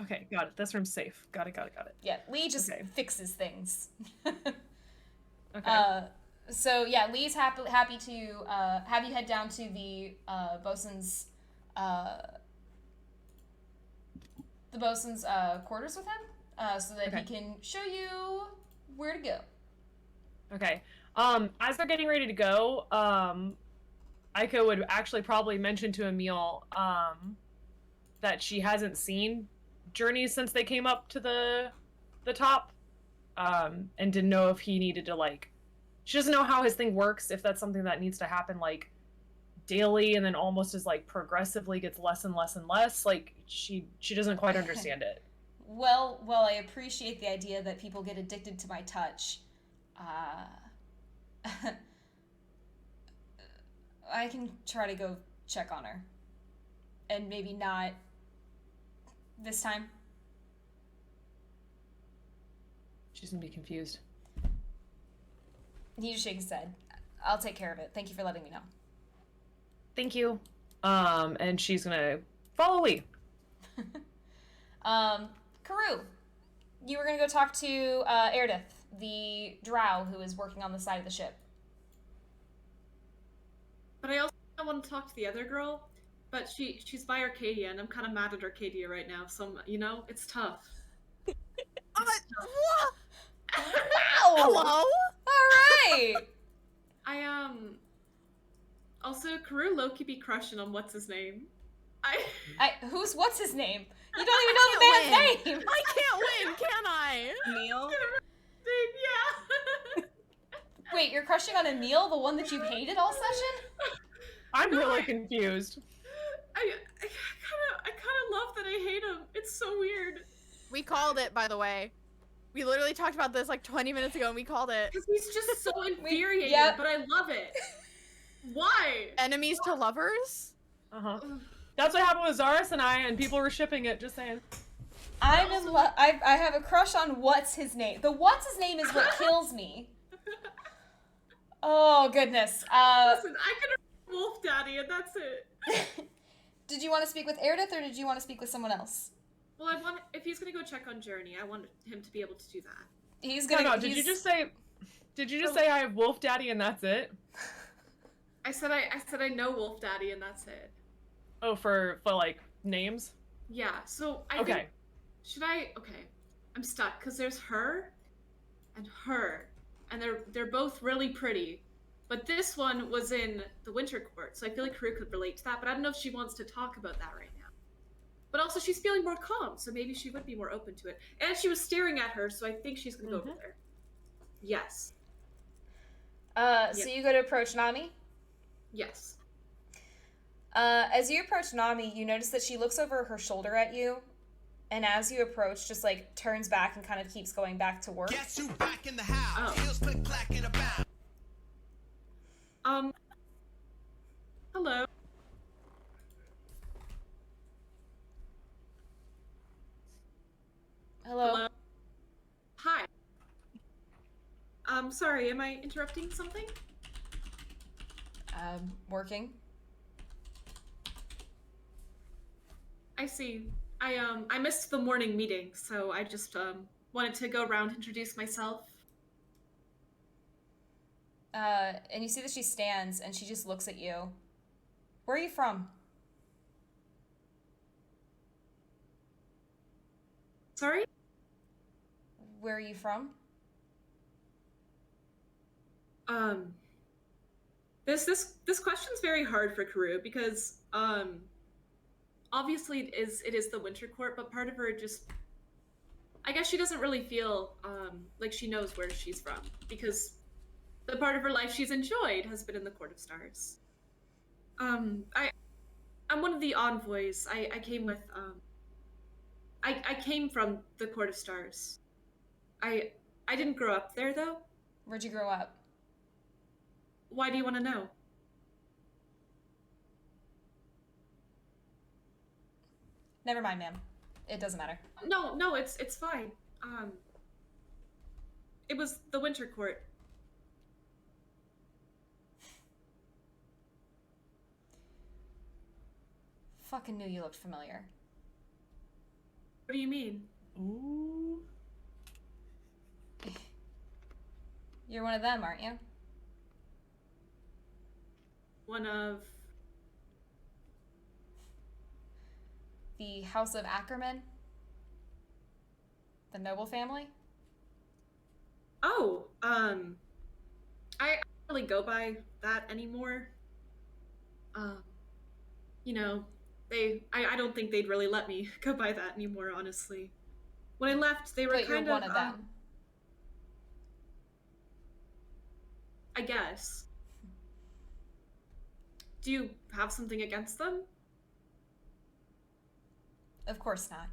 Okay, got it. This room's safe. Got it. Yeah, Lee just fixes things. Okay. So yeah, Lee's happy to have you head down to the bosun's quarters with him, so that he can show you where to go. Okay. As they're getting ready to go, Aiko would actually probably mention to Emil that she hasn't seen Journeys since they came up to the top, and didn't know if he needed to like. She doesn't know how his thing works, if that's something that needs to happen like daily and then almost as like progressively gets less and less and less. Like she doesn't quite understand it. Well, I appreciate the idea that people get addicted to my touch. I can try to go check on her. And maybe not this time. She's gonna be confused. He just shakes his head. I'll take care of it. Thank you for letting me know. Thank you. And she's gonna follow Lee. Karu, you were gonna go talk to Erdith, the drow who is working on the side of the ship. But I also want to talk to the other girl, but she's by Arcadia, and I'm kind of mad at Arcadia right now, so, it's tough. Wow! Hello? Alright! Also, Karu Loki be crushing on what's his name? What's his name? You don't even know the man's name! I can't win, can I? Neil? Wait, you're crushing on Emil, the one that you've hated all session? I'm really confused. I kind of love that I hate him. It's so weird. We called it, by the way. We literally talked about this like 20 minutes ago and we called it. Because he's just so infuriating, Yep. but I love it. Why? Enemies to lovers? Uh-huh. That's what happened with Zaris and I, and people were shipping it, just saying. I'm in love. I have a crush on what's his name. The what's his name is what kills me. Oh, goodness. Listen, I can Wolf Daddy, and that's it. Did you want to speak with Eredith, or did you want to speak with someone else? Well, if he's gonna go check on Journey, I want him to be able to do that. He's gonna. No, did you just say I have Wolf Daddy and that's it? I said I know Wolf Daddy, and that's it. Oh, for like names? Yeah. So I Okay. think, should I? Okay, I'm stuck because there's her, and they're both really pretty. But this one was in the Winter Court, so I feel like Haru could relate to that, but I don't know if she wants to talk about that right now. But also, she's feeling more calm, so maybe she would be more open to it. And she was staring at her, so I think she's gonna go over there. Yes. So you go to approach Nami? Yes. As you approach Nami, you notice that she looks over her shoulder at you, and as you approach, just like turns back and kind of keeps going back to work. Guess who back in the house? Oh. Heels click clacking about. Hello. Hello. Hi. Sorry, am I interrupting something? Working. I see. I missed the morning meeting, so I just, wanted to go around, introduce myself. And you see that she stands and she just looks at you. Where are you from? Sorry? Where are you from? This question's very hard for Karu because, obviously it is the Winter Court, but part of her just, I guess she doesn't really feel, like she knows where she's from, because the part of her life she's enjoyed has been in the Court of Stars. I'm one of the Envoys. I came with, I came from the Court of Stars. I didn't grow up there, though. Where'd you grow up? Why do you want to know? Never mind, ma'am. It doesn't matter. No, it's fine. It was the Winter Court. Fucking knew you looked familiar. What do you mean? Ooh. You're one of them, aren't you? One of... The House of Ackerman? The noble family? Oh, I don't really go by that anymore. You know, I don't think they'd really let me go by that anymore, honestly. When I left, they were But kind you're of, one of them. I guess. Do you have something against them? Of course not.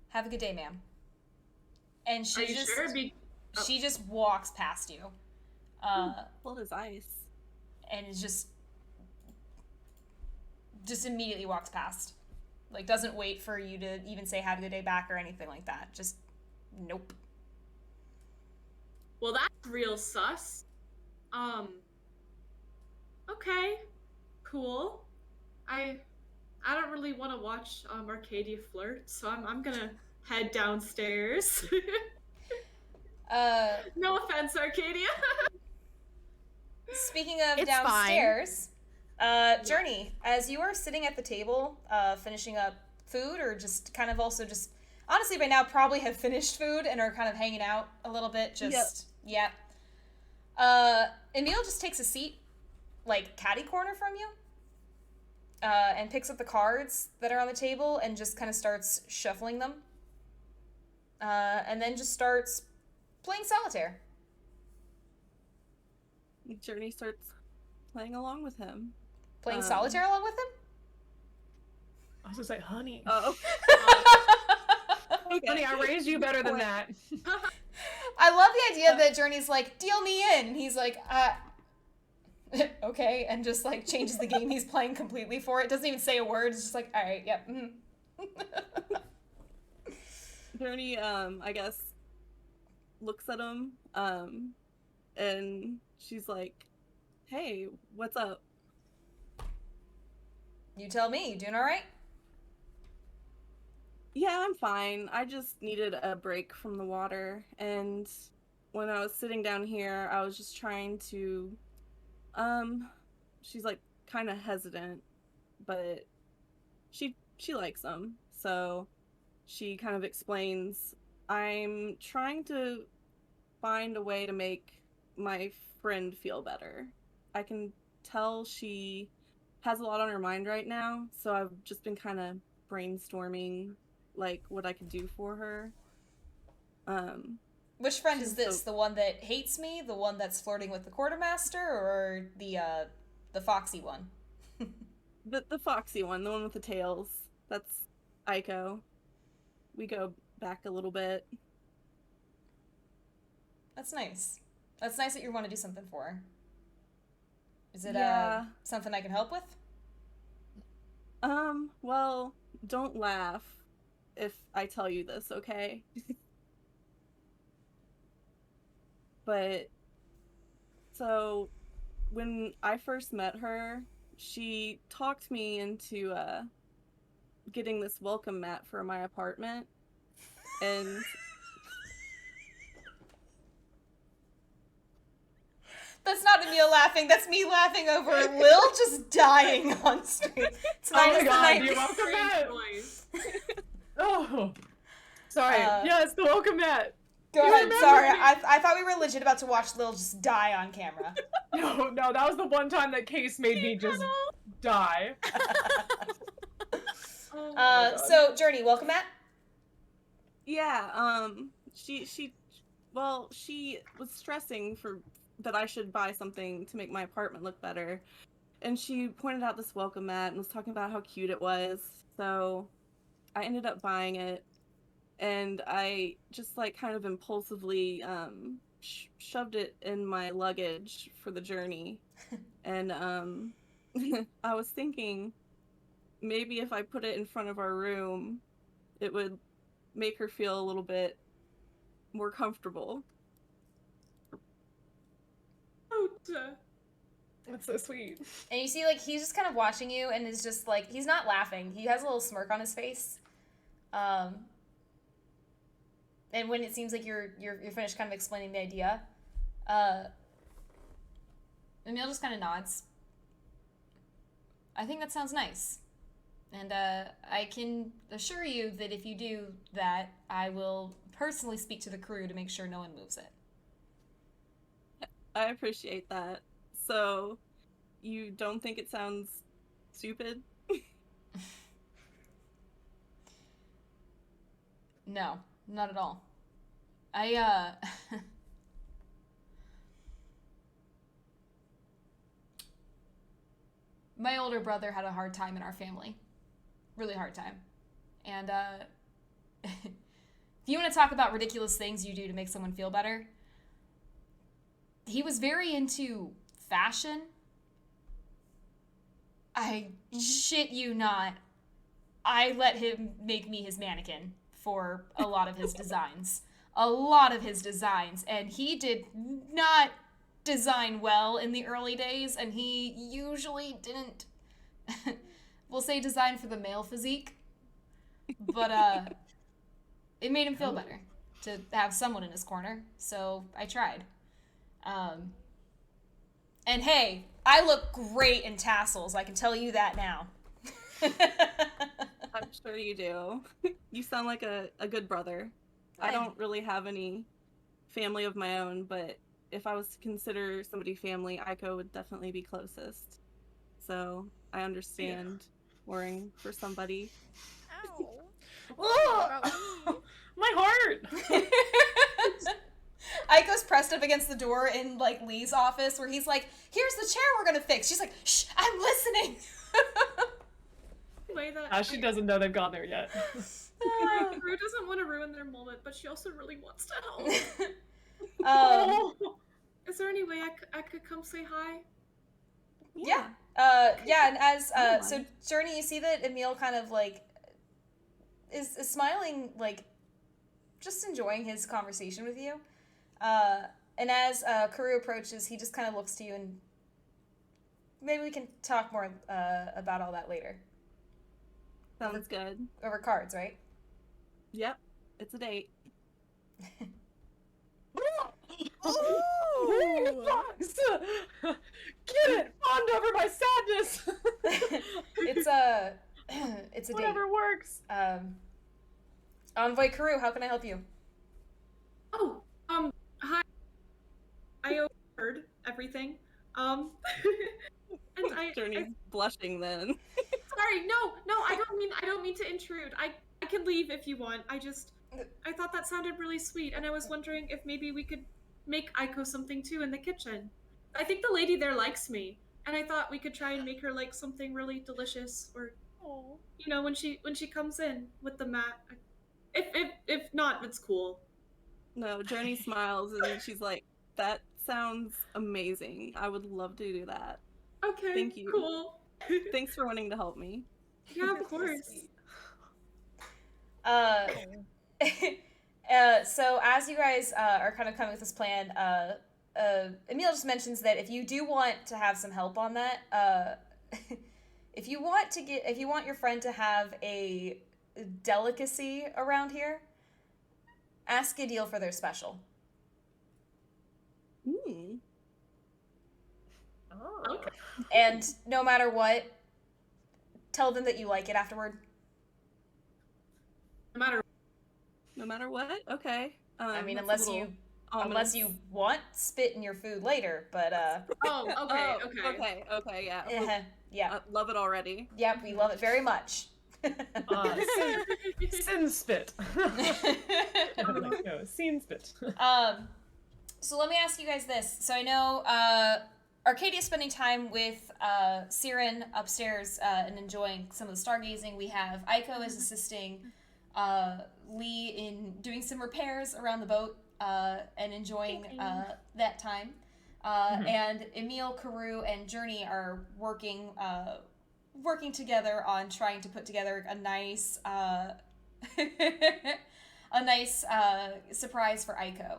Have a good day, ma'am. And Are you sure? she just walks past you. Cold as ice. And is just immediately walks past. Like, doesn't wait for you to even say have a good day back or anything like that. Just, nope. Well, that's real sus. Okay. Cool. I don't really want to watch Arcadia flirt, so I'm gonna head downstairs. No offense, Arcadia. Speaking of It's downstairs, Journey, as you are sitting at the table, finishing up food, or just kind of also just, honestly by now probably have finished food and are kind of hanging out a little bit, just, yep. Emil just takes a seat, like, catty corner from you, and picks up the cards that are on the table and just kind of starts shuffling them, and then just starts playing solitaire. Journey starts playing along with him. Playing solitaire along with him? I was gonna say, honey. Oh. Okay. Honey, I raised you better than Point. that. I love the idea that Journey's like, deal me in. And he's like, okay. And just like changes the game he's playing completely for it. Doesn't even say a word. It's just like, all right, yep. Journey, I guess, looks at him, and she's like, hey, what's up? You tell me. You doing all right? Yeah, I'm fine. I just needed a break from the water, and when I was sitting down here, I was just trying to, she's like kind of hesitant, but she likes him, so she kind of explains, I'm trying to find a way to make my friend feel better. I can tell she has a lot on her mind right now, so I've just been kind of brainstorming like what I could do for her. Which friend is this? The one that hates me? The one that's flirting with the quartermaster? Or the foxy one? The foxy one, the one with the tails. That's Aiko. We go back a little bit. That's nice. That's nice that you want to do something for her. Is it something I can help with? Well, don't laugh if I tell you this, okay? But so when I first met her, she talked me into getting this welcome mat for my apartment, and That's not Emil laughing. That's me laughing over Lil just dying on stream. Oh my god, Tonight. you welcome mat! Noise. Oh, sorry. Yes, the welcome mat. Go You ahead. remember Sorry, me? I thought we were legit about to watch Lil just die on camera. No, that was the one time that Case made me just die. Oh my God. So Journey, welcome, Matt. yeah, she was stressing that I should buy something to make my apartment look better. And she pointed out this welcome mat and was talking about how cute it was. So I ended up buying it, and I just like kind of impulsively shoved it in my luggage for the journey. And I was thinking maybe if I put it in front of our room, it would make her feel a little bit more comfortable. That's so sweet. And you see, like, he's just kind of watching you and is just like, he's not laughing. He has a little smirk on his face. And when it seems like you're finished kind of explaining the idea, Emil just kind of nods. I think that sounds nice. And I can assure you that if you do that, I will personally speak to the crew to make sure no one moves it. I appreciate that. So, you don't think it sounds stupid? No, not at all. My older brother had a hard time in our family. Really hard time. And, if you want to talk about ridiculous things you do to make someone feel better, he was very into fashion. I shit you not. I let him make me his mannequin for a lot of his designs. And he did not design well in the early days, and he usually didn't, we'll say, design for the male physique. But it made him feel better to have someone in his corner, so I tried. And hey, I look great in tassels, I can tell you that now. I'm sure you do. You sound like a good brother. I Hey. don't really have any family of my own, but if I was to consider somebody family, Aiko would definitely be closest. So I understand worrying for somebody. Ow. Oh, What about me? my heart! Aiko's pressed up against the door in like Lee's office where he's like, here's the chair we're gonna fix. She's like, shh, I'm listening. Way that She doesn't know they've gone there yet. Rue doesn't want to ruin their moment, but she also really wants to help. Is there any way I could come say hi? Yeah. And as so Journey, you see that Emil kind of like is smiling, like just enjoying his conversation with you. And as Karu approaches, he just kind of looks to you, and maybe we can talk more about all that later. Sounds good. Over cards, right? Yep. It's a date. Ooh! Get it! Fawned over my sadness! It's a Whatever date. works. Envoy Karu, how can I help you? Oh, hi. I overheard everything. And Journey's blushing then. sorry, no, I don't mean to intrude. I can leave if you want. I thought that sounded really sweet, and I was wondering if maybe we could make Aiko something too in the kitchen. I think the lady there likes me, and I thought we could try and make her like something really delicious, or you know, when she comes in with the mat. If not, it's cool. No, Journey smiles and she's like, that sounds amazing. I would love to do that. Okay, Thank you. Cool. Thanks for wanting to help me. Yeah, of course. So as you guys are kind of coming with this plan, Emil just mentions that if you do want to have some help on that, if you want your friend to have a delicacy around here, ask a deal for their special. Oh. Okay. And no matter what, tell them that you like it afterward. No matter what? Okay. I mean, that's a unless little unless ominous. you want spit in your food later, but Okay, yeah. yeah. Love it already. Yep, we love it very much. Sin spit. No, scene spit. So let me ask you guys this. So I know Arcadia's spending time with Siren upstairs and enjoying some of the stargazing. We have Aiko is assisting Lee in doing some repairs around the boat and enjoying that time. And Emil, Karu, and Journey are working together on trying to put together a nice surprise for Aiko.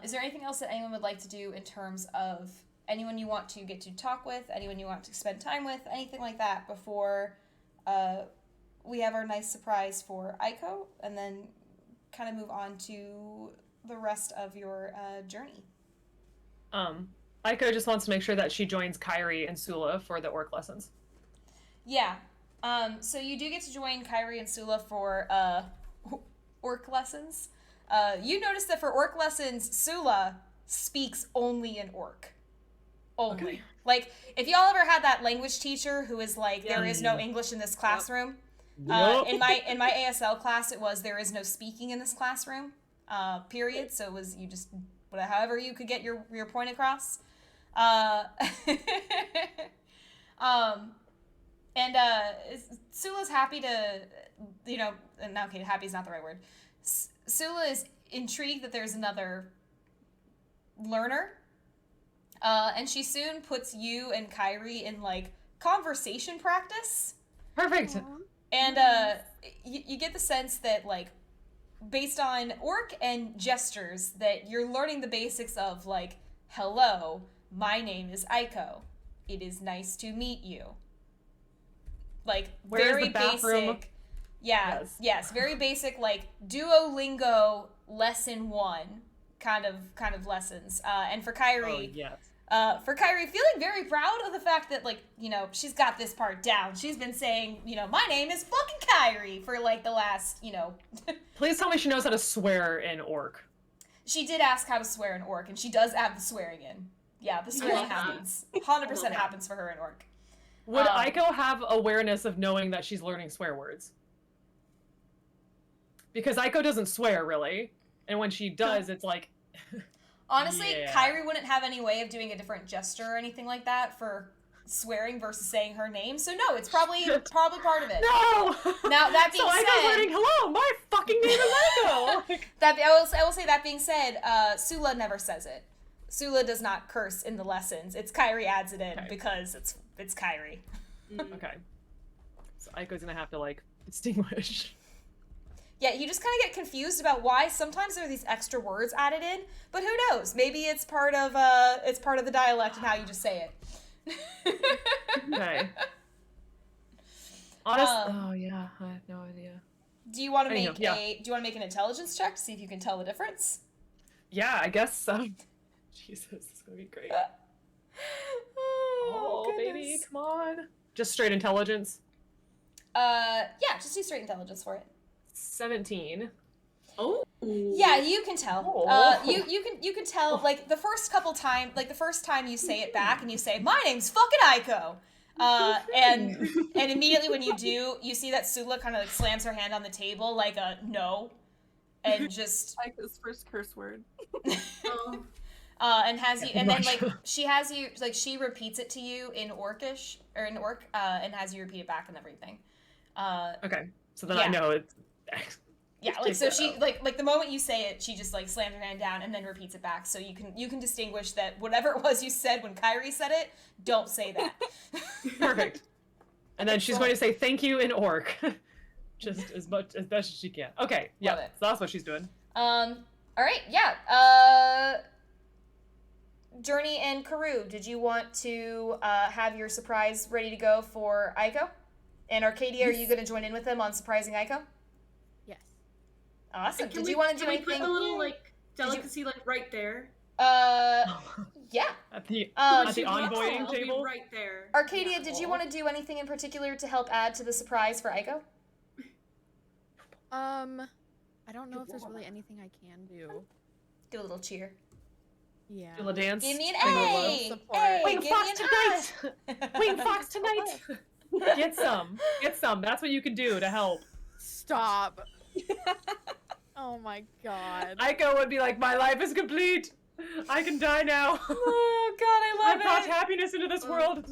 Is there anything else that anyone would like to do in terms of anyone you want to get to talk with, anyone you want to spend time with, anything like that before we have our nice surprise for Aiko, and then kind of move on to the rest of your journey? Aiko just wants to make sure that she joins Kairi and Sula for the orc lessons. Yeah. So you do get to join Kairi and Sula for orc lessons. You notice that for orc lessons, Sula speaks only in orc. Only. Okay. Like, if y'all ever had that language teacher who is like, there is no English in this classroom. Yep. In my ASL class, it was there is no speaking in this classroom. Period. So it was you just however you could get your point across. And Sula's happy to, okay, happy is not the right word. Sula is intrigued that there's another learner. And she soon puts you and Kairi in, like, conversation practice. Perfect. And you get the sense that, like, based on orc and gestures, that you're learning the basics of, like, hello, my name is Aiko. It is nice to meet you. Like, Where's very the bathroom? basic. Yeah, yes, very basic, like, Duolingo lesson 1 kind of lessons. And for Kairi, yes. Feeling very proud of the fact that, like, she's got this part down. She's been saying, my name is fucking Kairi for, like, the last, Please tell me she knows how to swear in orc. She did ask how to swear in orc, and she does add the swearing in. Yeah, the swearing happens. 100% happens for her in orc. Would Aiko have awareness of knowing that she's learning swear words? Because Aiko doesn't swear, really. And when she does, it's like Honestly, Yeah. Kyrie wouldn't have any way of doing a different gesture or anything like that for swearing versus saying her name. So no, it's probably part of it. No! Now, that being so Ico's said- learning, hello, my fucking name is Ico! Like, I will say that being said, Sula never says it. Sula does not curse in the lessons. It's Kyrie adds it in Okay. because it's Kyrie. okay. So Ico's gonna have to, like, distinguish. Yeah, you just kind of get confused about why sometimes there are these extra words added in, but who knows? Maybe it's part of the dialect and how you just say it. Okay. Oh yeah, I have no idea. Do you want to Anyhow, make yeah. do you want to make an intelligence check to see if you can tell the difference? Yeah, I guess so. Jesus, this is gonna be great. Oh, baby, goodness. come on. Just straight intelligence. Yeah, just do straight intelligence for it. 17. Oh. Yeah, you can tell. Oh. You can tell like the first time you say it back and you say my name's fucking Aiko. And immediately when you do, you see that Sula kind of like slams her hand on the table like a no, and just Ico's first curse word. Oh. and has you, and then like Much. she has you like she repeats it to you in Orcish or in Orc, and has you repeat it back and everything. Okay, so then Yeah. I know it's. Yeah, like so she like the moment you say it, she just like slams her hand down and then repeats it back, so you can distinguish that whatever it was you said when Kyrie said it, don't say that. Perfect. And then she's going to say thank you in Orc, just as best as she can. Okay, yeah, Love it. so that's what she's doing. All right, yeah. Journey and Karu, did you want to have your surprise ready to go for Aiko? And Arcadia, are you going to join in with them on surprising Aiko? Yes. Awesome. And Did you want to do can we anything? put the little like delicacy like right there? Yeah. At the She walks in, envoying it'll be table. right there. Arcadia, Yeah. did you want to do anything in particular to help add to the surprise for Aiko? I don't know if there's really anything I can do. Do a little cheer. Yeah. Do a dance. Give me an Sing a A! little. Support. A! Wing Give Fox me an tonight! I! Wing Fox tonight! Get some. Get some. That's what you can do to help. Stop. Oh my god. Aiko would be like, my life is complete. I can die now. Oh god, I I love brought it! happiness into this world.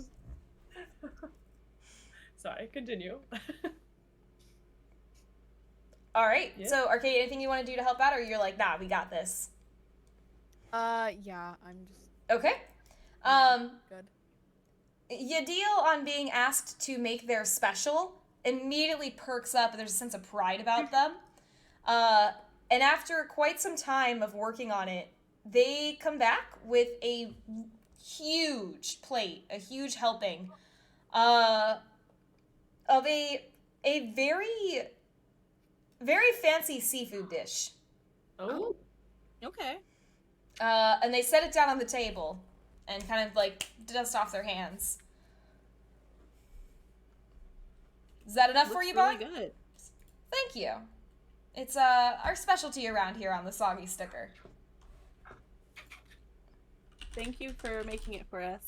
Sorry, continue. Alright, Yeah. so Arcadia, anything you want to do to help out, or you're like, nah, we got this? Yeah, I'm just Okay. good. Yadil, on being asked to make their special, immediately perks up, and there's a sense of pride about them. And after quite some time of working on it, they come back with a huge plate, a huge helping, of a very, very fancy seafood dish. Oh. Okay. And they set it down on the table and kind of like dust off their hands. Is that enough for Looks you, really Bug? good. Thank you. It's our specialty around here on the soggy sticker. Thank you for making it for us.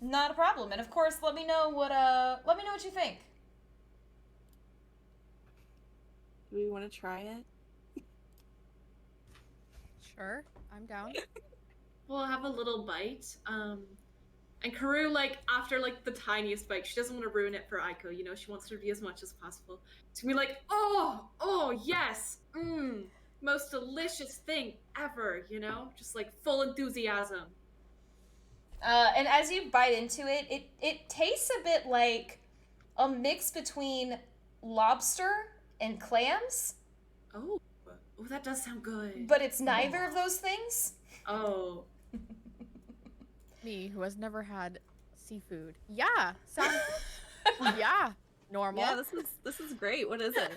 Not a problem. And of course, let me know what you think. Do we want to try it? Sure, I'm down. We'll have a little bite. And Karu, like, after, like, the tiniest bite, she doesn't want to ruin it for Aiko, you know? She wants her to be as much as possible. She's gonna be like, oh, yes! Most delicious thing ever, you know? Just, like, full enthusiasm. And as you bite into it, it tastes a bit like a mix between lobster and clams, Oh, that does sound good. but it's neither of those things. Oh. Me, who has never had seafood. Yeah, sounds. Yeah, normal. Yeah, this is great. What is it?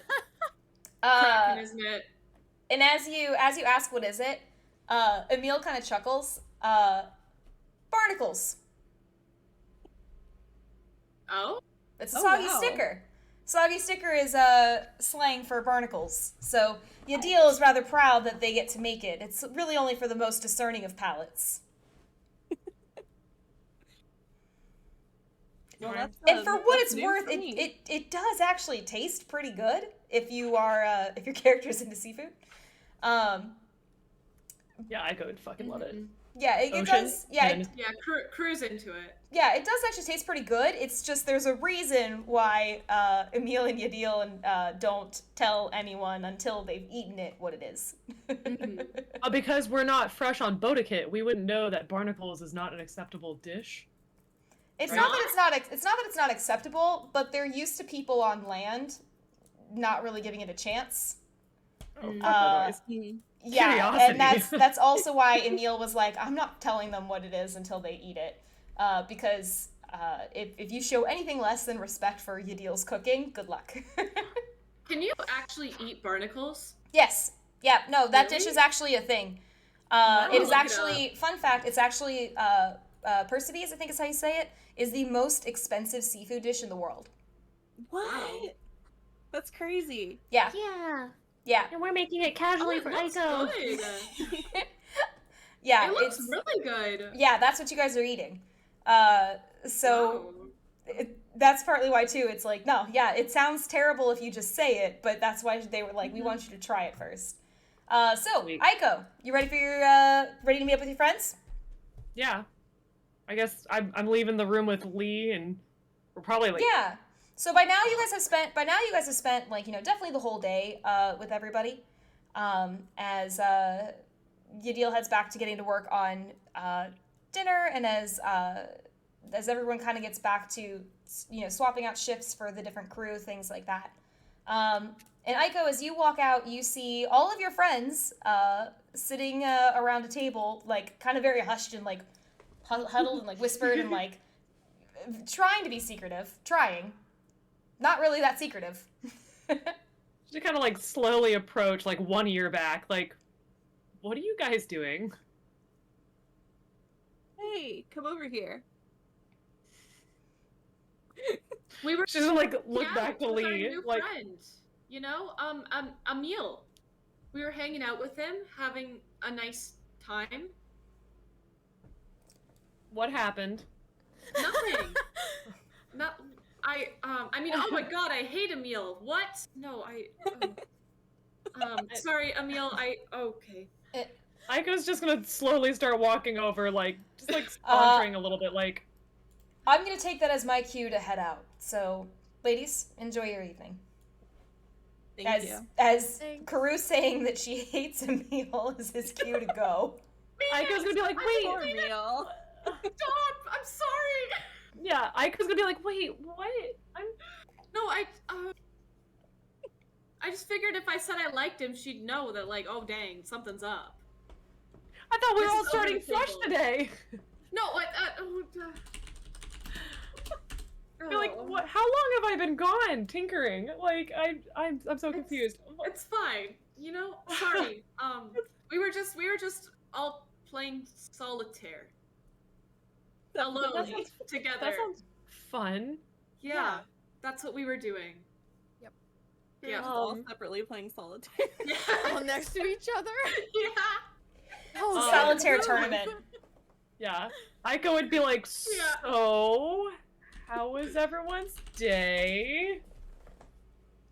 Cracking, isn't it? And as you ask what is it, Emil kind of chuckles. Barnacles. Oh? It's a Oh, soggy wow. sticker. Soggy sticker is slang for barnacles. So Yadil is rather proud that they get to make it. It's really only for the most discerning of palates. Well, that's, And for what that's it's new worth, for me. it does actually taste pretty good if you are if your character's into seafood. Yeah, Aiko would fucking love it. Yeah, it Ocean does. Yeah, and- Yeah, cruise into it. yeah, it does actually taste pretty good. It's just there's a reason why Emil and Yadil and don't tell anyone until they've eaten it what it is. Because we're not fresh on Bodikit, we wouldn't know that barnacles is not an acceptable dish. It's Right. not that it's not. It's not that it's not acceptable, but they're used to people on land not really giving it a chance. Oh, fuck Uh, that noise. Yeah, Curiosity. and that's also why Emil was like, I'm not telling them what it is until they eat it, because if you show anything less than respect for Yadil's cooking, good luck. Can you actually eat barnacles? Yes. Yeah. No, that Really? dish is actually a thing. Wow, It is look it actually fun fact. It's actually Persides, I think is how you say it, is the most expensive seafood dish in the world. What? Wow. That's crazy. Yeah. Yeah. Yeah. And we're making it casually it for looks Aiko. good. Yeah. It looks It's really good. yeah. That's what you guys are eating. So. Wow. That's partly why too. It's like, no, yeah, it sounds terrible if you just say it, but that's why they were like, we want you to try it first. So Sweet. Aiko, you ready for your ready to meet up with your friends? Yeah. I guess I'm leaving the room with Lee, and we're probably like... Yeah. So by now you guys have spent like, you know, definitely the whole day with everybody. As Yadil heads back to getting to work on dinner, and as everyone kind of gets back to, you know, swapping out shifts for the different crew, things like that. And Aiko, as you walk out, you see all of your friends sitting around a table, like kind of very hushed and like huddled and like whispered and like trying to be secretive, not really that secretive. She kind of like slowly approach, like 1 year back, like, what are you guys doing? Hey, come over here. We were She's gonna like look yeah, back to with our Lee, new like, friend. You know, Emil. We were hanging out with him, having a nice time. what happened? Nothing. Not. I mean, oh my god, I hate Emil. What? No, sorry, Emil. Okay. Aiko's just gonna slowly start walking over, like, just like sauntering a little bit, like, I'm gonna take that as my cue to head out. So, ladies, enjoy your evening. Thank you. As Thanks. Karu saying that she hates Emil is his cue to go. Aiko's gonna be like, wait, Poor meal. Stop! I'm sorry. yeah, Aiko's gonna be like, wait, what? No, I just figured if I said I liked him, she'd know that, like, oh dang, something's up. I thought we were This all is starting over the fresh table. today. No, You're like, what? How long have I been gone tinkering? Like, I'm so confused. It's fine. You know, sorry. We were just all playing solitaire. Alone, that sounds- together. That sounds fun. Yeah, that's what we were doing. We're Yeah. just all separately playing solitaire. Yeah. All next to each other. Yeah. Oh, Solitaire no. tournament. Yeah. Aiko would be like, Yeah. so, how was everyone's day?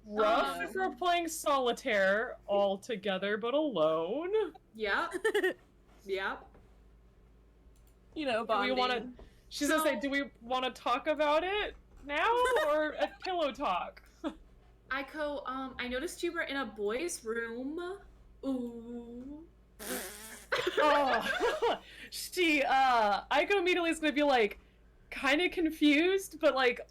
Rough if we're playing solitaire all together but alone. Yeah. Yeah. You know, Do we bonding. wanna... She's gonna say, So- do we want to talk about it now or at pillow talk? Aiko, I noticed you were in a boys' room. Ooh. Oh, Aiko immediately is gonna be like, kind of confused, but like,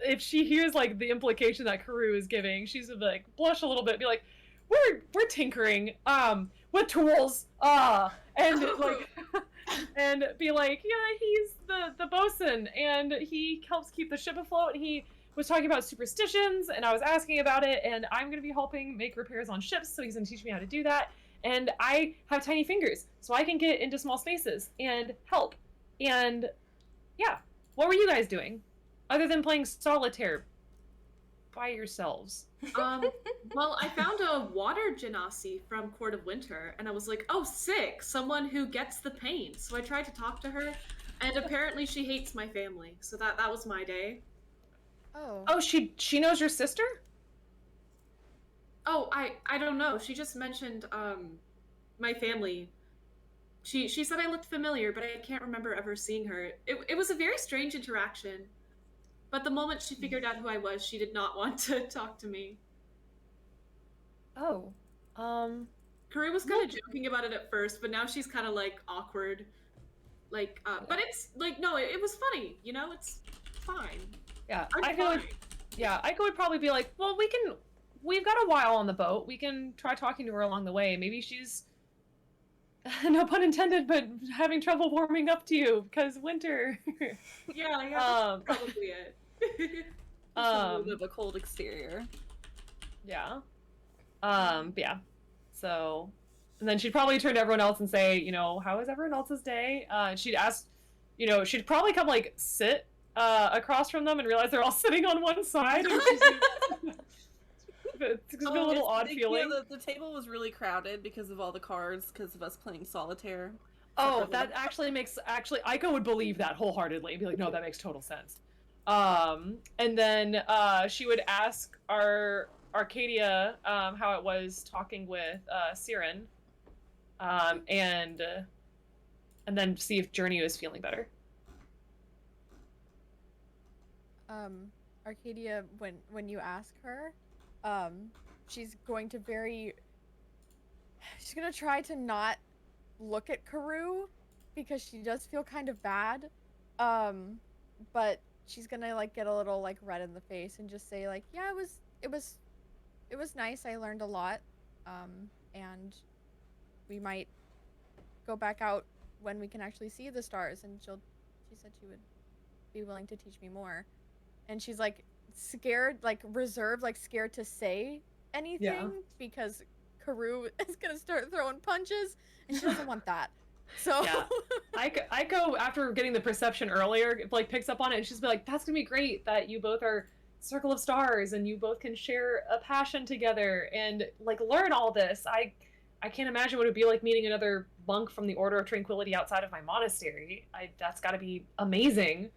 if she hears like the implication that Karu is giving, she's gonna like blush a little bit, be like, we're tinkering, with tools, and like, and be like, yeah, he's the bosun, and he helps keep the ship afloat, and he was talking about superstitions, and I was asking about it, and I'm gonna be helping make repairs on ships, so he's gonna teach me how to do that. And I have tiny fingers, so I can get into small spaces and help. And yeah, what were you guys doing? Other than playing solitaire by yourselves? Well, I found a water genasi from Court of Winter, and I was like, oh, sick, someone who gets the pain. So I tried to talk to her, and apparently she hates my family, so that was my day. Oh. Oh, she knows your sister? Oh, I don't know. She just mentioned my family. She said I looked familiar, but I can't remember ever seeing her. It was a very strange interaction. But the moment she figured out who I was, she did not want to talk to me. Oh. Karu was kind of joking about it at first, but now she's kind of like awkward. Like, but it's like, no, it was funny, you know? It's fine. Yeah, I'm I feel fine. like, yeah, Aiko would probably be like, well, we've got a while on the boat. We can try talking to her along the way. Maybe she's, no pun intended, but having trouble warming up to you because winter. Yeah, that's probably it. Just a little bit of a cold exterior. Yeah. Yeah. So, and then she'd probably turn to everyone else and say, you know, how is everyone else's day? She'd ask, you know, she'd probably come like sit across from them and realize they're all sitting on one side. And she's like, it's gonna be a little odd feeling. Yeah, the table was really crowded because of all the cards, because of us playing solitaire. Oh, that actually Aiko would believe that wholeheartedly and be like, no, that makes total sense. And then she would ask our Arcadia how it was talking with Siren, and then see if Journey was feeling better. Arcadia, when you ask her, she's going to try to not look at Karu because she does feel kind of bad, but she's gonna like get a little like red in the face and just say like, yeah, it was nice. I learned a lot, and we might go back out when we can actually see the stars. And she said she would be willing to teach me more. And she's like scared, like reserved, like scared to say anything because Karu is gonna start throwing punches, and she doesn't want that. So yeah, Aiko, after getting the perception earlier, like picks up on it, and she's like, "That's gonna be great that you both are Circle of Stars, and you both can share a passion together and like learn all this. I can't imagine what it would be like meeting another monk from the Order of Tranquility outside of my monastery. That's got to be amazing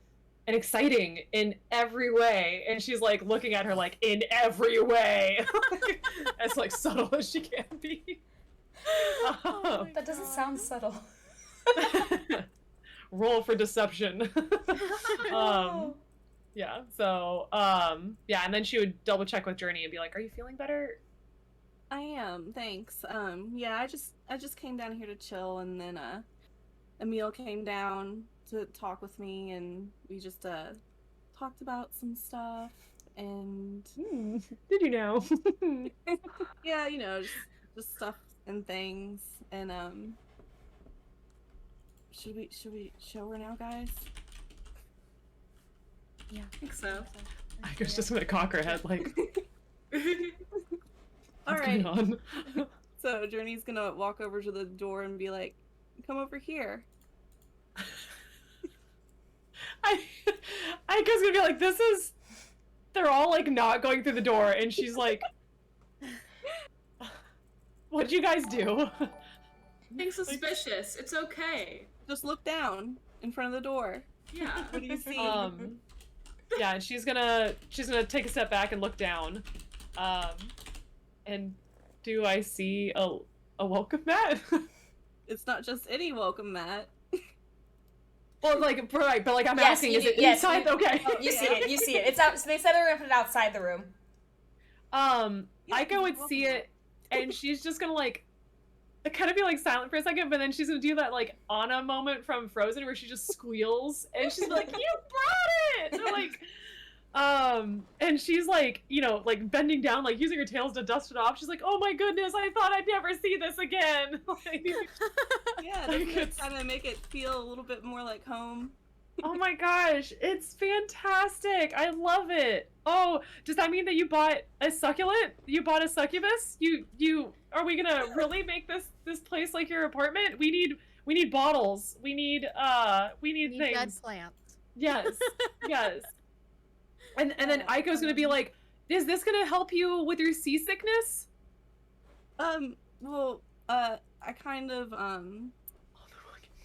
and exciting in every way." And she's like looking at her like, in every way, as like subtle as she can be. That doesn't sound subtle. Roll for deception. Yeah, so yeah, and then she would double check with Journey and be like, are you feeling better? I am, thanks. Yeah, I just came down here to chill, and then Emil came down to talk with me, and we just talked about some stuff, and did you know? yeah, you know, just stuff and things, and should we show her now, guys? Yeah, I think so. Aiko's just gonna cock her head like, All what's right. going on? So Journey's gonna walk over to the door and be like, "Come over here." Aiko's gonna be like, they're all like not going through the door, and she's like, what'd you guys do? Being suspicious. It's okay. Just look down in front of the door. Yeah. What do you see? Yeah, and she's gonna take a step back and look down. And do I see a welcome mat? It's not just any welcome mat. Well, like, right, but like I'm Yes, asking, you is do- it yes, inside? you- Okay. You see it. You see it. It's out. So they said they were gonna put it outside the room. Aiko would see it, and she's just gonna like kind of be like silent for a second, but then she's gonna do that like Anna moment from Frozen where she just squeals, and she's like, "You brought it!" And, like, and she's like, you know, like bending down, like using her tails to dust it off. She's like, "Oh my goodness, I thought I'd never see this again." Like, Yeah, doesn't it kind of make it feel a little bit more like home? oh my gosh, it's fantastic! I love it. Oh, does that mean that you bought a succulent? You bought a succubus? You are we gonna really make this place like your apartment? We need bottles. We need Need things. dead plants. Yes, yes. And then Aiko's gonna be like, is this gonna help you with your seasickness? Well, I kind of,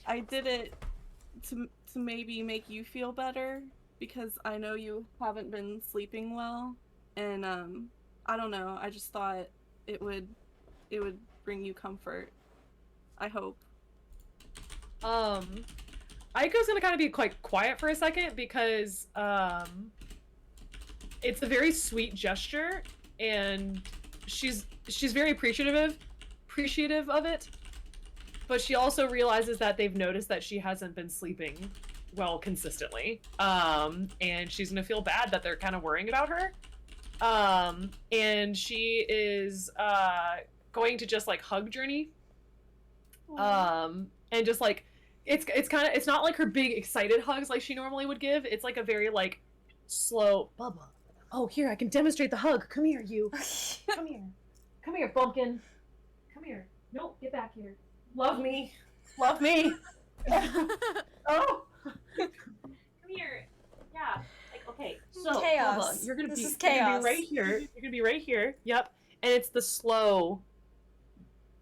I did it to maybe make you feel better, because I know you haven't been sleeping well, and, I don't know, I just thought it would bring you comfort. I hope. Aiko's gonna kind of be quite quiet for a second because it's a very sweet gesture, and she's very appreciative of it. But she also realizes that they've noticed that she hasn't been sleeping well consistently, and she's gonna feel bad that they're kind of worrying about her. And she is going to just like hug Journey, and just like it's not like her big excited hugs like she normally would give. It's like a very like slow Bubba. Oh, here, I can demonstrate the hug. Come here, you. Come here. Come here, bumpkin. Come here. No, get back here. Love me. Love me. Oh. Come here. Yeah. Like, okay. So, Chaos. Bubba, you're gonna This be is chaos. right here. You're gonna be right here. Yep. And it's the slow.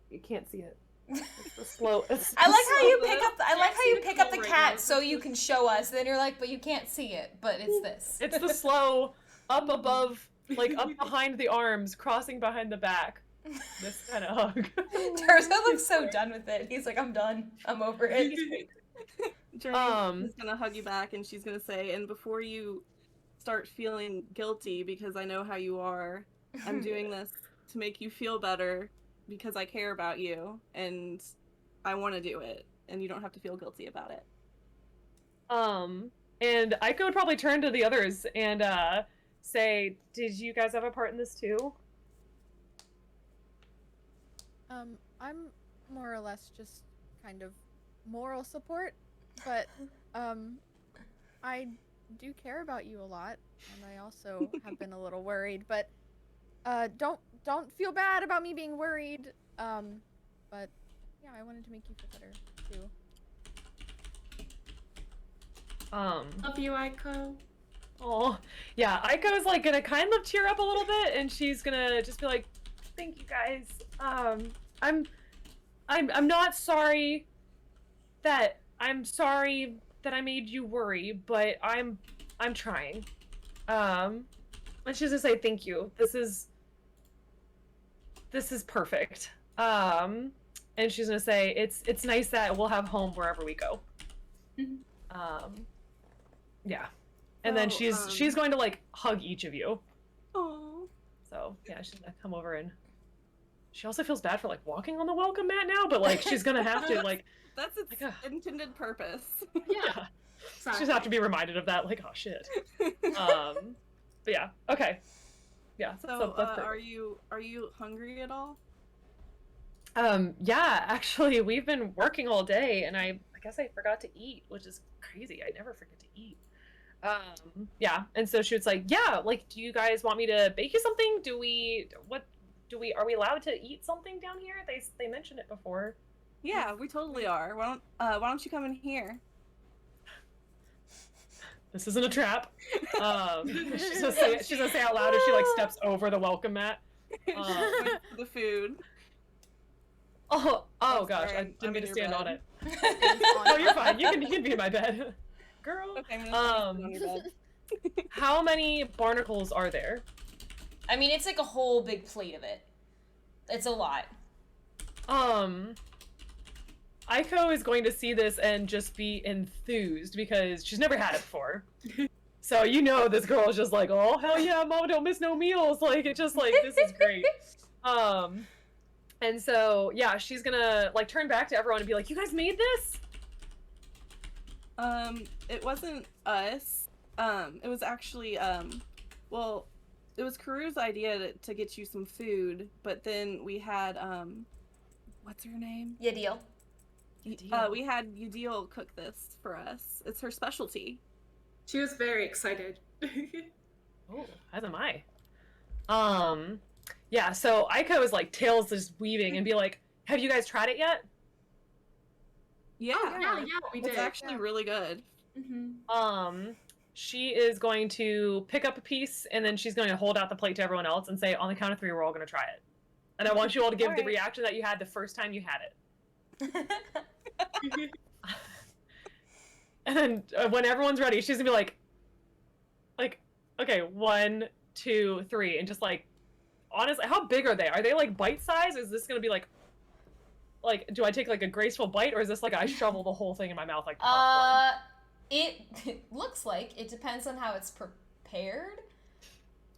You can't see it. It's the slow. I like how you pick up. I like Can't how see you the pick up the color right cat now. so you can show us. Then you're like, but you can't see it. But it's this. It's the slow up above, like up behind the arms, crossing behind the back. This kind of hug. Terza looks so done with it. He's like, I'm done. I'm over it. Journey is gonna hug you back, and she's gonna say, and before you start feeling guilty, because I know how you are, I'm doing this to make you feel better because I care about you, and I want to do it, and you don't have to feel guilty about it. And Aiko would probably turn to the others and say, "Did you guys have a part in this too?" I'm more or less just kind of moral support, but I do care about you a lot, and I also have been a little worried, but don't feel bad about me being worried. But yeah, I wanted to make you feel better too. Love you, Aiko. Oh, yeah. Aiko is like gonna kind of tear up a little bit, and she's gonna just be like, "Thank you guys. I'm not sorry that I'm sorry that I made you worry, but I'm trying." And she's gonna say, "Thank you. This is perfect." And she's gonna say, "It's nice that we'll have home wherever we go." Yeah. And then she's going to like hug each of you. Oh. So yeah, she's gonna come over, and she also feels bad for like walking on the welcome mat now, but like she's gonna have to like That's its like, intended purpose. yeah. She's just have to be reminded of that, like, oh shit. But yeah, okay. Yeah. So, that's are you hungry at all? Yeah, actually we've been working all day, and I guess I forgot to eat, which is crazy. I never forget to eat. Yeah, and so she was like, yeah, like, do you guys want me to bake you something? Are we allowed to eat something down here? They mentioned it before. Yeah, we totally are. Why don't you come in here? This isn't a trap. She's gonna say out loud as she like steps over the welcome mat. The food. Oh Oh, gosh, sorry, I didn't I'm mean in to your stand on bed. it. Oh, you're fine. You can be in my bed, girl. Okay, I'm gonna sit on your bed. How many barnacles are there? I mean, it's like a whole big plate of it. It's a lot. Aiko is going to see this and just be enthused because she's never had it before. So you know this girl is just like, oh hell yeah, mom, don't miss no meals. Like it's just like this is great. And so yeah, she's gonna like turn back to everyone and be like, you guys made this? It wasn't us. It was actually well, it was Karu's idea to get you some food, but then we had what's her name? Yeah, deal. We had Udil cook this for us. It's her specialty. She was very excited. Oh, as am I. Yeah, so Aiko is like tails just weaving and be like, have you guys tried it yet? Yeah, yeah, we did. it's actually really good. Mm-hmm. She is going to pick up a piece and then she's going to hold out the plate to everyone else and say, on the count of 3, we're all going to try it. And I want you all to give the Alright. reaction that you had the first time you had it. And then when everyone's ready, she's gonna be like, okay, 1, 2, 3, and just like honestly, how big are they? Are they like bite size? Is this gonna be like, do I take like a graceful bite, or is this like I shovel the whole thing in my mouth like popcorn? It looks like it depends on how it's prepared.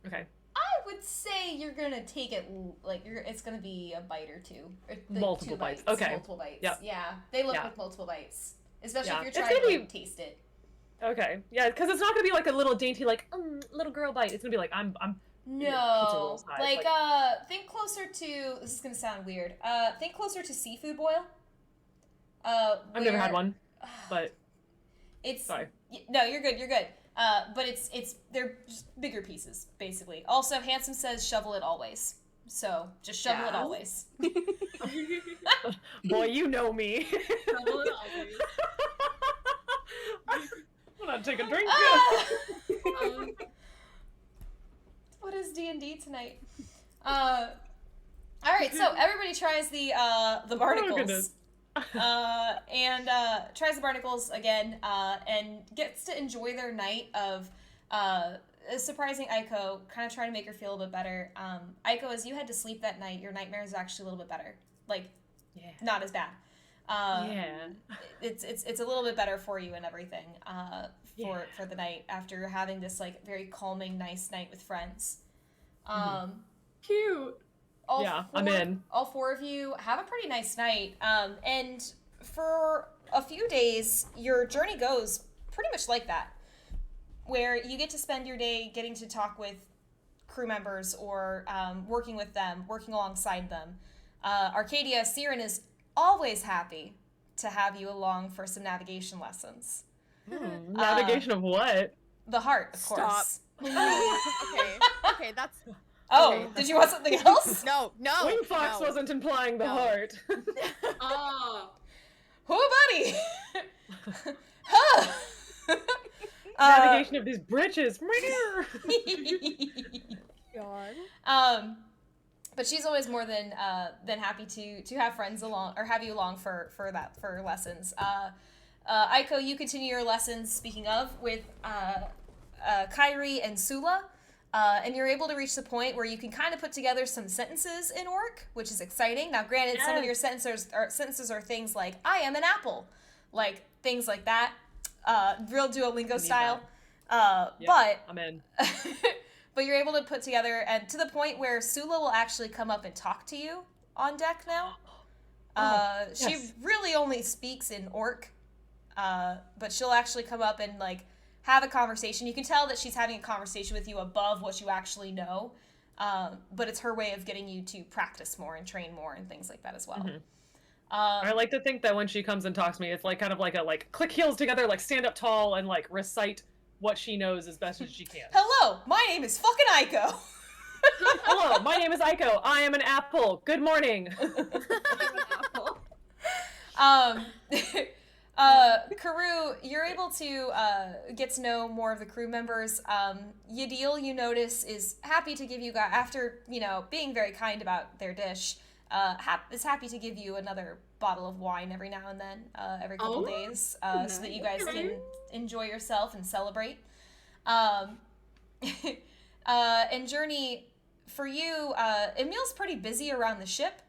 Okay. I would say you're gonna take it it's gonna be a bite or two. Or, like, Multiple two bites. bites. Okay. Multiple bites. Yep. Yeah, they look Yeah. like multiple bites, especially Yeah. if It's you're trying gonna to be- taste it. Okay. Yeah, because it's not gonna be like a little dainty like little girl bite. It's gonna be like I'm pizza roll No, size, like think closer to. This is gonna sound weird. Think closer to seafood boil. I've never had one, but it's sorry. No, you're good. You're good. But they're just bigger pieces basically. Also, Handsome says shovel it always. So just shovel it Yeah. always. Boy, you know me. Trouble it always. I'm gonna take a drink. What is D&D tonight? All right, so everybody tries the barnacles. goodness. And tries the barnacles again, and gets to enjoy their night of surprising Aiko, kind of trying to make her feel a bit better. Aiko, as you had to sleep that night, your nightmare is actually a little bit better. Like, Yeah. not as bad. Yeah. It's a little bit better for you and everything Yeah. for the night after having this like very calming, nice night with friends. Cute. I'm in. All four of you have a pretty nice night. And for a few days, your journey goes pretty much like that, where you get to spend your day getting to talk with crew members or working with them, working alongside them. Arcadia, Siren is always happy to have you along for some navigation lessons. Navigation of what? The heart, of Stop. course. Okay, that's Oh, okay. did you want something else? no. Wing Fox no. wasn't implying the No. heart. Oh. Who, buddy? Huh. Navigation of these britches. God. But she's always more than happy to have friends along or have you along for lessons. Aiko, you continue your lessons. Speaking of, with Kyrie and Sula, and you're able to reach the point where you can kind of put together some sentences in orc, which is exciting. Now, granted, some of your sentences are things like "I am an apple," like things like that, real Duolingo style. But I'm in. but you're able to put together, and to the point where Sula will actually come up and talk to you on deck now. She yes. really only speaks in orc, but she'll actually come up and like have a conversation. You can tell that she's having a conversation with you above what you actually know, but it's her way of getting you to practice more and train more and things like that as well. I like to think that when she comes and talks to me, it's like kind of like a click heels together, like stand up tall and like recite what she knows as best as she can. Hello, my name is fucking Aiko. Hello, my name is Aiko. I am an apple. Good morning. Karu, you're able to get to know more of the crew members. Yadil, you notice, is happy to give you guys, after, being very kind about their dish, is happy to give you another bottle of wine every now and then, every couple days, so that you guys can enjoy yourself and celebrate. And Journey, for you, Emil's pretty busy around the ship,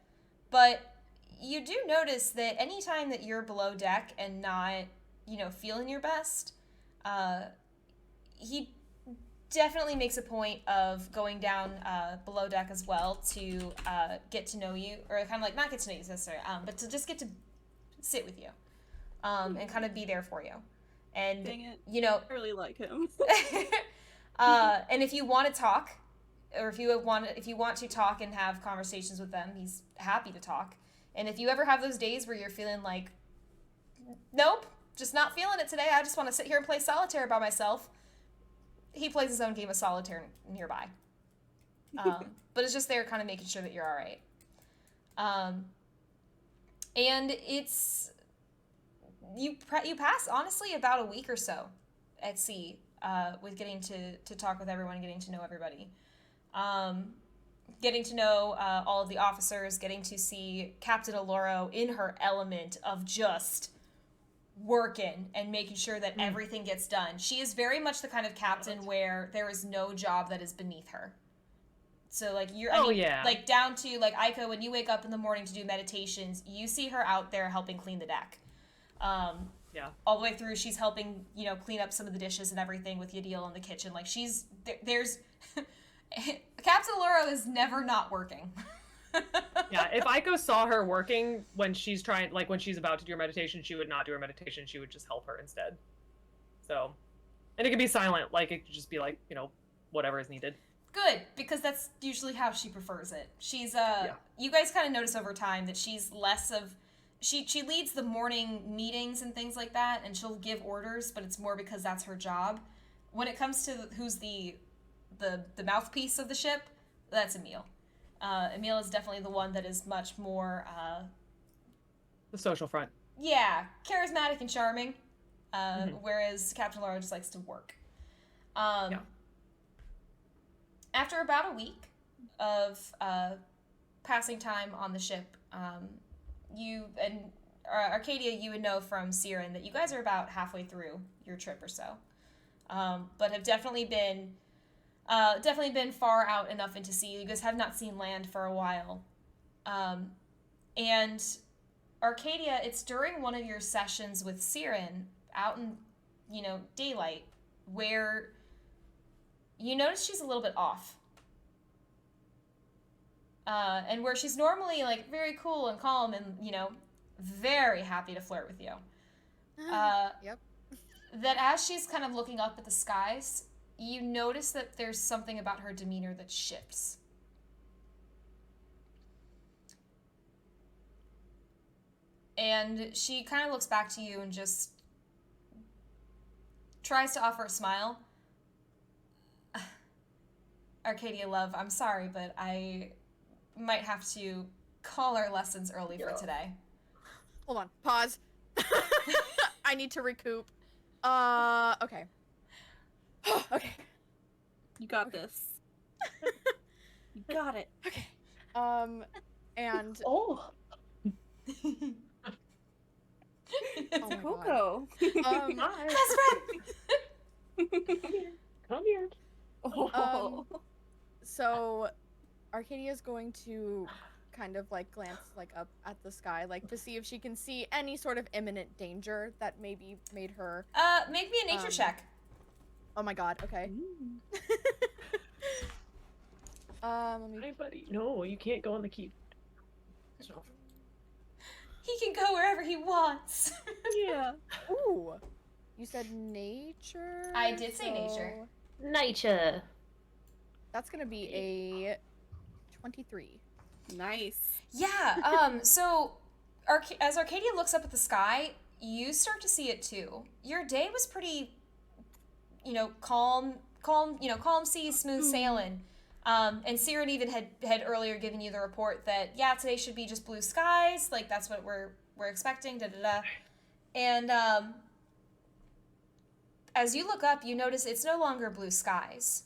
but you do notice that anytime that you're below deck and not, feeling your best, he definitely makes a point of going down below deck as well to get to know you, or kind of like not get to know you necessarily, but to just get to sit with you, and kind of be there for you. And Dang it. I really like him. and if you want to talk, or if you want to talk and have conversations with them, he's happy to talk. And if you ever have those days where you're feeling like, nope, just not feeling it today, I just want to sit here and play solitaire by myself, he plays his own game of solitaire nearby. But it's just there kind of making sure that you're all right. And it's, you pass, honestly, about a week or so at sea with getting to talk with everyone, getting to know everybody. Getting to know all of the officers, getting to see Captain Aloro in her element of just working and making sure that everything gets done. She is very much the kind of captain where there is no job that is beneath her. So like like down to like Aiko, when you wake up in the morning to do meditations, you see her out there helping clean the deck. All the way through, she's helping, clean up some of the dishes and everything with Yadil in the kitchen. Like there's Captain Laura is never not working. Yeah, if Aiko saw her working when she's when she's about to do her meditation, she would not do her meditation. She would just help her instead. So, and it could be silent. Like, it could just be like, whatever is needed. Good, because that's usually how she prefers it. She's, you guys kind of notice over time that she's less of, she leads the morning meetings and things like that, and she'll give orders, but it's more because that's her job. When it comes to who's the mouthpiece of the ship, that's Emil. Emil is definitely the one that is much more, the social front. Yeah, charismatic and charming, whereas Captain Laura just likes to work. After about a week of passing time on the ship, you and Arcadia, you would know from Siren that you guys are about halfway through your trip or so, but have definitely been far out enough into sea. You guys have not seen land for a while, and Arcadia, it's during one of your sessions with Siren out in daylight where you notice she's a little bit off. And where she's normally like very cool and calm and, very happy to flirt with you. Yep. That as she's kind of looking up at the skies, you notice that there's something about her demeanor that shifts. And she kind of looks back to you and just tries to offer a smile. Arcadia, love, I'm sorry, but I might have to call our lessons early for today. Hold on. Pause. I need to recoup. Okay. Okay. You got this. You got it. Okay. And... Oh. It's a Coco. Best friend! Come here. Oh. So Arcadia's going to kind of like glance like up at the sky, like to see if she can see any sort of imminent danger that maybe made her make me a nature check. Oh my god, okay. Let me... Hey buddy, no, you can't go on the keep. So. He can go wherever he wants. Yeah. Ooh. You said nature? I did say nature. Nature. That's gonna be a 23. Nice. Yeah, so as Arcadia looks up at the sky, you start to see it too. Your day was pretty, calm seas, smooth sailing. And Siren even had earlier given you the report that, today should be just blue skies, like that's what we're expecting, da-da-da. And as you look up, you notice it's no longer blue skies.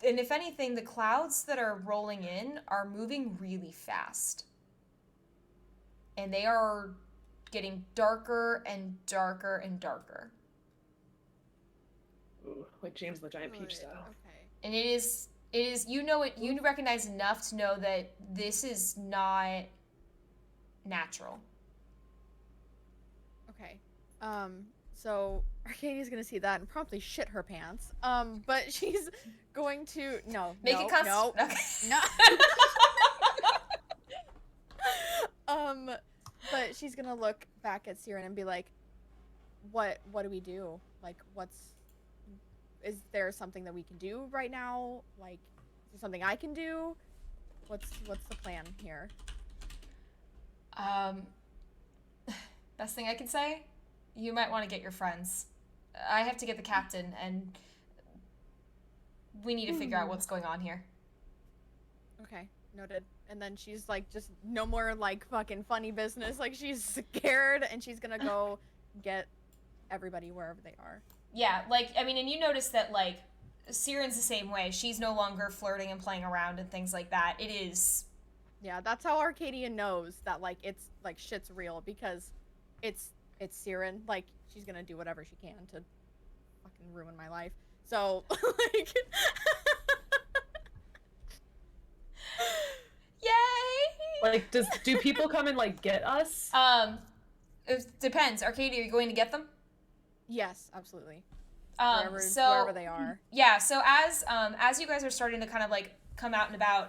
And if anything, the clouds that are rolling in are moving really fast. And they are getting darker and darker and darker. Ooh, like James the Giant Peach style. Okay. And it is, you recognize enough to know that this is not natural. Okay. So Arcadia's gonna see that and promptly shit her pants. But she's going to Make it no. Okay. No. But she's gonna look back at Siren and be like, what do we do? Like, is there something that we can do right now? Like, is there something I can do? What's the plan here? Best thing I can say, you might want to get your friends. I have to get the captain, and we need to figure out what's going on here. Okay, noted. And then she's like, just no more like fucking funny business. Like, she's scared and she's gonna go get everybody wherever they are. Yeah, and you notice that, Siren's the same way. She's no longer flirting and playing around and things like that. It is... Yeah, that's how Arcadia knows that, it's, shit's real, because it's Siren. She's gonna do whatever she can to fucking ruin my life. So, Like, do people come and like get us? It depends. Arcadia, are you going to get them? Yes, absolutely. So Wherever they are. yeah. So as you guys are starting to kind of like come out and about,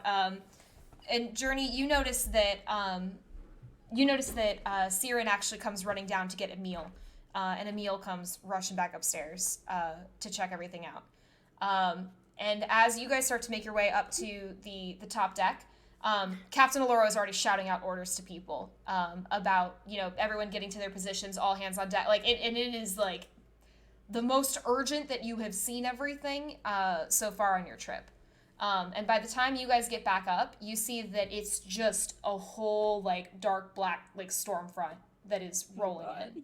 and Journey, you notice that Siren actually comes running down to get Emil, and Emil comes rushing back upstairs to check everything out. And as you guys start to make your way up to the top deck, Captain Aloro is already shouting out orders to people about, you know, everyone getting to their positions, all hands on deck. Like, and it is like the most urgent that you have seen everything so far on your trip. And by the time you guys get back up, you see that it's just a whole like dark black like storm front that is rolling in.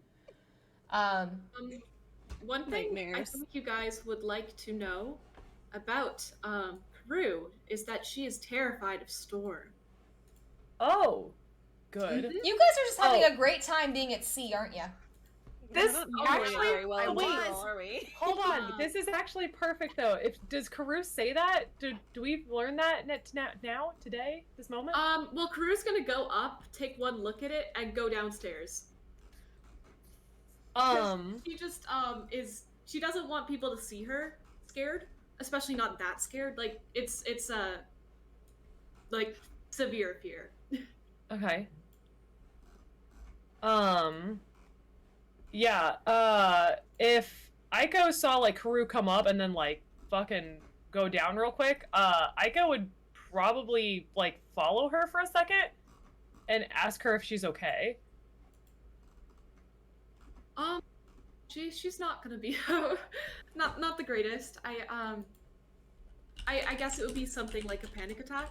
One thing I Nightmares. think you guys would like to know about Peru is that she is terrified of storm. Oh, good. You guys are just having a great time being at sea, aren't you? This actually, very well in wait, general, are we? hold on. This is actually perfect though. Does Karu say that? Do we learn that now today, this moment? Well, Karu's gonna go up, take one look at it, and go downstairs. She just she doesn't want people to see her scared, especially not that scared. Like it's like severe fear. Okay. Yeah, if Aiko saw like Karu come up and then like fucking go down real quick, Aiko would probably like follow her for a second and ask her if she's okay. She's not gonna be not the greatest. I guess it would be something like a panic attack,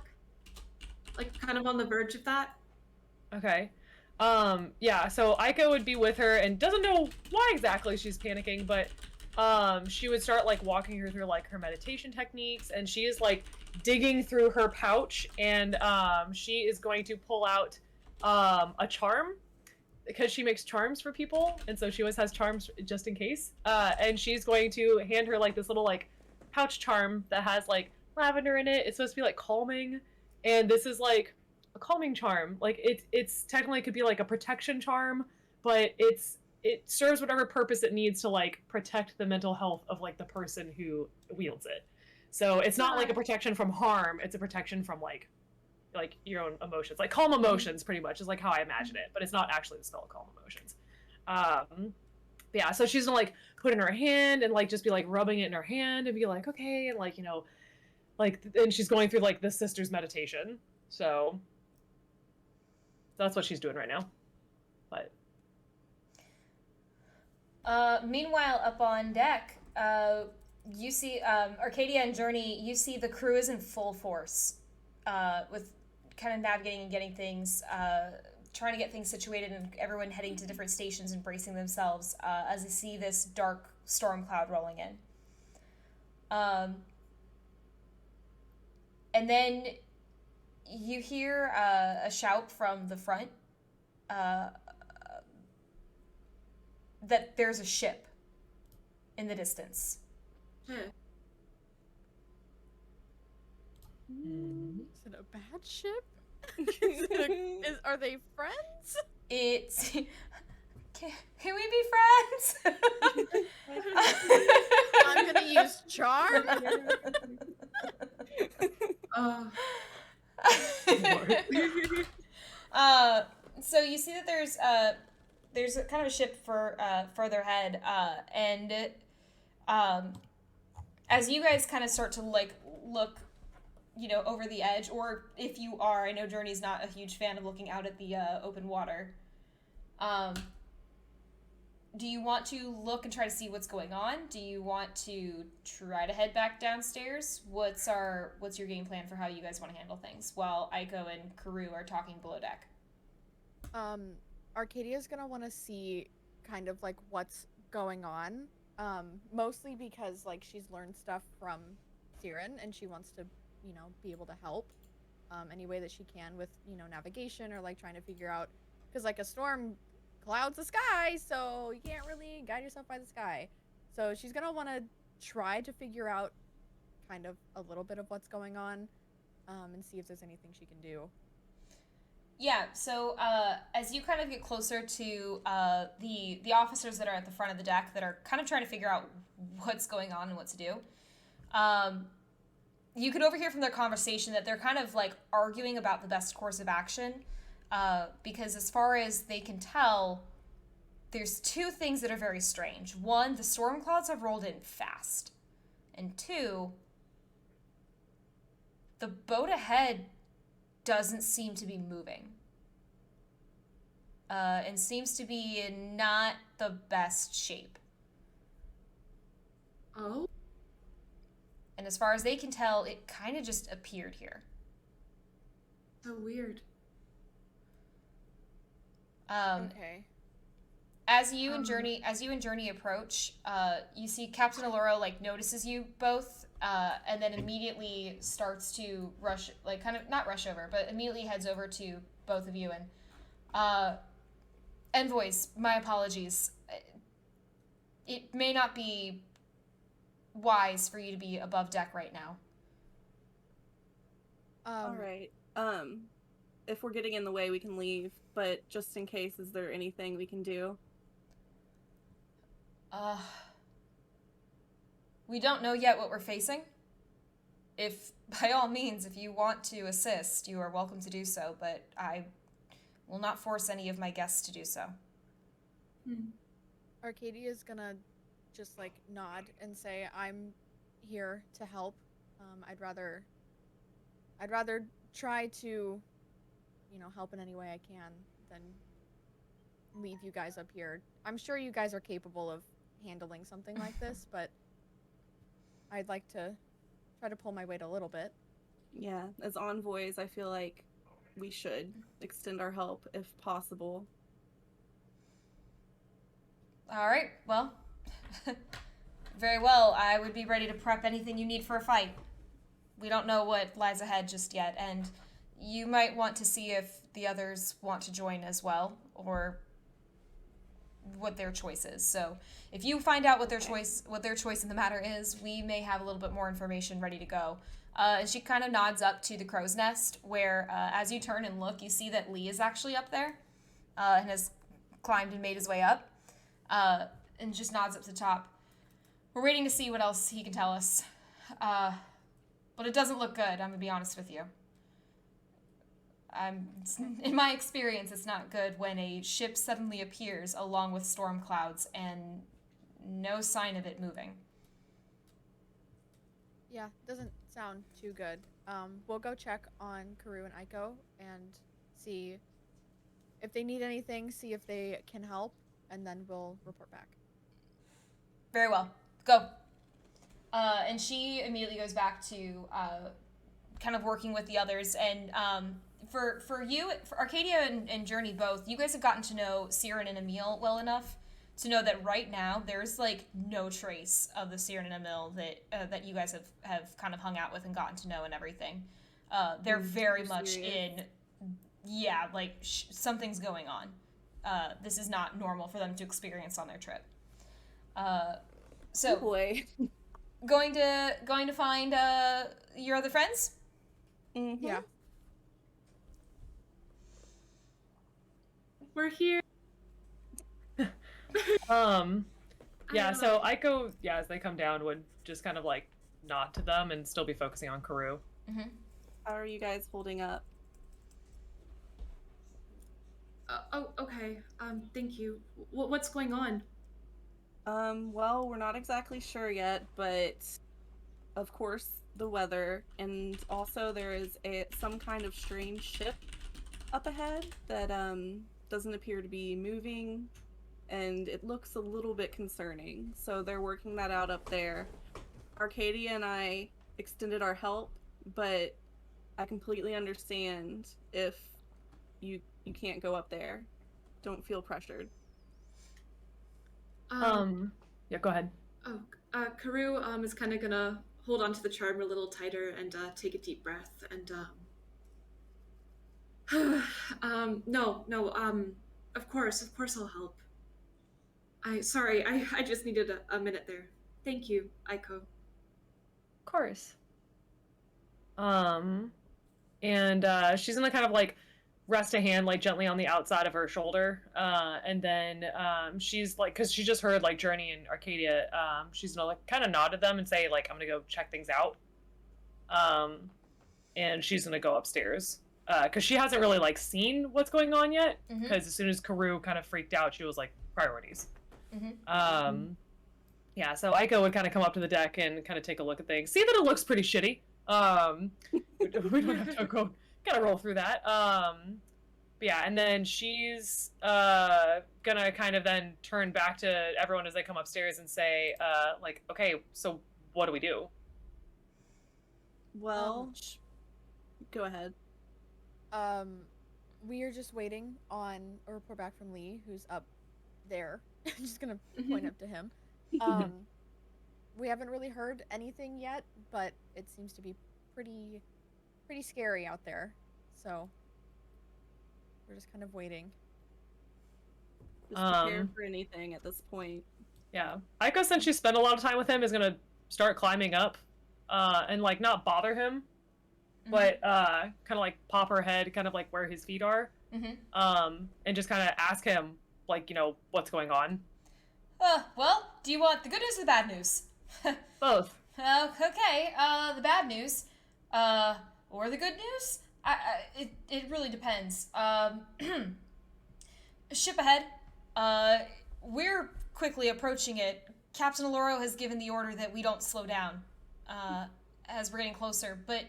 like kind of on the verge of that. Okay. Yeah, so Aiko would be with her and doesn't know why exactly she's panicking, but she would start like walking her through like her meditation techniques, and she is like digging through her pouch, and she is going to pull out a charm because she makes charms for people, and so she always has charms just in case. And she's going to hand her like this little like pouch charm that has like lavender in it. It's supposed to be like calming, and this is like a calming charm. Like it's technically could be like a protection charm, but it serves whatever purpose it needs to like protect the mental health of like the person who wields it. So it's not like a protection from harm, it's a protection from like your own emotions. Like calm emotions pretty much is like how I imagine it, but it's not actually the spell calm emotions. Yeah, so she's gonna like put it in her hand and like just be like rubbing it in her hand and be like, okay, and like, you know, like, and she's going through like the sister's meditation. So that's what she's doing right now. But meanwhile, up on deck, you see Arcadia and Journey. You see the crew is in full force, with kind of navigating and getting things, trying to get things situated, and everyone heading to different stations and bracing themselves as they see this dark storm cloud rolling in. And then you hear a shout from the front that there's a ship in the distance. Huh. Is it a bad ship? Are they friends? It's can we be friends? I'm gonna use charm. So you see that there's a kind of a ship for further ahead, and as you guys kind of start to like look, you know, over the edge, or if you are, I know Journey's not a huge fan of looking out at the open water. Do you want to look and try to see what's going on? Do you want to try to head back downstairs? What's your game plan for how you guys want to handle things while Aiko and Karu are talking below deck? Arcadia's gonna want to see kind of like what's going on, mostly because like she's learned stuff from Siren and she wants to, you know, be able to help any way that she can with, you know, navigation or like trying to figure out, because like a storm clouds the sky, so you can't really guide yourself by the sky. So she's gonna want to try to figure out kind of a little bit of what's going on, and see if there's anything she can do. Yeah, so as you kind of get closer to the officers that are at the front of the deck that are kind of trying to figure out what's going on and what to do, you can overhear from their conversation that they're kind of like arguing about the best course of action, because as far as they can tell, there's two things that are very strange. One, the storm clouds have rolled in fast, and two, the boat ahead doesn't seem to be moving. And seems to be in not the best shape. Oh? And as far as they can tell, it kind of just appeared here. So weird. Okay. As you and Journey approach, you see Captain Allura like notices you both, and then immediately starts to rush, like kind of not rush over, but immediately heads over to both of you and Envoys. My apologies. It may not be wise for you to be above deck right now. All right. If we're getting in the way, we can leave. But just in case, is there anything we can do? We don't know yet what we're facing. If, by all means, if you want to assist, you are welcome to do so, but I will not force any of my guests to do so. Arcadia's gonna just like nod and say, "I'm here to help. I'd rather try to, help in any way I can than leave you guys up here. I'm sure you guys are capable of handling something like this, but I'd like to try to pull my weight a little bit." Yeah, as envoys, I feel like we should extend our help if possible. All right, well, very well. I would be ready to prep anything you need for a fight. We don't know what lies ahead just yet, and you might want to see if the others want to join as well, or what their choice is. So if you find out what their choice in the matter is, we may have a little bit more information ready to go. And she kind of nods up to the crow's nest, where as you turn and look, you see that Lee is actually up there, and has climbed and made his way up, and just nods up to the top. We're waiting to see what else he can tell us, but it doesn't look good. I'm gonna be honest with you. In my experience, it's not good when a ship suddenly appears along with storm clouds and no sign of it moving. Yeah, doesn't sound too good. We'll go check on Karu and Aiko and see if they need anything, see if they can help, and then we'll report back. Very well. Go. And she immediately goes back to kind of working with the others. And for Arcadia and Journey both, you guys have gotten to know Siren and Emil well enough to know that right now there's like no trace of the Siren and Emil that you guys have kind of hung out with and gotten to know and everything. They're very much in, yeah, like something's going on. This is not normal for them to experience on their trip. So, oh boy. going to find your other friends? Mm-hmm. Yeah. We're here. Yeah, so Aiko, as they come down, would just kind of like nod to them and still be focusing on Karu. Mm-hmm. How are you guys holding up? Okay. Thank you. What's going on? Well, we're not exactly sure yet, but of course the weather, and also there is some kind of strange ship up ahead that doesn't appear to be moving, and it looks a little bit concerning. So they're working that out up there. Arcadia and I extended our help, but I completely understand if you can't go up there. Don't feel pressured. Yeah, go ahead. Karu is kind of gonna hold on to the charm a little tighter and take a deep breath and of course I'll help. I just needed a minute there. Thank you, Aiko. Of course. And she's gonna kind of like rest a hand like gently on the outside of her shoulder, and then she's like, because she just heard like Journey and Arcadia, she's gonna like kind of nod at them and say like, I'm gonna go check things out, and she's gonna go upstairs because she hasn't really like seen what's going on yet, because as soon as Karu kind of freaked out, she was like, priorities. Yeah, so Aiko would kind of come up to the deck and kind of take a look at things, see that it looks pretty shitty. We don't have to go gotta roll through that. But yeah, and then she's gonna kind of then turn back to everyone as they come upstairs and say, like, okay, so what do we do? Well, go ahead. We are just waiting on a report back from Lee, who's up there. I'm just gonna point up to him. We haven't really heard anything yet, but it seems to be pretty scary out there. So we're just kind of waiting. Just prepare for anything at this point. Yeah, Aiko, since she spent a lot of time with him, is gonna start climbing up, and like not bother him, but kind of like pop her head, kind of like where his feet are, and just kind of ask him like, you know, what's going on. Well, do you want the good news or the bad news? Both. Okay, the bad news, or the good news? It really depends. Ship ahead. We're quickly approaching it. Captain Aloro has given the order that we don't slow down, as we're getting closer, but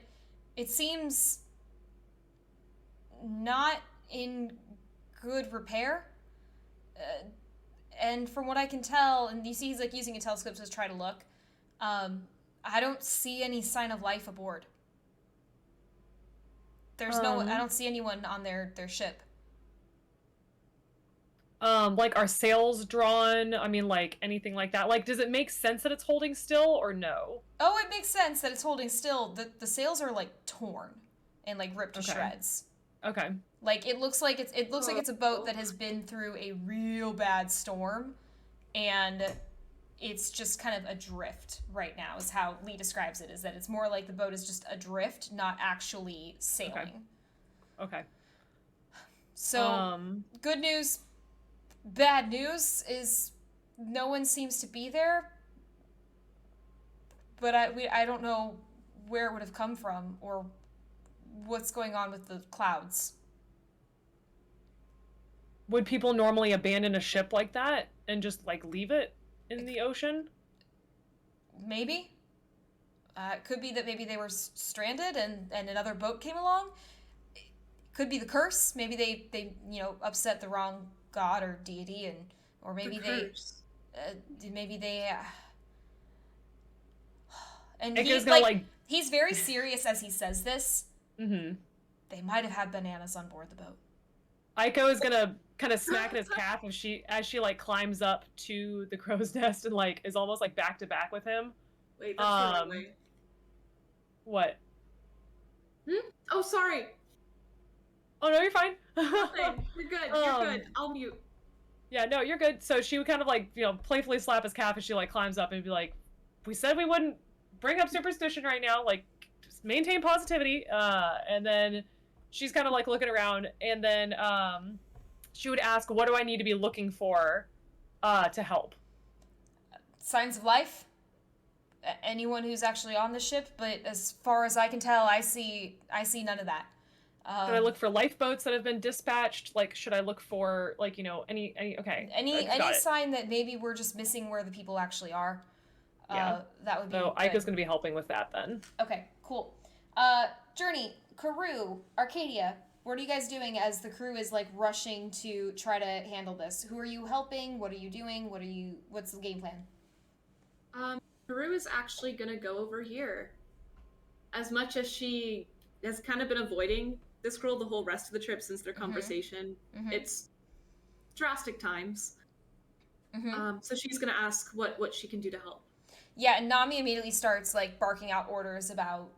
it seems not in good repair. And from what I can tell, and you see he's like using a telescope to try to look, I don't see any sign of life aboard. There's no, I don't see anyone on their ship. Like, are sails drawn? I mean, like, anything like that? Like, does it make sense that it's holding still, or no? Oh, it makes sense that it's holding still. The sails are, like, torn and, like, ripped to shreds. Okay. Like, it looks like it's a boat that has been through a real bad storm, and it's just kind of adrift right now, is how Lee describes it, is that it's more like the boat is just adrift, not actually sailing. Okay. So, good news, bad news is no one seems to be there, but I don't know where it would have come from or what's going on with the clouds. Would people normally abandon a ship like that and just, like, leave it in the ocean? Maybe. It could be that maybe they were stranded and another boat came along. It could be the curse. Maybe they upset the wrong god or deity, or maybe and he's very serious as he says this. They might have had bananas on board the boat. Aiko is gonna kind of smack at his calf as she like climbs up to the crow's nest and like is almost like back to back with him. Wait, that's the wrong way. What? Oh, sorry. Oh no, you're fine. Nothing. You're good. You're good. I'll mute. Yeah, no, you're good. So she would kind of like, playfully slap his calf as she like climbs up and be like, "We said we wouldn't bring up superstition right now. Like, just maintain positivity." And then she's kind of like looking around, and then she would ask, "What do I need to be looking for to help?" Signs of life. Anyone who's actually on the ship, but as far as I can tell, I see none of that. Should I look for lifeboats that have been dispatched? Like, should I look for like any okay? Any sign that maybe we're just missing where the people actually are? Yeah, that would be. So Aiko's gonna be helping with that then. Okay, cool. Journey, Karu, Arcadia, what are you guys doing as the crew is like rushing to try to handle this? Who are you helping? What are you doing? What's the game plan? Karu is actually gonna go over here. As much as she has kind of been avoiding this girl the whole rest of the trip since their conversation, it's drastic times. So she's gonna ask what she can do to help. Yeah, and Nami immediately starts like barking out orders about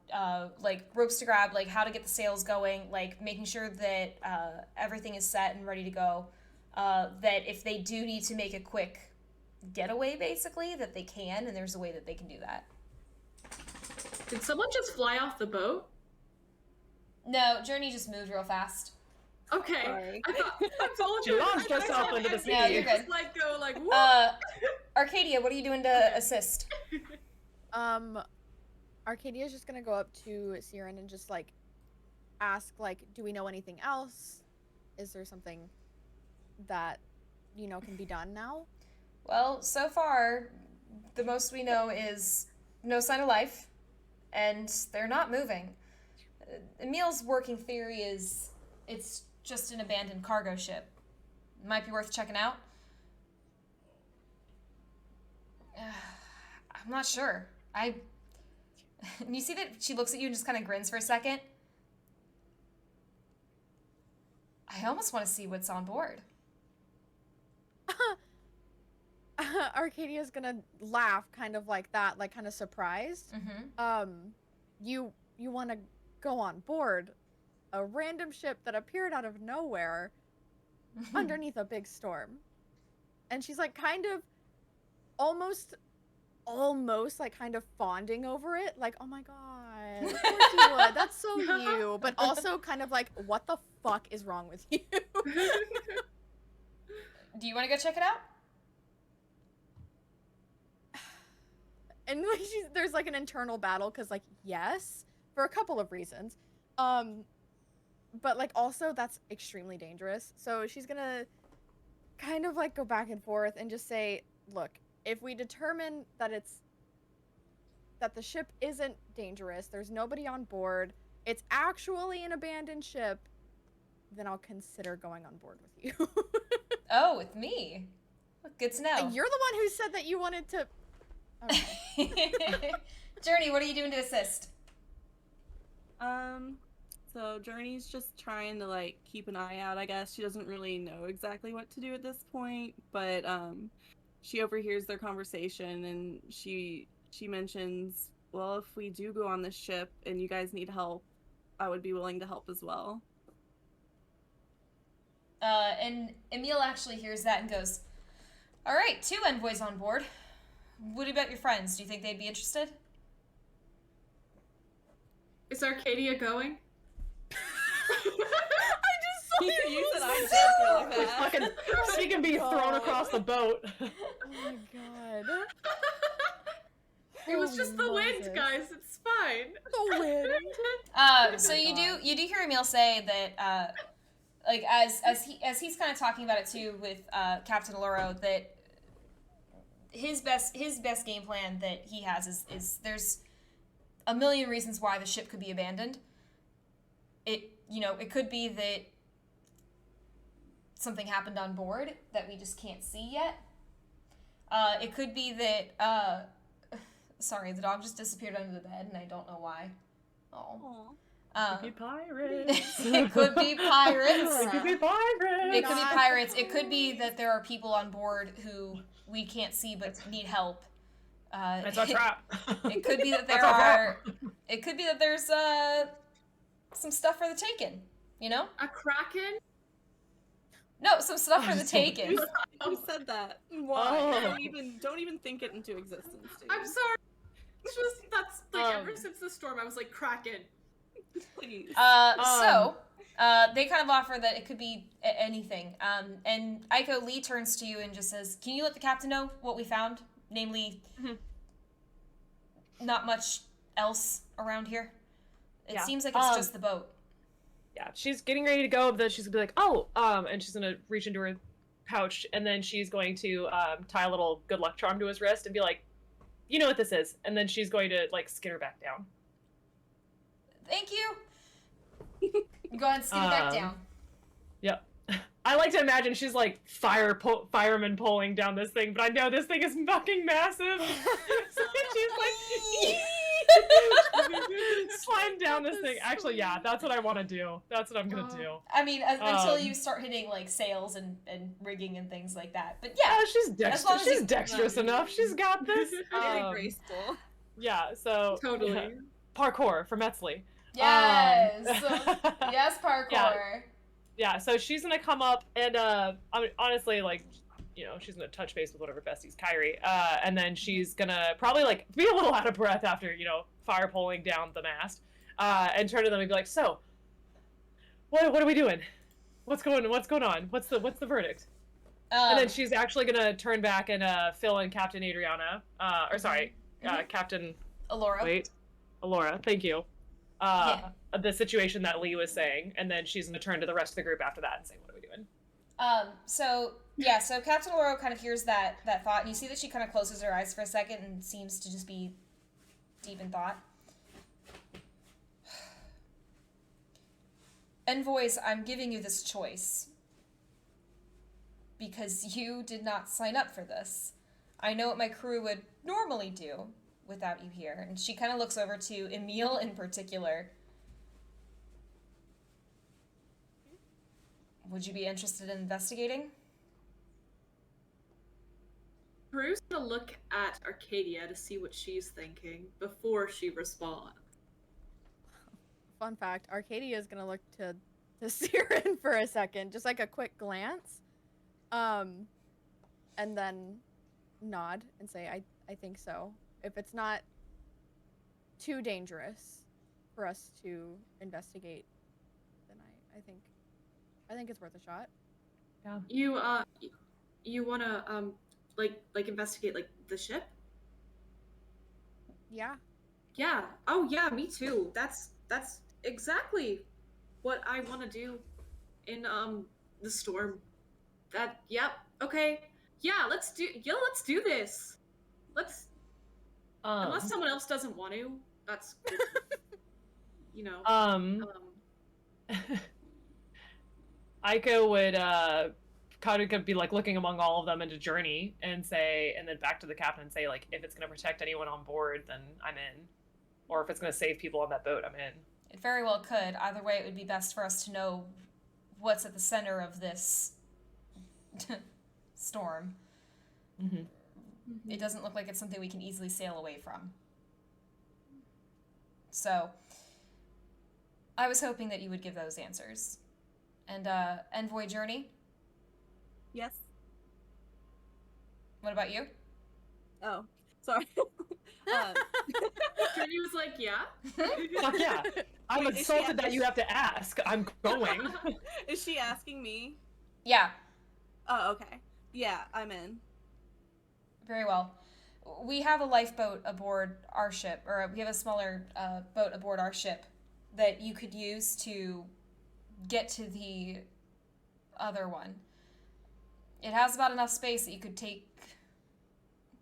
like ropes to grab, like how to get the sails going, like making sure that everything is set and ready to go. That if they do need to make a quick getaway, basically, that they can, and there's a way that they can do that. Did someone just fly off the boat? No, Journey just moved real fast. Okay. Sorry. I thought I told She her. launched I herself thought into the Andy sea. Yeah, would you're just good. like go like whoop. Arcadia, what are you doing to assist? Arcadia's just gonna go up to Siren and just like ask, like, do we know anything else? Is there something that, you know, can be done now? Well, so far, the most we know is no sign of life, and they're not moving. Emil's working theory is it's just an abandoned cargo ship. Might be worth checking out. I'm not sure. You see that she looks at you and just kind of grins for a second? I almost want to see what's on board. Arcadia's gonna laugh, kind of like that, like kind of surprised. Mm-hmm. You want to go on board a random ship that appeared out of nowhere underneath a big storm, and she's like kind of almost like kind of fawning over it, like, oh my god, of course you would, that's so you, but also kind of like, what the fuck is wrong with you? Do you want to go check it out? And like there's like an internal battle, because like, yes, for a couple of reasons, but like also that's extremely dangerous, so she's gonna kind of like go back and forth and just say, look, if we determine that the ship isn't dangerous, there's nobody on board, it's actually an abandoned ship, then I'll consider going on board with you. Oh, with me? Good to know. You're the one who said that you wanted to... Okay. Journey, what are you doing to assist? So Journey's just trying to like keep an eye out, I guess. She doesn't really know exactly what to do at this point, but she overhears their conversation and she mentions, well, if we do go on this ship and you guys need help, I would be willing to help as well. And Emil actually hears that and goes, all right, 2 envoys on board. What about your friends? Do you think they'd be interested? Is Arcadia going? You said I just really fast. Fucking, she can be thrown across the boat. Oh my god. It was just the Holy wind, Moses. guys. It's fine. The wind. So you do hear Emil say that, like as he's kind of talking about it too with Captain Loro, that his best game plan that he has is there's a million reasons why the ship could be abandoned. It could be that something happened on board that we just can't see yet. It could be that sorry, the dog just disappeared under the bed and I don't know why. Oh. It could be pirates. It could be pirates. It could be pirates. It could be pirates. It could be that there are people on board who we can't see but need help. It's a trap. It could be that it could be that there's some stuff for the taking. You know? A kraken? No, some stuff for the taking. You said that. Why? Oh. Don't even think it into existence, dude. I'm sorry. It's just that's like ever since the storm, I was like kraken. Please. So they kind of offer that it could be anything. And Aiko Lee turns to you and just says, "Can you let the captain know what we found? Namely, not much else around here. It seems like it's just the boat." Yeah, she's getting ready to go, but then she's gonna be like, oh, and she's gonna reach into her pouch, and then she's going to tie a little good luck charm to his wrist and be like, you know what this is, and then she's going to like skin her back down. Thank you. Go ahead and skin it back down. Yep. I like to imagine she's like fireman pulling down this thing, but I know this thing is fucking massive. So she's like sliding down this thing. Actually, yeah, that's what I want to do. That's what I'm gonna do. I mean, until you start hitting like sails and rigging and things like that. But yeah, she's as long as she's you- dexterous enough. She's got this. Very graceful. Yeah. So Totally. yeah. Parkour for Metzley. Yes, yes, parkour. Yeah, so she's gonna come up and I mean, honestly, like, you know, she's gonna touch base with one of her besties, Kyrie, and then she's gonna probably like be a little out of breath after, you know, fire pulling down the mast, and turn to them and be like, so, what are we doing? What's going on? What's the verdict? And Um, then she's actually gonna turn back and fill in Captain Adriana. Or sorry, Captain. Alora. Wait, Alora. Thank you. Yeah. The situation that Lee was saying, and then she's gonna turn to the rest of the group after that and say, "What are we doing?" So Captain Alora kind of hears that thought, and you see that she kind of closes her eyes for a second and seems to just be deep in thought. Envoys, I'm giving you this choice because you did not sign up for this. I know what my crew would normally do without you here. And she kind of looks over to Emil in particular. Would you be interested in investigating? Peru's gonna look at Arcadia to see what she's thinking before she responds. Fun fact, Arcadia is gonna look to Siren for a second, just like a quick glance. And then nod and say, I think so. If it's not too dangerous for us to investigate, then I think it's worth a shot. Yeah. You wanna like investigate like the ship? Yeah. Yeah. Oh yeah, me too. That's exactly what I want to do in the storm. Yep. Okay. Yeah, let's do this. Let's unless someone else doesn't want to. That's you know. Aiko would kind of be like looking among all of them into Journey and say, and then back to the captain and say, like, if it's going to protect anyone on board, then I'm in. Or if it's going to save people on that boat, I'm in. It very well could. Either way, it would be best for us to know what's at the center of this storm. Mm-hmm. It doesn't look like it's something we can easily sail away from. So, I was hoping that you would give those answers. And, Envoy Journey, Yes. what about you? Oh, sorry. Journey was like, yeah. Fuck yeah. I'm Wait, is she insulted that you have to ask. I'm going. Is she asking me? Yeah, Oh, okay. Yeah, I'm in. very well. We have a lifeboat aboard our ship, or we have a smaller boat aboard our ship that you could use to get to the other one. It has about enough space that you could take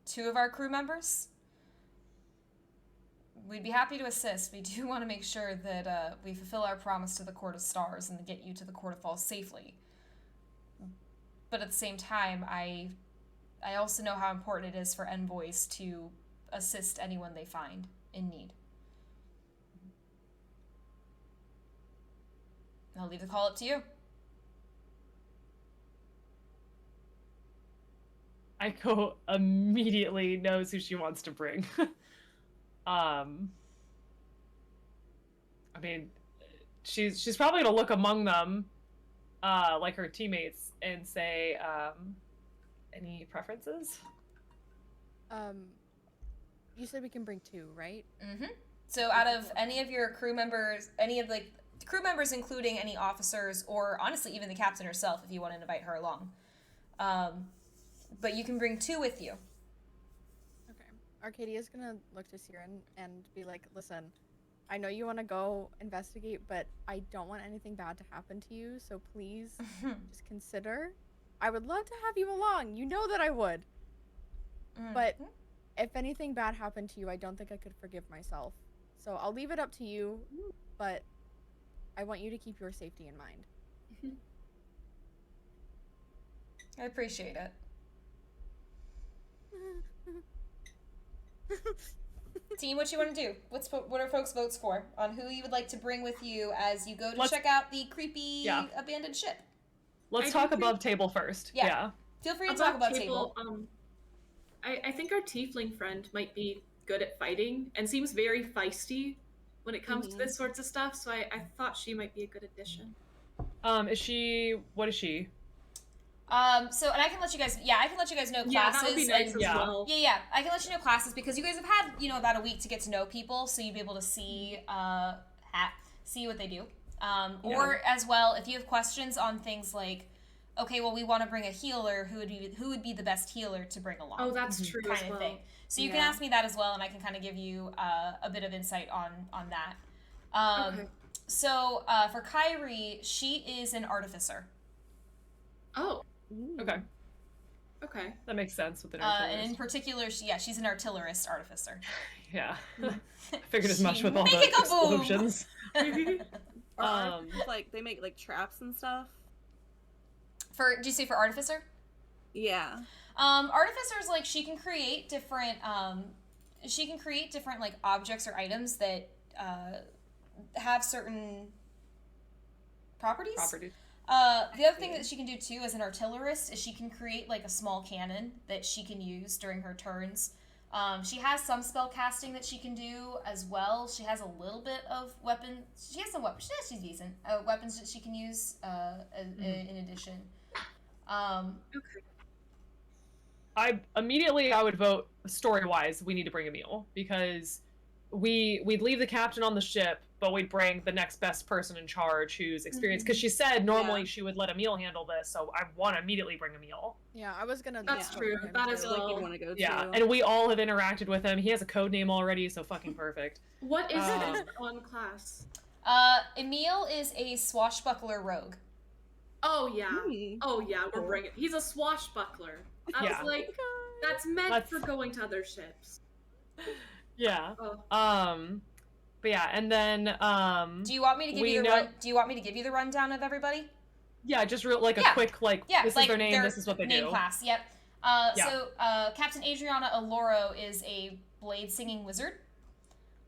2 of our crew members. We'd be happy to assist. We do want to make sure that we fulfill our promise to the Court of Stars and get you to the Court of Falls safely. But at the same time, I also know how important it is for envoys to assist anyone they find in need. I'll leave the call up to you. Aiko immediately knows who she wants to bring. I mean, she's probably gonna look among them, like her teammates, and say, any preferences? You said we can bring 2, right? Mm-hmm. So out of any of your crew members, any of the crew members, including any officers, or honestly even the captain herself, if you want to invite her along. But you can bring 2 with you. Okay. Arcadia's gonna look to Siren and be like, listen, I know you want to go investigate, but I don't want anything bad to happen to you, so please just consider. I would love to have you along. You know that I would. But if anything bad happened to you, I don't think I could forgive myself. So I'll leave it up to you, but I want you to keep your safety in mind. I appreciate it. Team, what you want to do? What are folks' votes for on who you would like to bring with you as you go to check out the creepy abandoned ship? Let's talk above table first. Yeah. Feel free to talk about table. I think our tiefling friend might be good at fighting and seems very feisty when it comes to this sorts of stuff, so I thought she might be a good addition. What is she? So, and I can let you guys know classes. Yeah, that would be nice as well. Yeah, I can let you know classes because you guys have had, about a week to get to know people, so you'd be able to see what they do. Or as well, if you have questions on things like, okay, well, we want to bring a healer, who would be the best healer to bring along? Oh, that's true kind as of well. thing. So you can ask me that as well, and I can kind of give you a bit of insight on that. Okay. So for Kyrie, she is an artificer. Oh, Okay, okay. that makes sense with an And in artillerist. particular, she's an artillerist artificer. Yeah, I figured as much She with all make the it go boom. explosions. Are like they make like traps and stuff? Do you say for artificer? Yeah. Artificers, like, she can create different like objects or items that have certain properties. The other thing that she can do too as an artillerist is she can create like a small cannon that she can use during her turns. She has some spell casting that she can do as well. She has a little bit of weapon. She has some weapons. She's decent. Weapons that she can use in addition. Okay. I would vote story-wise, we need to bring Emil, because we'd leave the captain on the ship, but we'd bring the next best person in charge who's experienced, because she said normally she would let Emil handle this, so I want to immediately bring Emil. Yeah, I was gonna. That's vote true. for him That too. is I feel like well. you'd want to go Yeah, too. and we all have interacted with him. He has a code name already, so fucking perfect. What is his on class? Emil is a swashbuckler rogue. Oh yeah. Hmm. Oh yeah, we're Cool. bringing. He's a swashbuckler. I Yeah. was like, that's meant That's- for going to other ships. Yeah. Oh. But yeah, and then Do you want me to give we you the know- Do you want me to give you the rundown of everybody? yeah, just real like a Yeah. quick like Yeah, this like is their name, their this is what they name do. class. Yep. Yeah. So Captain Adriana Aloro is a blade singing wizard.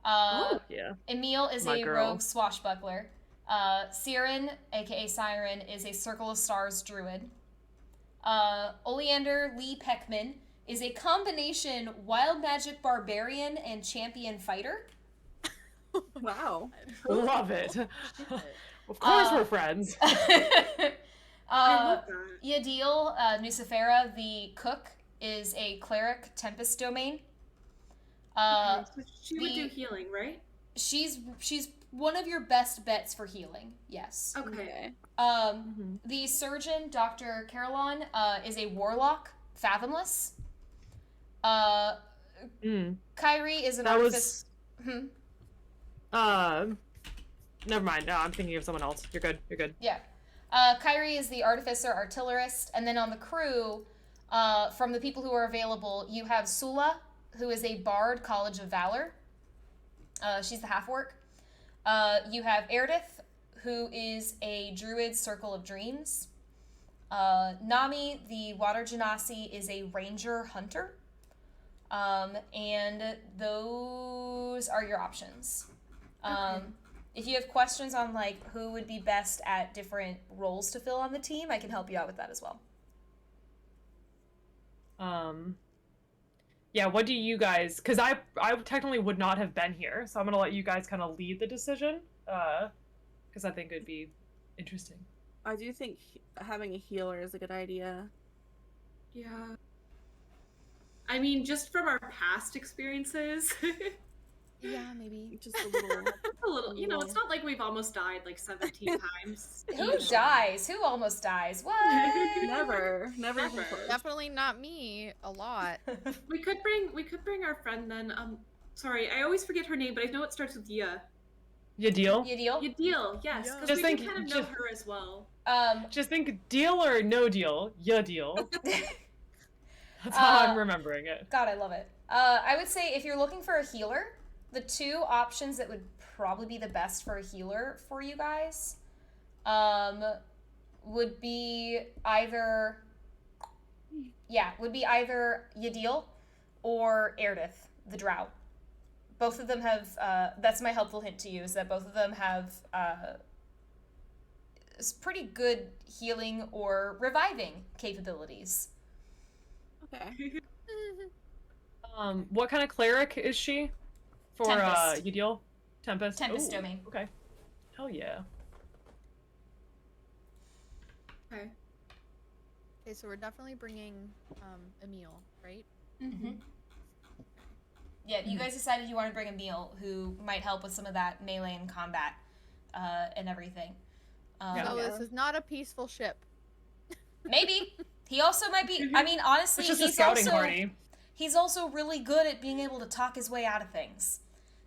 Yeah. Emil is My a girl. rogue swashbuckler. Siren, aka Siren, is a Circle of Stars druid. Oleander Lee Peckman is a combination wild magic barbarian and champion fighter. Wow. Love it. Of course we're friends. I love that. Yadil Nucifera, the cook, is a cleric Tempest domain. Okay, so she would the- do healing, right? She's one of your best bets for healing. Yes. Okay. The surgeon, Dr. Caroline, is a warlock, fathomless. Kyrie is an That artificer. was never mind. No, I'm thinking of someone else. You're good. You're good. Yeah. Kyrie is the artificer, artillerist, and then on the crew, from the people who are available, you have Sula, who is a bard, College of Valor. She's the half-orc. You have Erdith, who is a druid, Circle of Dreams. Nami, the water genasi, is a ranger hunter. And those are your options. If you have questions on like who would be best at different roles to fill on the team, I can help you out with that as well. Yeah, what do you guys, because I technically would not have been here, so I'm gonna let you guys kind of lead the decision, because I think it'd be interesting. I do think having a healer is a good idea. Yeah. I mean, just from our past experiences, Yeah, maybe. Just a little. a little. You know, it's not like we've almost died like 17 times. Who dies? Who almost dies? What? Never even Never. close. Definitely not me. A lot. We could bring our friend then. Sorry, I always forget her name, but I know it starts with Ya. You deal? You deal? Yadil, yes, Yeah. because Just we think- can kind of know just- her as well. Just think deal or no deal. You deal. That's how I'm remembering it. God, I love it. I would say if you're looking for a healer, the two options that would probably be the best for a healer for you guys would be either Yadil or Erdith, the Drow. Both of them have, that's my helpful hint to you, is that both of them have pretty good healing or reviving capabilities. Okay. What kind of cleric is she? For Tempest. you deal? Tempest. Tempest Ooh, domain. Okay. Hell yeah. Okay. Okay, so we're definitely bringing Emil, right? Mm-hmm. Yeah, you guys decided you want to bring Emil, who might help with some of that melee and combat. and everything. So this is not a peaceful ship. Maybe. He also might be, I mean, honestly, It's just a scouting party. He's also really good at being able to talk his way out of things.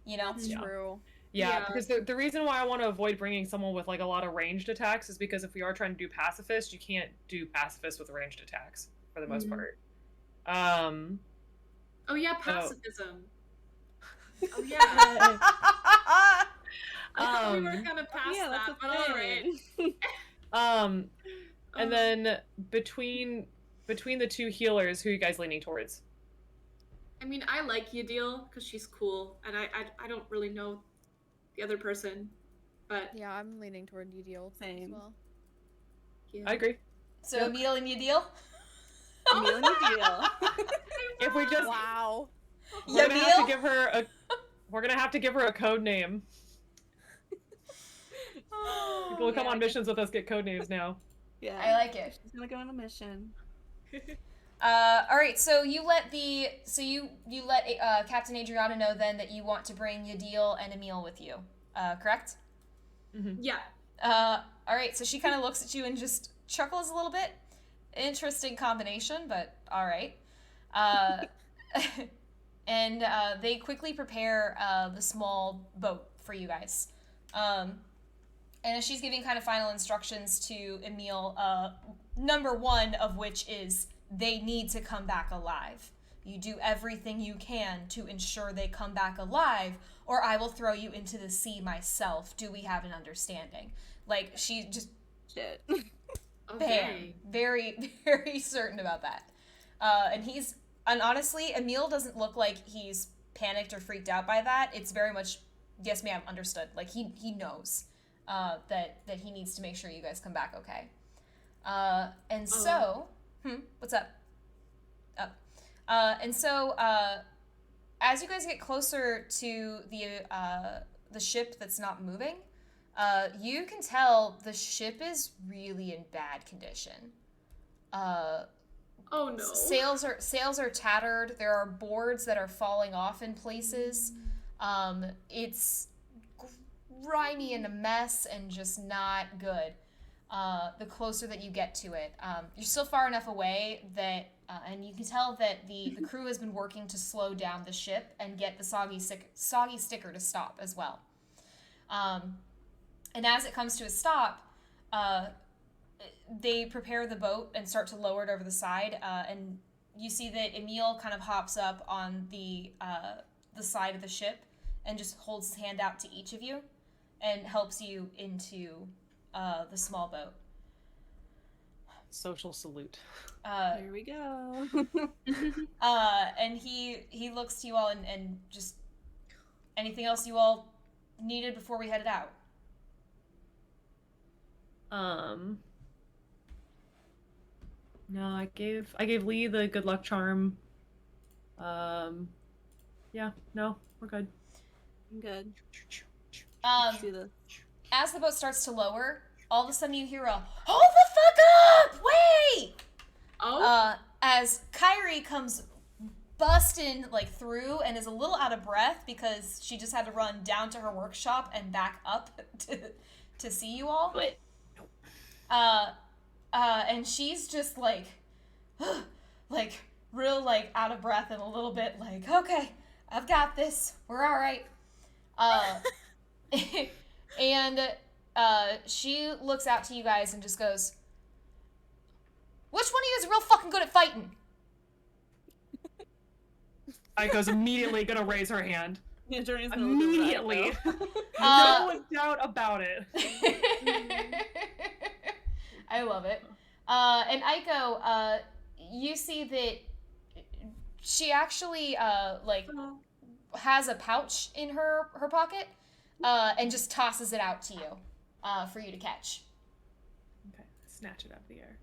You know? That's true. Yeah, because the reason why I want to avoid bringing someone with like a lot of ranged attacks is because if we are trying to do pacifist, you can't do pacifist with ranged attacks for the most part. Oh yeah, pacifism. Oh yeah. I thought we were gonna pass that, but alright. And then between the two healers, who are you guys leaning towards? I mean, I like Yadil because she's cool, and I don't really know the other person, but yeah, I'm leaning toward Yadil as well. Yeah. I agree. So Emil and Yadil? Emil and Yadil. If we just we're gonna have to give her a code name. People who come on missions with us get code names now. Yeah, I like it. She's gonna go on a mission. All right. So you let Captain Adriana know then that you want to bring Yadil and Emil with you. Correct? Mm-hmm. Yeah. All right. So she kind of looks at you and just chuckles a little bit. Interesting combination, but all right. And they quickly prepare the small boat for you guys. And as she's giving kind of final instructions to Emil, number one of which is they need to come back alive. You do everything you can to ensure they come back alive, or I will throw you into the sea myself. Do we have an understanding? Like, she just... Shit. Bam. Very, very certain about that. And honestly, Emil doesn't look like he's panicked or freaked out by that. It's very much, yes ma'am, understood. Like, he knows that he needs to make sure you guys come back okay. What's up? As you guys get closer to the ship that's not moving, you can tell the ship is really in bad condition. Oh no. Sails are tattered. There are boards that are falling off in places. It's grimy and a mess and just not good. The closer that you get to it, you're still far enough away that, and you can tell that the crew has been working to slow down the ship and get the soggy sticker to stop as well. And as it comes to a stop, they prepare the boat and start to lower it over the side, and you see that Emil kind of hops up on the side of the ship and just holds his hand out to each of you and helps you into the small boat. Social salute. Here we go. And he looks to you all and just anything else you all needed before we headed out? No, I gave Lee the good luck charm. Yeah, no, we're good. I'm good. Um, Do this. As the boat starts to lower, all of a sudden you hear a "Hold the fuck up! Wait!" As Kyrie comes busting like through and is a little out of breath because she just had to run down to her workshop and back up to see you all. But and she's just like like real like out of breath and a little bit like, okay, I've got this. We're all right. And she looks out to you guys and just goes, "Which one of you is real fucking good at fighting?" Aiko's immediately gonna raise her hand. Yeah, Journey's gonna Immediately. look at that, No doubt about it. I love it. And Aiko, you see that she actually has a pouch in her pocket and just tosses it out to you for you to catch. Okay, snatch it out of the air.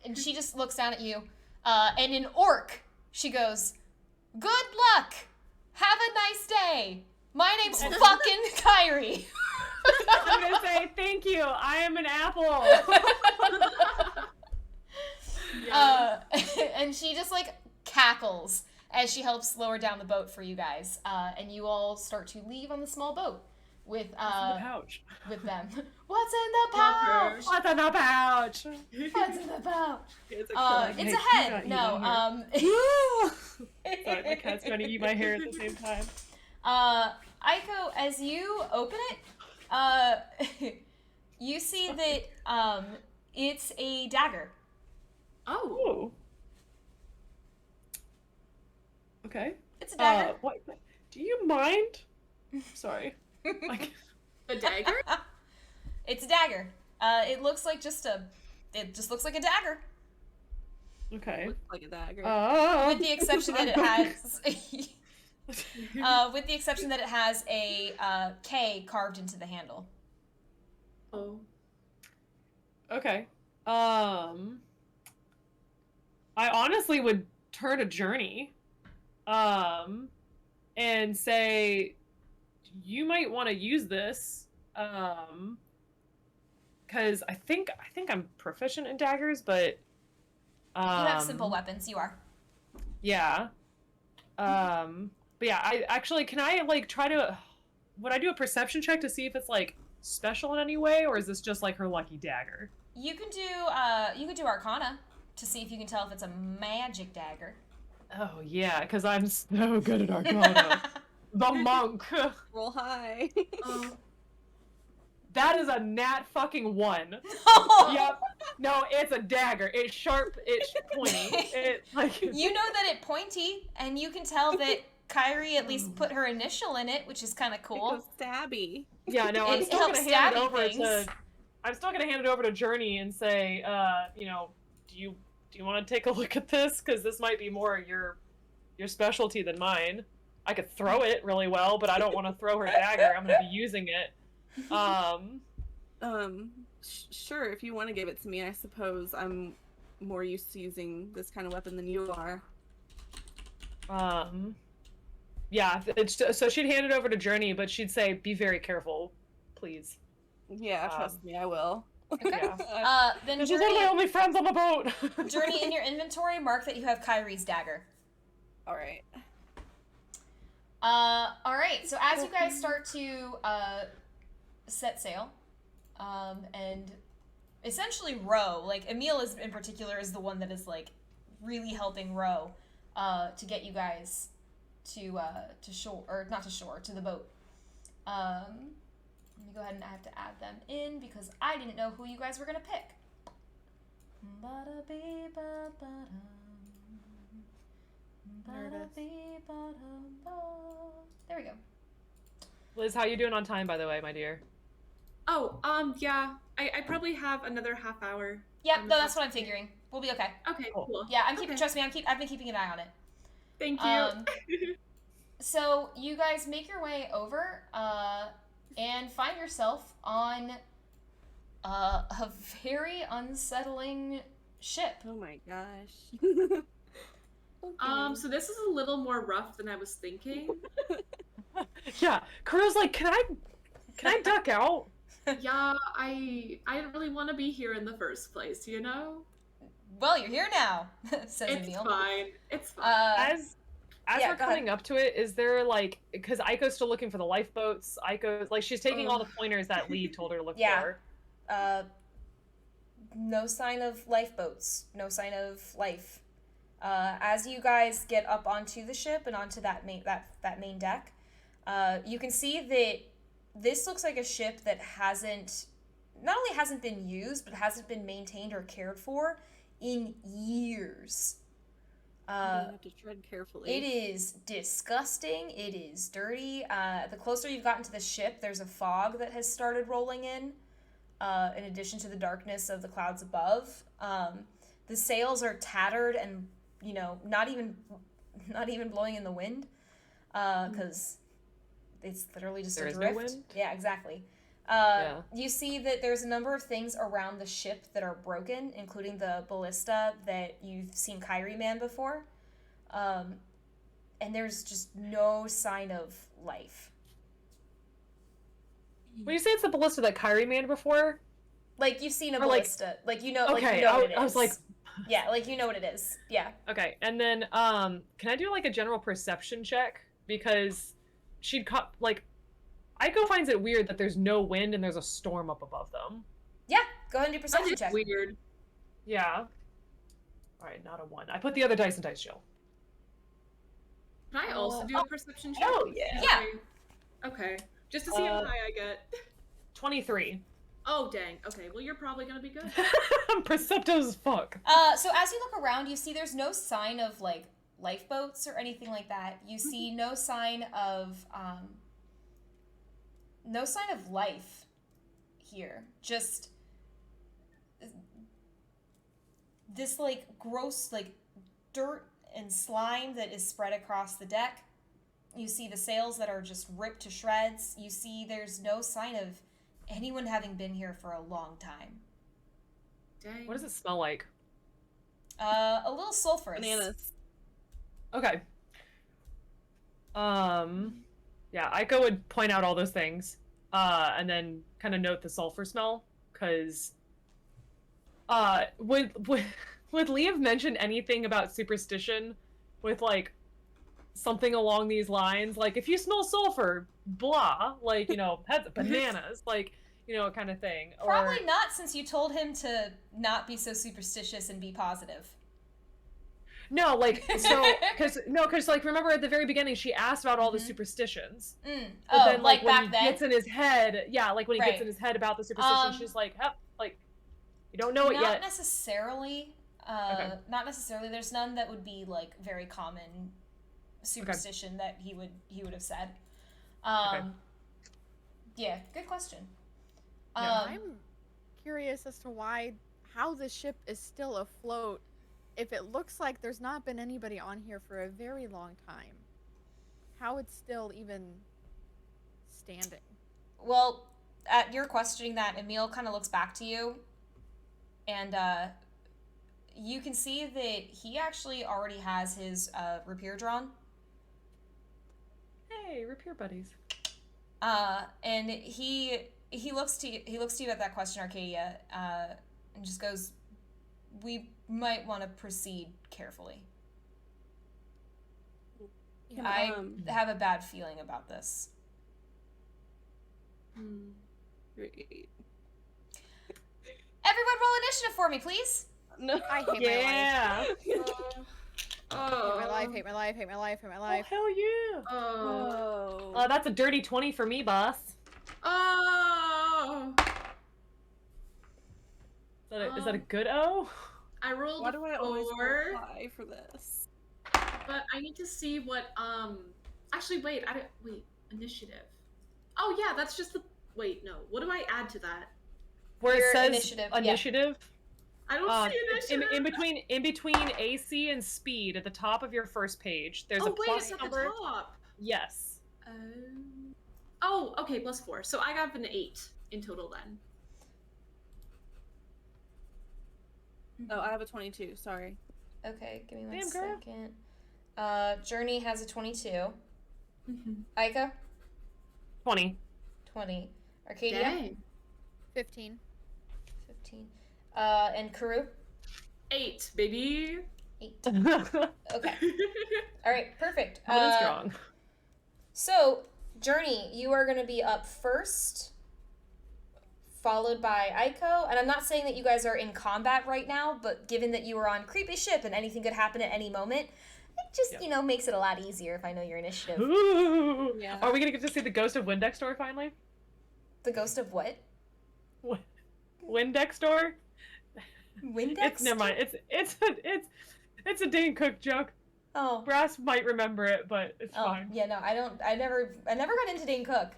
And she just looks down at you, and in Orc, she goes, "Good luck! Have a nice day! My name's fucking Kyrie!" I'm gonna say, thank you, I am an apple! And she just, like, cackles as she helps lower down the boat for you guys. And you all start to leave on the small boat with pouch. with them. What's in the pouch? What's in the pouch? What's in the pouch? It's It's a head. No. Sorry, my cat's trying to eat my hair at the same time. Aiko, as you open it, you see that it's a dagger. Oh. Okay. It's a dagger. What? Do you mind? Sorry. Like, The dagger? It's a dagger. It looks like it just looks like a dagger. okay. Looks like a dagger. With the exception that it has with the exception that it has a K carved into the handle. Oh. Okay. I honestly would turn to Journey, and say, you might want to use this, because I think I'm proficient in daggers, but You have simple weapons. You are. yeah. But yeah, can I like try to? Would I do a perception check to see if it's like special in any way, or is this just like her lucky dagger? You can do Arcana to see if you can tell if it's a magic dagger. Oh yeah, because I'm so good at Arcana. The monk. Roll high. Oh. That is a nat fucking 1. Yep. No, it's a dagger. It's sharp. It's pointy. It like. You know that it's pointy, and you can tell that Kyrie at least put her initial in it, which is kind of It cool. goes stabby. Yeah, no, I'm It still helps gonna hand it stabby over things. to. I'm still gonna hand it over to Journey and say, do you want to take a look at this? Because this might be more your specialty than mine. I could throw it really well, but I don't want to throw her dagger. I'm gonna be using it. Sure, if you want to give it to me, I suppose I'm more used to using this kind of weapon than you are. Yeah, so she'd hand it over to Journey, but she'd say, be very careful, please. Yeah, trust me, I will. Okay. Yeah. Then She's one of my only friends on the boat. Journey, in your inventory, mark that you have Kyrie's dagger. Alright. Alright, so as you guys start to set sail, and essentially row, like Emil is in particular is the one that is like really helping row to get you guys to shore, or not to shore, to the boat. Let me go ahead and I have to add them in because I didn't know who you guys were gonna pick. There we go. Liz, how you doing on time, by the way, my dear? Oh, yeah. I probably have another half hour. Yep, no, that's what I'm figuring. We'll be okay. Okay, cool. Yeah, I'm keeping. Okay. Trust me, I've been keeping an eye on it. Thank you. So you guys make your way over, and find yourself on a very unsettling ship. Oh my gosh. Okay. So this is a little more rough than I was thinking. Yeah, Karu's like, can I duck out? Yeah, I didn't really want to be here in the first place, you know? Well, you're here now, says It's Emil. fine. It's fine. As yeah, we're go coming up to it, is there like, because Aiko's still looking for the lifeboats, Aiko's like, she's taking all the pointers that Lee told her to look Yeah. for. No sign of lifeboats. No sign of life. As you guys get up onto the ship and onto that main deck, you can see that this looks like a ship that not only hasn't been used, but hasn't been maintained or cared for in years. You have to tread carefully. It is disgusting. It is dirty. The closer you've gotten to the ship, there's a fog that has started rolling in addition to the darkness of the clouds above. The sails are tattered and, not even blowing in the wind, because it's literally just There a is drift. no wind? Yeah, exactly. You see that there's a number of things around the ship that are broken, including the ballista that you've seen Kyrie man before. And there's just no sign of life. When you say it's the ballista that Kyrie manned before? Like, you've seen a Or, like- ballista. Like, Okay, what it is. I was like... Yeah, like, you know what it is. Yeah. Okay, and then, can I do, like, a general perception check? Because she'd Aiko finds it weird that there's no wind and there's a storm up above them. Yeah, go ahead and do perception That's check. weird. Yeah. Alright, not a 1. I put the other dice in dice jail. Can I also do a perception check? Oh, yeah. Yeah. Okay. Just to see how high I get. 23. Oh, dang. Okay, well, you're probably gonna be good. I'm perceptive as fuck. So as you look around, you see there's no sign of, like, lifeboats or anything like that. You see no sign of life here. Just this, like, gross, like, dirt and slime that is spread across the deck. You see the sails that are just ripped to shreds. You see there's no sign of anyone having been here for a long time. Dang. What does it smell like? A little sulfurous. Bananas. Okay. Yeah, Aiko would point out all those things, and then kind of note the sulfur smell, because, would Lee have mentioned anything about superstition with, like, something along these lines? Like, if you smell sulfur, blah, like, you know, heads bananas, like, you know, kind of thing. Probably not, since you told him to not be so superstitious and be positive. No, like, so, because, like, remember at the very beginning, she asked about all the superstitions. Mm. But Oh, then, like when back he then? gets in his head, yeah, like, when he gets in his head about the superstition, she's like, like, you don't know it Not yet. necessarily. Okay. Not necessarily. There's none that would be, like, very common superstition that he would have said. Okay. Yeah, good question. Yeah. I'm curious as to how the ship is still afloat if it looks like there's not been anybody on here for a very long time. How it's still even standing. Well, at your questioning that, Emil kind of looks back to you, and you can see that he actually already has his rapier drawn. Hey, rapier buddies. And he looks to you at that question, Arcadia, and just goes, "We might want to proceed carefully. Can, I have a bad feeling about this." Great. Everyone roll initiative for me, please. No. I hate Yeah. Oh. my life. Hate my life. Hate my life. Hate my Oh, life. hell yeah. Oh. That's a dirty 20 for me, boss. Oh. Is that a good O? I rolled Why do I always 4, roll high for this? but I need to see what actually wait, initiative. Oh yeah, that's just the wait, no. What do I add to that? Where Your it says initiative, yeah. initiative. I don't see initiative. In between AC and speed at the top of your first page, there's a wait, plus it's at number. the top. Yes. Oh, okay, +4. So I got an 8 in total then. Oh, I have a 22. Sorry. Okay, give me one Damn, girl. second. Journey has a 22. Aika? 20. 20. Arcadia? Dang. 15. 15. And Karu? 8, baby. 8. Okay. All right, perfect. Coming in strong. So, Journey, you are going to be up first, followed by Aiko. And I'm not saying that you guys are in combat right now, but given that you are on creepy ship and anything could happen at any moment, it just, makes it a lot easier if I know your initiative. Ooh. Yeah. Are we gonna get to see the ghost of Windex door finally? The ghost of what? Windex door? Windex? Never mind. It's a Dane Cook joke. Oh. Brass might remember it, but it's fine. Yeah, no, I never got into Dane Cook.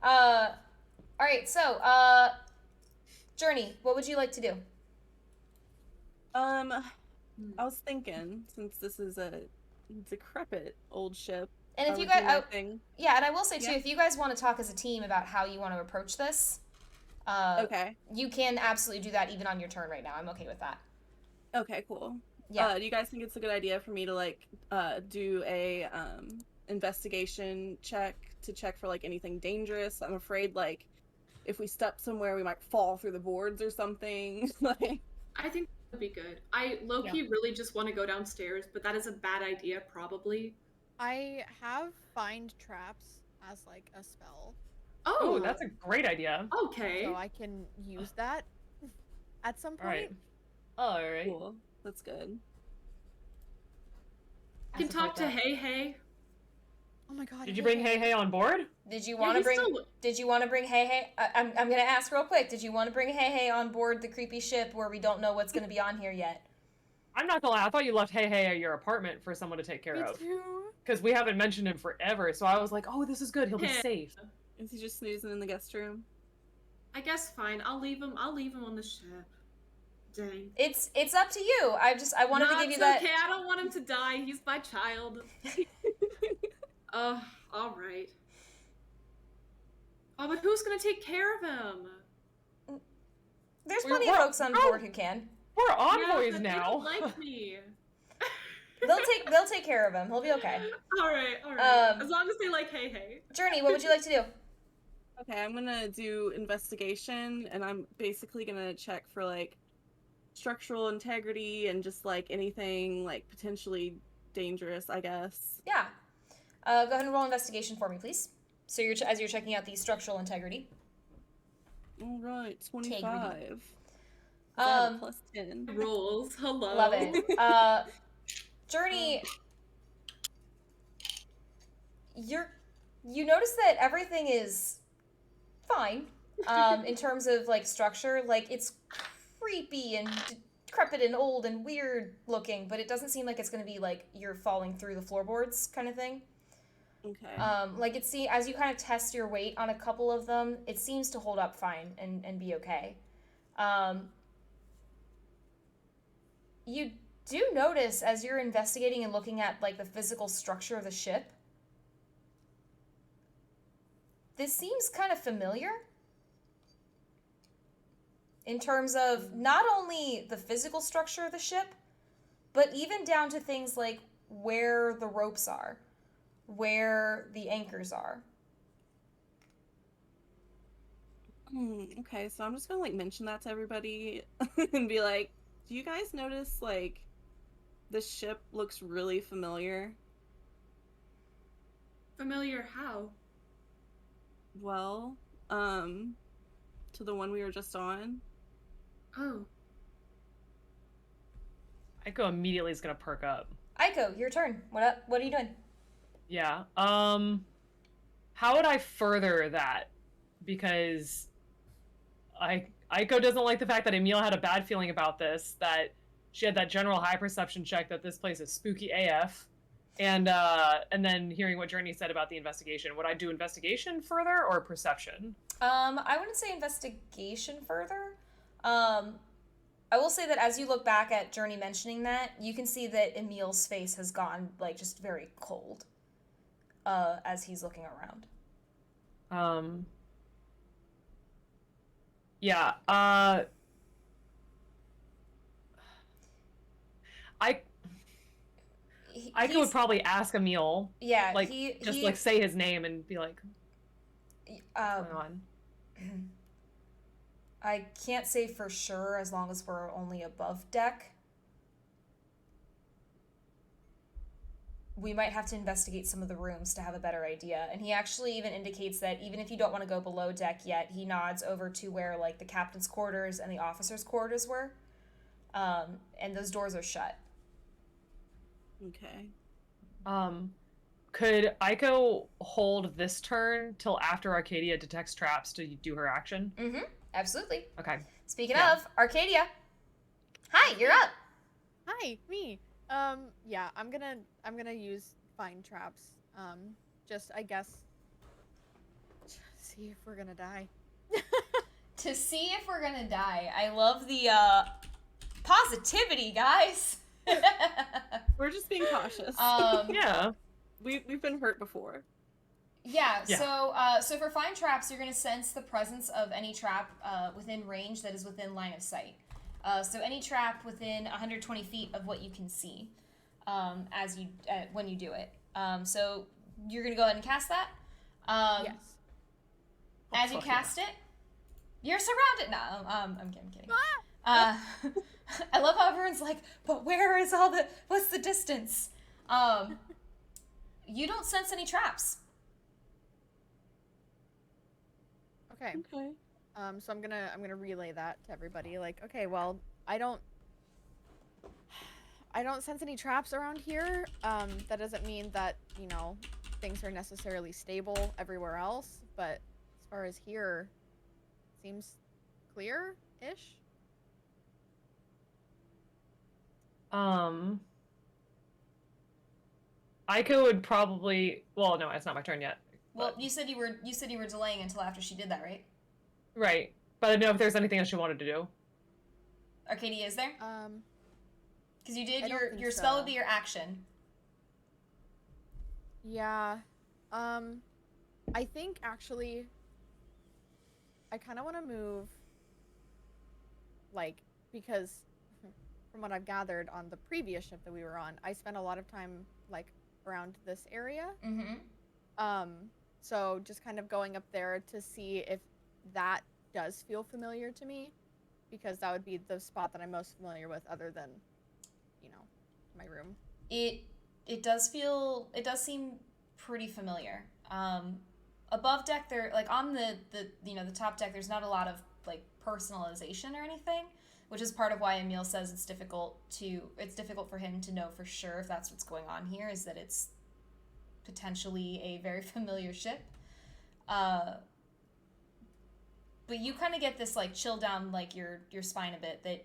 All right, so, Journey, what would you like to do? I was thinking, since this is a decrepit old ship. And if I you would do my guys, thing. yeah, and I will say too, Yeah. if you guys want to talk as a team about how you want to approach this, Okay. you can absolutely do that even on your turn right now. I'm okay with that. Okay, cool. Yeah. Do you guys think it's a good idea for me to like do a investigation check to check for like anything dangerous? I'm afraid like if we step somewhere we might fall through the boards or something. Like I think that would be good. I low-key really just want to go downstairs, but that is a bad idea, probably. I have find traps as like a spell. I don't know if that would work. But I can try. Okay, cool. Okay. Okay. Yeah, I was thinking that. I can try. Okay. Oh, Oh, that's a great idea. okay. So I can use that at some point. All right. All right. Cool. That's good. I can As if like talk to that. Hey Hey. Oh my god. Did you bring Hey Hey on board? Did you Yeah, want to he's bring? still- Did you want to bring Hey Hey? I'm gonna ask real quick. Did you want to bring Hey Hey on board the creepy ship where we don't know what's gonna be on here yet? I'm not gonna lie. I thought you left Hey Hey at your apartment for someone to take care Me of. too. Because we haven't mentioned him forever. So I was like, oh, this is good. He'll be Yeah. safe. Is he just snoozing in the guest room? I guess fine. I'll leave him on the ship. Dang. It's up to you. I wanted to No, give you it's that. okay. I don't want him to die. He's my child. All right. Oh, but who's gonna take care of him? There's We're- plenty of we're- folks on oh. board who can. We're Yeah, envoys but now. They don't like me. They'll take care of him. He'll be okay. All right. As long as they like Hey Hey. Journey, what would you like to do? Okay, I'm gonna do investigation, and I'm basically gonna check for like structural integrity and just like anything like potentially dangerous, I guess. Yeah. Go ahead and roll investigation for me, please. So as you're checking out the structural integrity. All right, 25. Um, Plus 10. Rolls. Hello. Love it. Journey, you notice that everything is fine in terms of like structure. Like it's creepy and decrepit and old and weird looking, but it doesn't seem like it's going to be like you're falling through the floorboards kind of thing. Okay. Like as you kind of test your weight on a couple of them, it seems to hold up fine and be okay. You do notice as you're investigating and looking at like the physical structure of the ship, this seems kind of familiar in terms of not only the physical structure of the ship, but even down to things like where the ropes are, where the anchors are. Okay, so I'm just gonna like mention that to everybody and be like, do you guys notice like the ship looks really familiar? Familiar how? Well, to the one we were just on. Oh. Aiko immediately is gonna perk up. Aiko, your turn. What are you doing? Yeah. How would I further that? Because Aiko doesn't like the fact that Emil had a bad feeling about this, that she had that general high perception check that this place is spooky AF. And then hearing what Journey said about the investigation. Would I do investigation further or perception? I wouldn't say investigation further. I will say that as you look back at Journey mentioning that, you can see that Emil's face has gone like just very cold as he's looking around. Yeah, Aiko would probably ask Emil, yeah, like, like say his name and be like, what's going on? I can't say for sure as long as we're only above deck. We might have to investigate some of the rooms to have a better idea. And he actually even indicates that even if you don't want to go below deck yet, he nods over to where like the captain's quarters and the officer's quarters were. And those doors are shut. Okay. Could Aiko hold this turn till after Arcadia detects traps to do her action? Mm-hmm. Absolutely. Okay. Speaking Yeah. of, Arcadia. Hi, you're up. Hi, me. Yeah, I'm gonna use find traps. Just I guess see if we're gonna die. To see if we're gonna die. I love the positivity, guys. We're just being cautious. Yeah. We've been hurt before. Yeah, Yeah. so for find traps, you're going to sense the presence of any trap within range that is within line of sight. So any trap within 120 feet of what you can see when you do it. So you're going to go ahead and cast that. Yes. As you fuck cast it, you're surrounded. No, I'm kidding. I love how everyone's like, but where is what's the distance? You don't sense any traps. Okay. Okay. So I'm gonna relay that to everybody. Like, okay, well, I don't sense any traps around here. That doesn't mean that, things are necessarily stable everywhere else, but as far as here, seems clear-ish. Aiko would probably. Well, no, it's not my turn yet. Well, but- you said you were delaying until after she did that, right? Right, but I don't know if there's anything else she wanted to do. Arcadia, is there? Because you did I don't think your spell so. would be your action. Yeah. I think actually I kind of want to move, like, because from what I've gathered on the previous ship that we were on, I spent a lot of time, like, around this area. Mm-hmm. So just kind of going up there to see if that does feel familiar to me, because that would be the spot that I'm most familiar with other than, my room. It does seem pretty familiar. Above deck, there, like, on the top deck, there's not a lot of, like, personalization or anything, which is part of why Emil says it's difficult for him to know for sure if that's what's going on here, is that it's potentially a very familiar ship. But you kind of get this, like, chill down, like, your spine a bit, that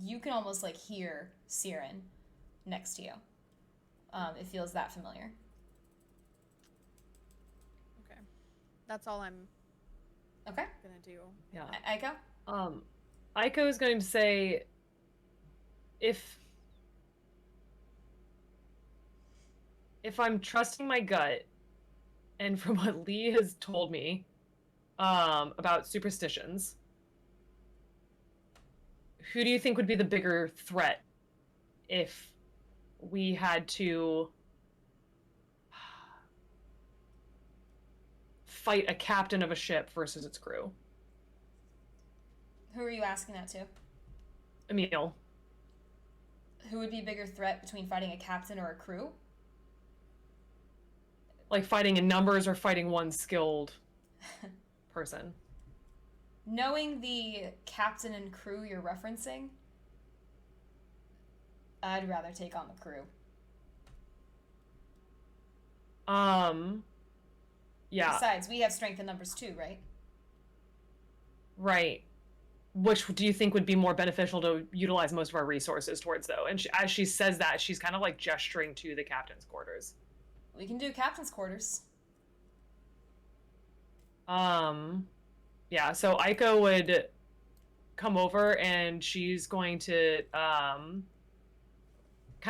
you can almost, like, hear Siren next to you. It feels that familiar. Okay. That's all I'm Okay. gonna do. Yeah. Aiko? Aiko is going to say, if I'm trusting my gut, and from what Lee has told me about superstitions, who do you think would be the bigger threat if we had to fight a captain of a ship versus its crew? Who are you asking that to? Emil. Who would be a bigger threat between fighting a captain or a crew? Like fighting in numbers or fighting one skilled person? Knowing the captain and crew you're referencing, I'd rather take on the crew. Yeah. Besides, we have strength in numbers too, right? Right. Which do you think would be more beneficial to utilize most of our resources towards, though? And as she says that, she's kind of like gesturing to the captain's quarters. We can do captain's quarters. Yeah, so Aiko would come over and she's going to kind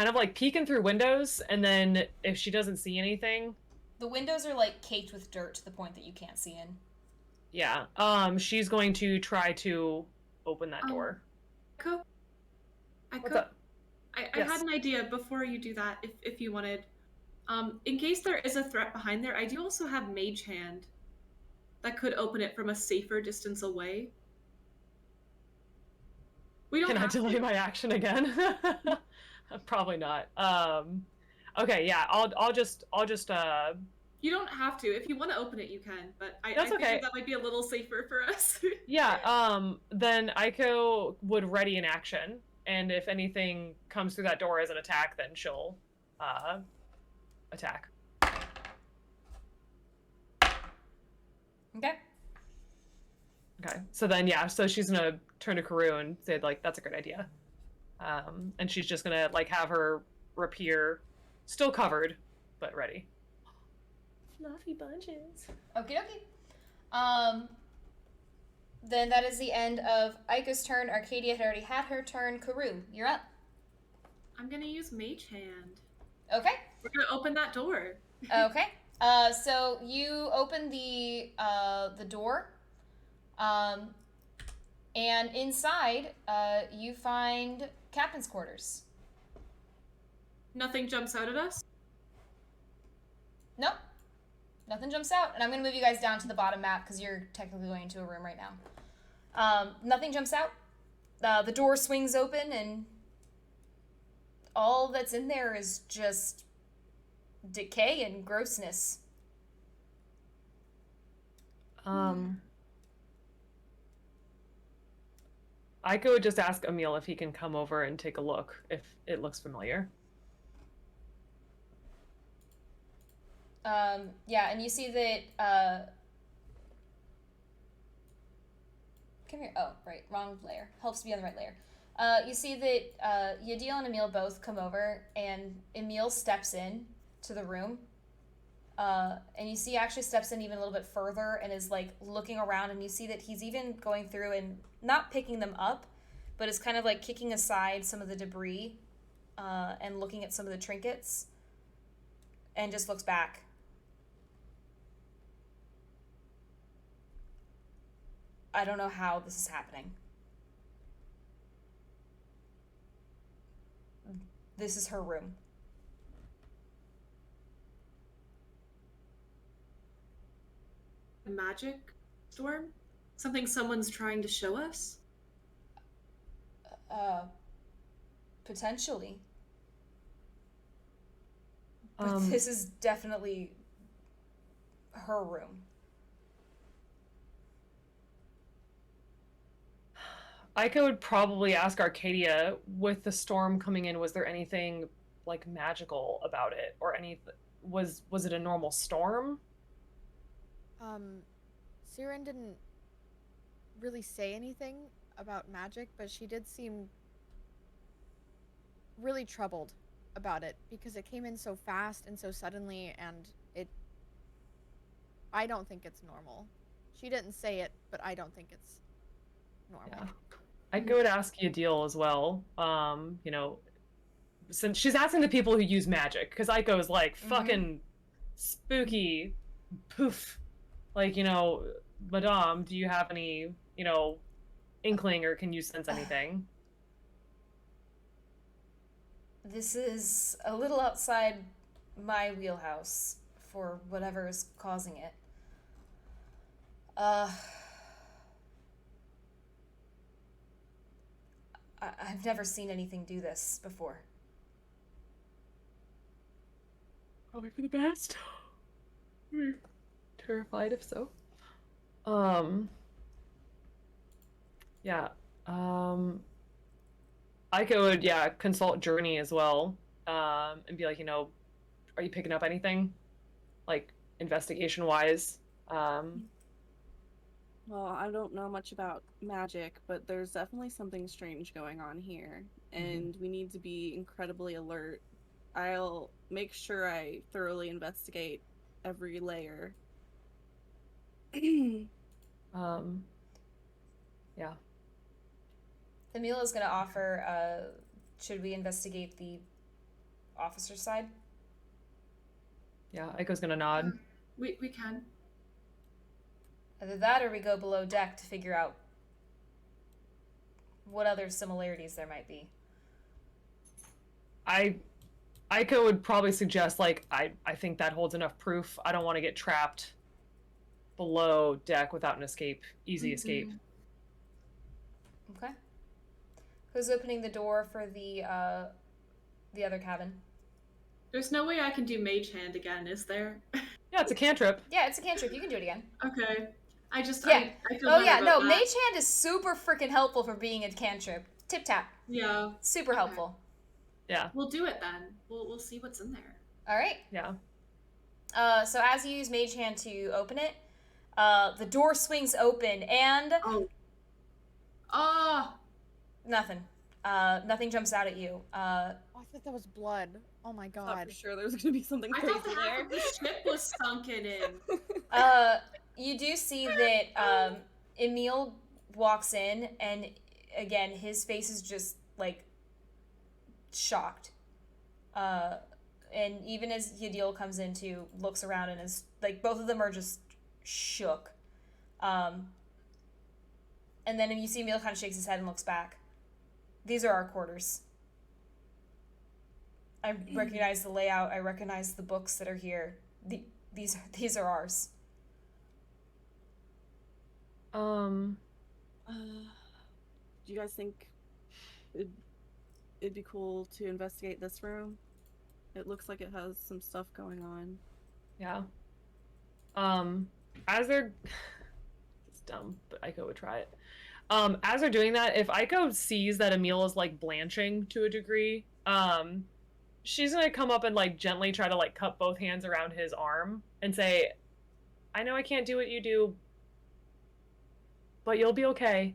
of like peeking through windows, and then if she doesn't see anything, The windows are, like, caked with dirt to the point that you can't see in. yeah, she's going to try to open that door. Echo? What's up? I Yes. had an idea before you do that, if you wanted. In case there is a threat behind there, I do also have Mage Hand that could open it from a safer distance away. We don't Can I have delay to. my action again? Probably not. Okay, yeah, I'll just You don't have to. If you want to open it, you can. But I That's figured okay. that might be a little safer for us. yeah, then Aiko would ready an action, and if anything comes through that door as an attack, then she'll attack. Okay. Okay. So then yeah, so she's gonna turn to Karu and say, like, that's a great idea. And she's just gonna like have her rapier still covered, but ready. Fluffy bunches. Okie dokie. Then that is the end of Aiko's turn. Arcadia had already had her turn. Karu, you're up. I'm gonna use Mage Hand. Okay. We're gonna open that door. Okay. So you open the door, and inside, you find captain's quarters. Nothing jumps out at us. Nope. Nothing jumps out, and I'm gonna move you guys down to the bottom map because you're technically going into a room right now. Nothing jumps out. The door swings open, and all that's in there is just decay and grossness. I could just ask Emil if he can come over and take a look if it looks familiar. Yeah, and you see that, come here. Oh, right, wrong layer. Helps to be on the right layer. You see that Yadil and Emil both come over, and Emil steps in to the room. And you see actually steps in even a little bit further and is like looking around, and you see that he's even going through and not picking them up, but is kind of like kicking aside some of the debris and looking at some of the trinkets and just looks back. I don't know how this is happening. This is her room. A magic storm? Something someone's trying to show us? Potentially. But this is definitely her room. Aiko would probably ask Arcadia, with the storm coming in, was there anything like magical about it, or was it a normal storm? Siren didn't really say anything about magic, but she did seem really troubled about it because it came in so fast and so suddenly, and I don't think it's normal. She didn't say it, but I don't think it's normal. Yeah. Aiko would ask Yadil as well. You know, since she's asking the people who use magic, because Aiko is like fucking spooky, poof. Like, you know, Madame, do you have any, you know, inkling, or can you sense anything? This is a little outside my wheelhouse for whatever is causing it. I've never seen anything do this before. Probably for the best. Terrified if so. Yeah. Aiko would, consult Journey as well, and be like, you know, are you picking up anything, like investigation-wise? Well, I don't know much about magic, but there's definitely something strange going on here, and we need to be incredibly alert. I'll make sure I thoroughly investigate every layer. Yeah. Emil is going to offer, should we investigate the officer side? Yeah, Aiko's gonna nod. We can. Either that or we go below deck to figure out what other similarities there might be. Aiko would probably suggest, like, I think that holds enough proof. I don't want to get trapped below deck without an escape, easy escape. Okay. Who's opening the door for the other cabin? There's no way I can do Mage Hand again, is there? Yeah, it's a cantrip. Yeah, it's a cantrip. You can do it again. Okay. I just Yeah. I feel Oh better yeah, about no, that. Mage Hand is super freaking helpful for being a cantrip. Tip tap. Yeah. Super Okay. helpful. Yeah. We'll do it then. We'll see what's in there. All right. Yeah. So as you use Mage Hand to open it, the door swings open and nothing. Nothing jumps out at you. Oh, I thought that was blood. Oh my Thought god. for sure there was gonna be something I crazy thought the half there. of the ship was sunken in. You do see that Emil walks in, and again, his face is just like shocked. And even as Yadil comes in too, looks around and is like, both of them are just shook. And then you see Emil kind of shakes his head and looks back. These are our quarters. I recognize the layout. I recognize the books that are here. These are ours. Do you guys think it'd be cool to investigate this room? It looks like it has some stuff going on. Yeah. As they're dumb, but Aiko would try it. As they're doing that, if Aiko sees that Emil is like blanching to a degree, she's gonna come up and like gently try to like cup both hands around his arm and say, I know I can't do what you do, but you'll be okay.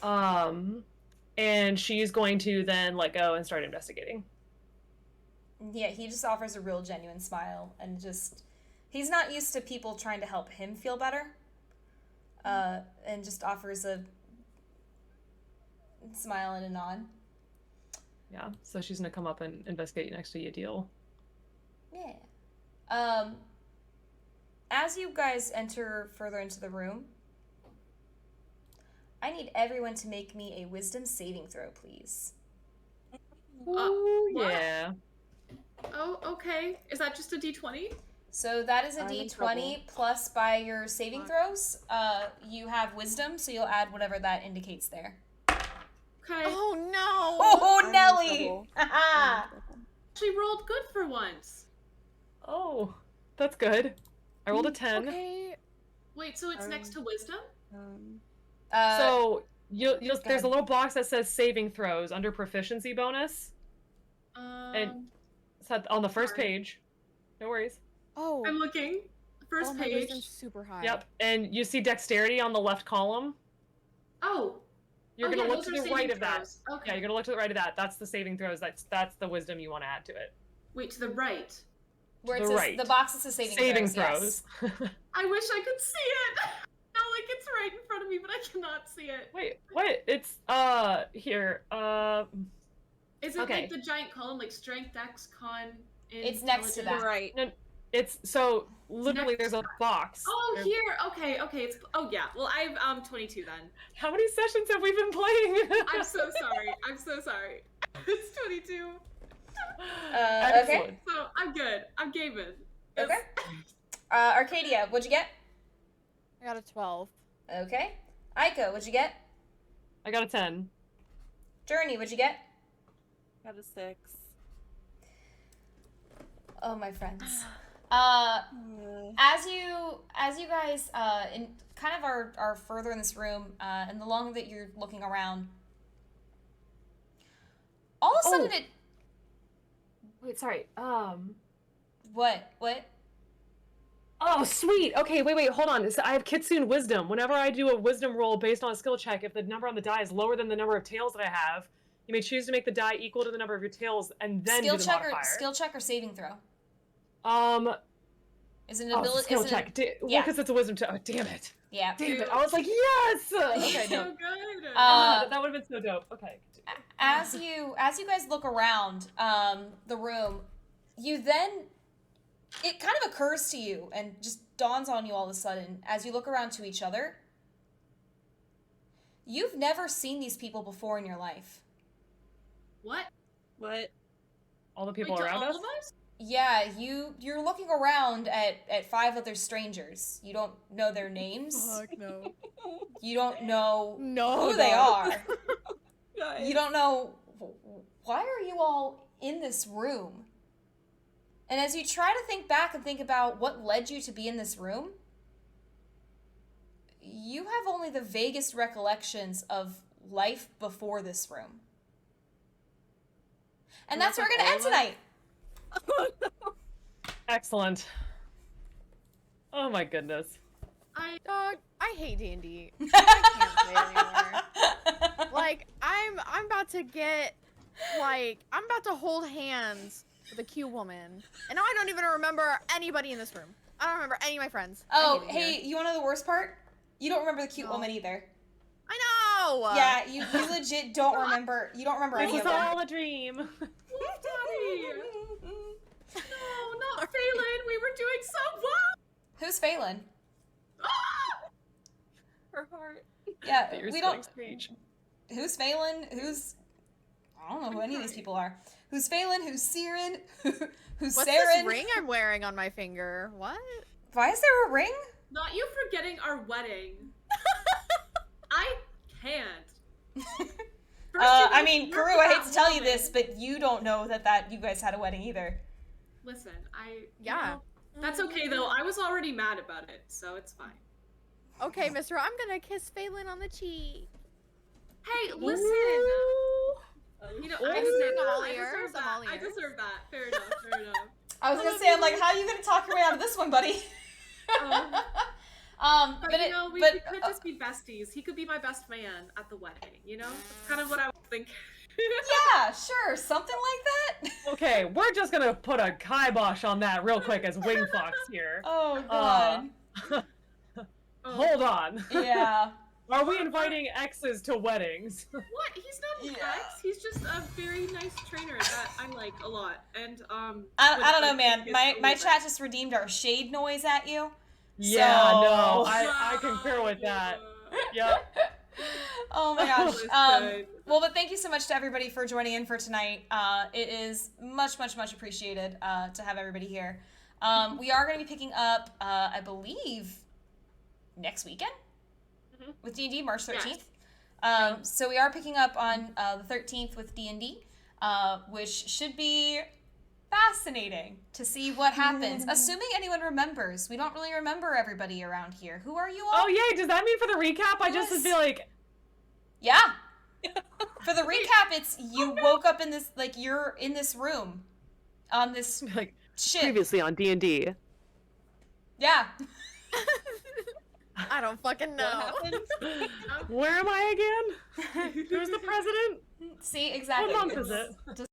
And she's going to then let go and start investigating. Yeah, he just offers a real genuine smile and just, he's not used to people trying to help him feel better. And just offers a smile and a nod. Yeah, so she's gonna come up and investigate next to Yadil. Yeah. As you guys enter further into the room, I need everyone to make me a wisdom saving throw, please. Ooh, what? yeah. Oh, okay. Is that just a d20? So that is a I'm in d20 trouble. plus by your saving throws. You have wisdom, so you'll add whatever that indicates there. Okay. Oh no! Oh, I'm in Nelly! trouble. Haha! She rolled good for once. Oh, that's good. I rolled a 10. Okay. Wait, so it's next to wisdom? So you'll there's ahead. a little box that says saving throws under proficiency bonus. And it's on the first sorry. page. No worries. Oh. I'm looking. First my page. wisdom's super high. Yep. And you see dexterity on the left column. Oh. You're Oh, gonna yeah, look those to are the saving right of that. throws. Okay. Yeah, you're gonna look to the right of that. That's the saving throws. That's the wisdom you want to add to it. Wait, to the right. Where it the says, right. the box that says saving throws. throws. I wish I could see it. No, like it's right in front of me, but I cannot see it. Wait, what? It's here. Is it okay. like the giant column, like strength, dex, con, It's next to intelligence? that. Right. No, it's so literally Next. there's a box. Oh, There- here. Okay. It's yeah. Well, I've 22 then. How many sessions have we been playing? I'm so sorry. It's 22. Okay. Excellent. So I'm good. I'm gaming. Okay. Arcadia, what'd you get? I got a 12. Okay. Aiko, what'd you get? I got a 10. Journey, what'd you get? Got a 6. Oh, my friends. As you guys in kind of are further in this room, and the longer that you're looking around, all of a sudden it. Wait, sorry. What? Oh, sweet. Okay, wait, hold on. I have Kitsune Wisdom. Whenever I do a wisdom roll based on a skill check, if the number on the die is lower than the number of tails that I have, you may choose to make the die equal to the number of your tails and then do the modifier. Skill check or saving throw? Is it an it's a ability? skill check. Well, because it's a wisdom check. Oh, damn it. Yeah. Damn it. I was like, yes! Okay, So no. good. That would have been so dope. Okay. As you guys look around the room, you then it kind of occurs to you and just dawns on you all of a sudden as you look around to each other. You've never seen these people before in your life. What? All the people Wait, to around all us? of us? Yeah, you're looking around at 5 other strangers. You don't know their names. Fuck no. You don't know No. who they are. Guys. You don't know why are you all in this room? And as you try to think back and think about what led you to be in this room, you have only the vaguest recollections of life before this room. And that's where we're going to end tonight. Excellent. Oh my goodness. Dog, I hate D&D. I can't play it anymore. Like, I'm about to get, like, I'm about to hold hands with a cute woman. And now I don't even remember anybody in this room. I don't remember any of my friends. Oh, I hate it hey, here. you want to know the worst part? You don't remember the cute No. woman either. I know! Yeah, you legit don't remember. You don't remember This any is of them. all a dream. Daddy! No, not Phelan. We were doing so well. Who's Phelan? Her heart. Yeah, That you're we spitting don't. speech. Who's Phelan? Who's? I don't know who any of these people are. Who's Phelan? Who's Siren? Who's What's Saren? this ring I'm wearing on my finger? What? Why is there a ring? Not you forgetting our wedding. I can't. First you I guys mean, work Karu, I hate that to tell you woman. this, but you don't know that you guys had a wedding either. Listen, Yeah. That's okay though. I was already mad about it, so it's fine. Okay, Mister, I'm gonna kiss Phelan on the cheek. Hey, listen. You know, I I'm all ears, deserve I'm that. all I ears. deserve that. Fair enough. Fair enough. I was gonna say, I'm like, how are you gonna talk your way out of this one, buddy? But but you it, know, we but could just be besties. He could be my best man at the wedding. You know, that's kind of what I was thinking. yeah, sure, something like that. Okay, we're just gonna put a kibosh on that real quick as Wingfox here. Oh god. Hold on. Yeah. Are we inviting exes to weddings? What? He's not an Yeah. ex. He's just a very nice trainer that I like a lot. And I don't know, man. his My favorite. chat just redeemed our shade noise at you. Yeah, So- no, I concur with that. Yep. Oh my gosh. Listen. Well, but thank you so much to everybody for joining in for tonight. It is much, much, much appreciated to have everybody here. We are going to be picking up, I believe, next weekend with D&D, March 13th. Yes. So we are picking up on the 13th with D&D, which should be fascinating to see what happens. Assuming anyone remembers. We don't really remember everybody around here. Who are you all? Oh yay, does that mean for the recap I just would be like, Yeah. For the recap, it's you woke up in this, like, you're in this room on this like ship. previously on D&D? Yeah. I don't fucking know. Where am I again? Who's the president? See, exactly. What month It's is it?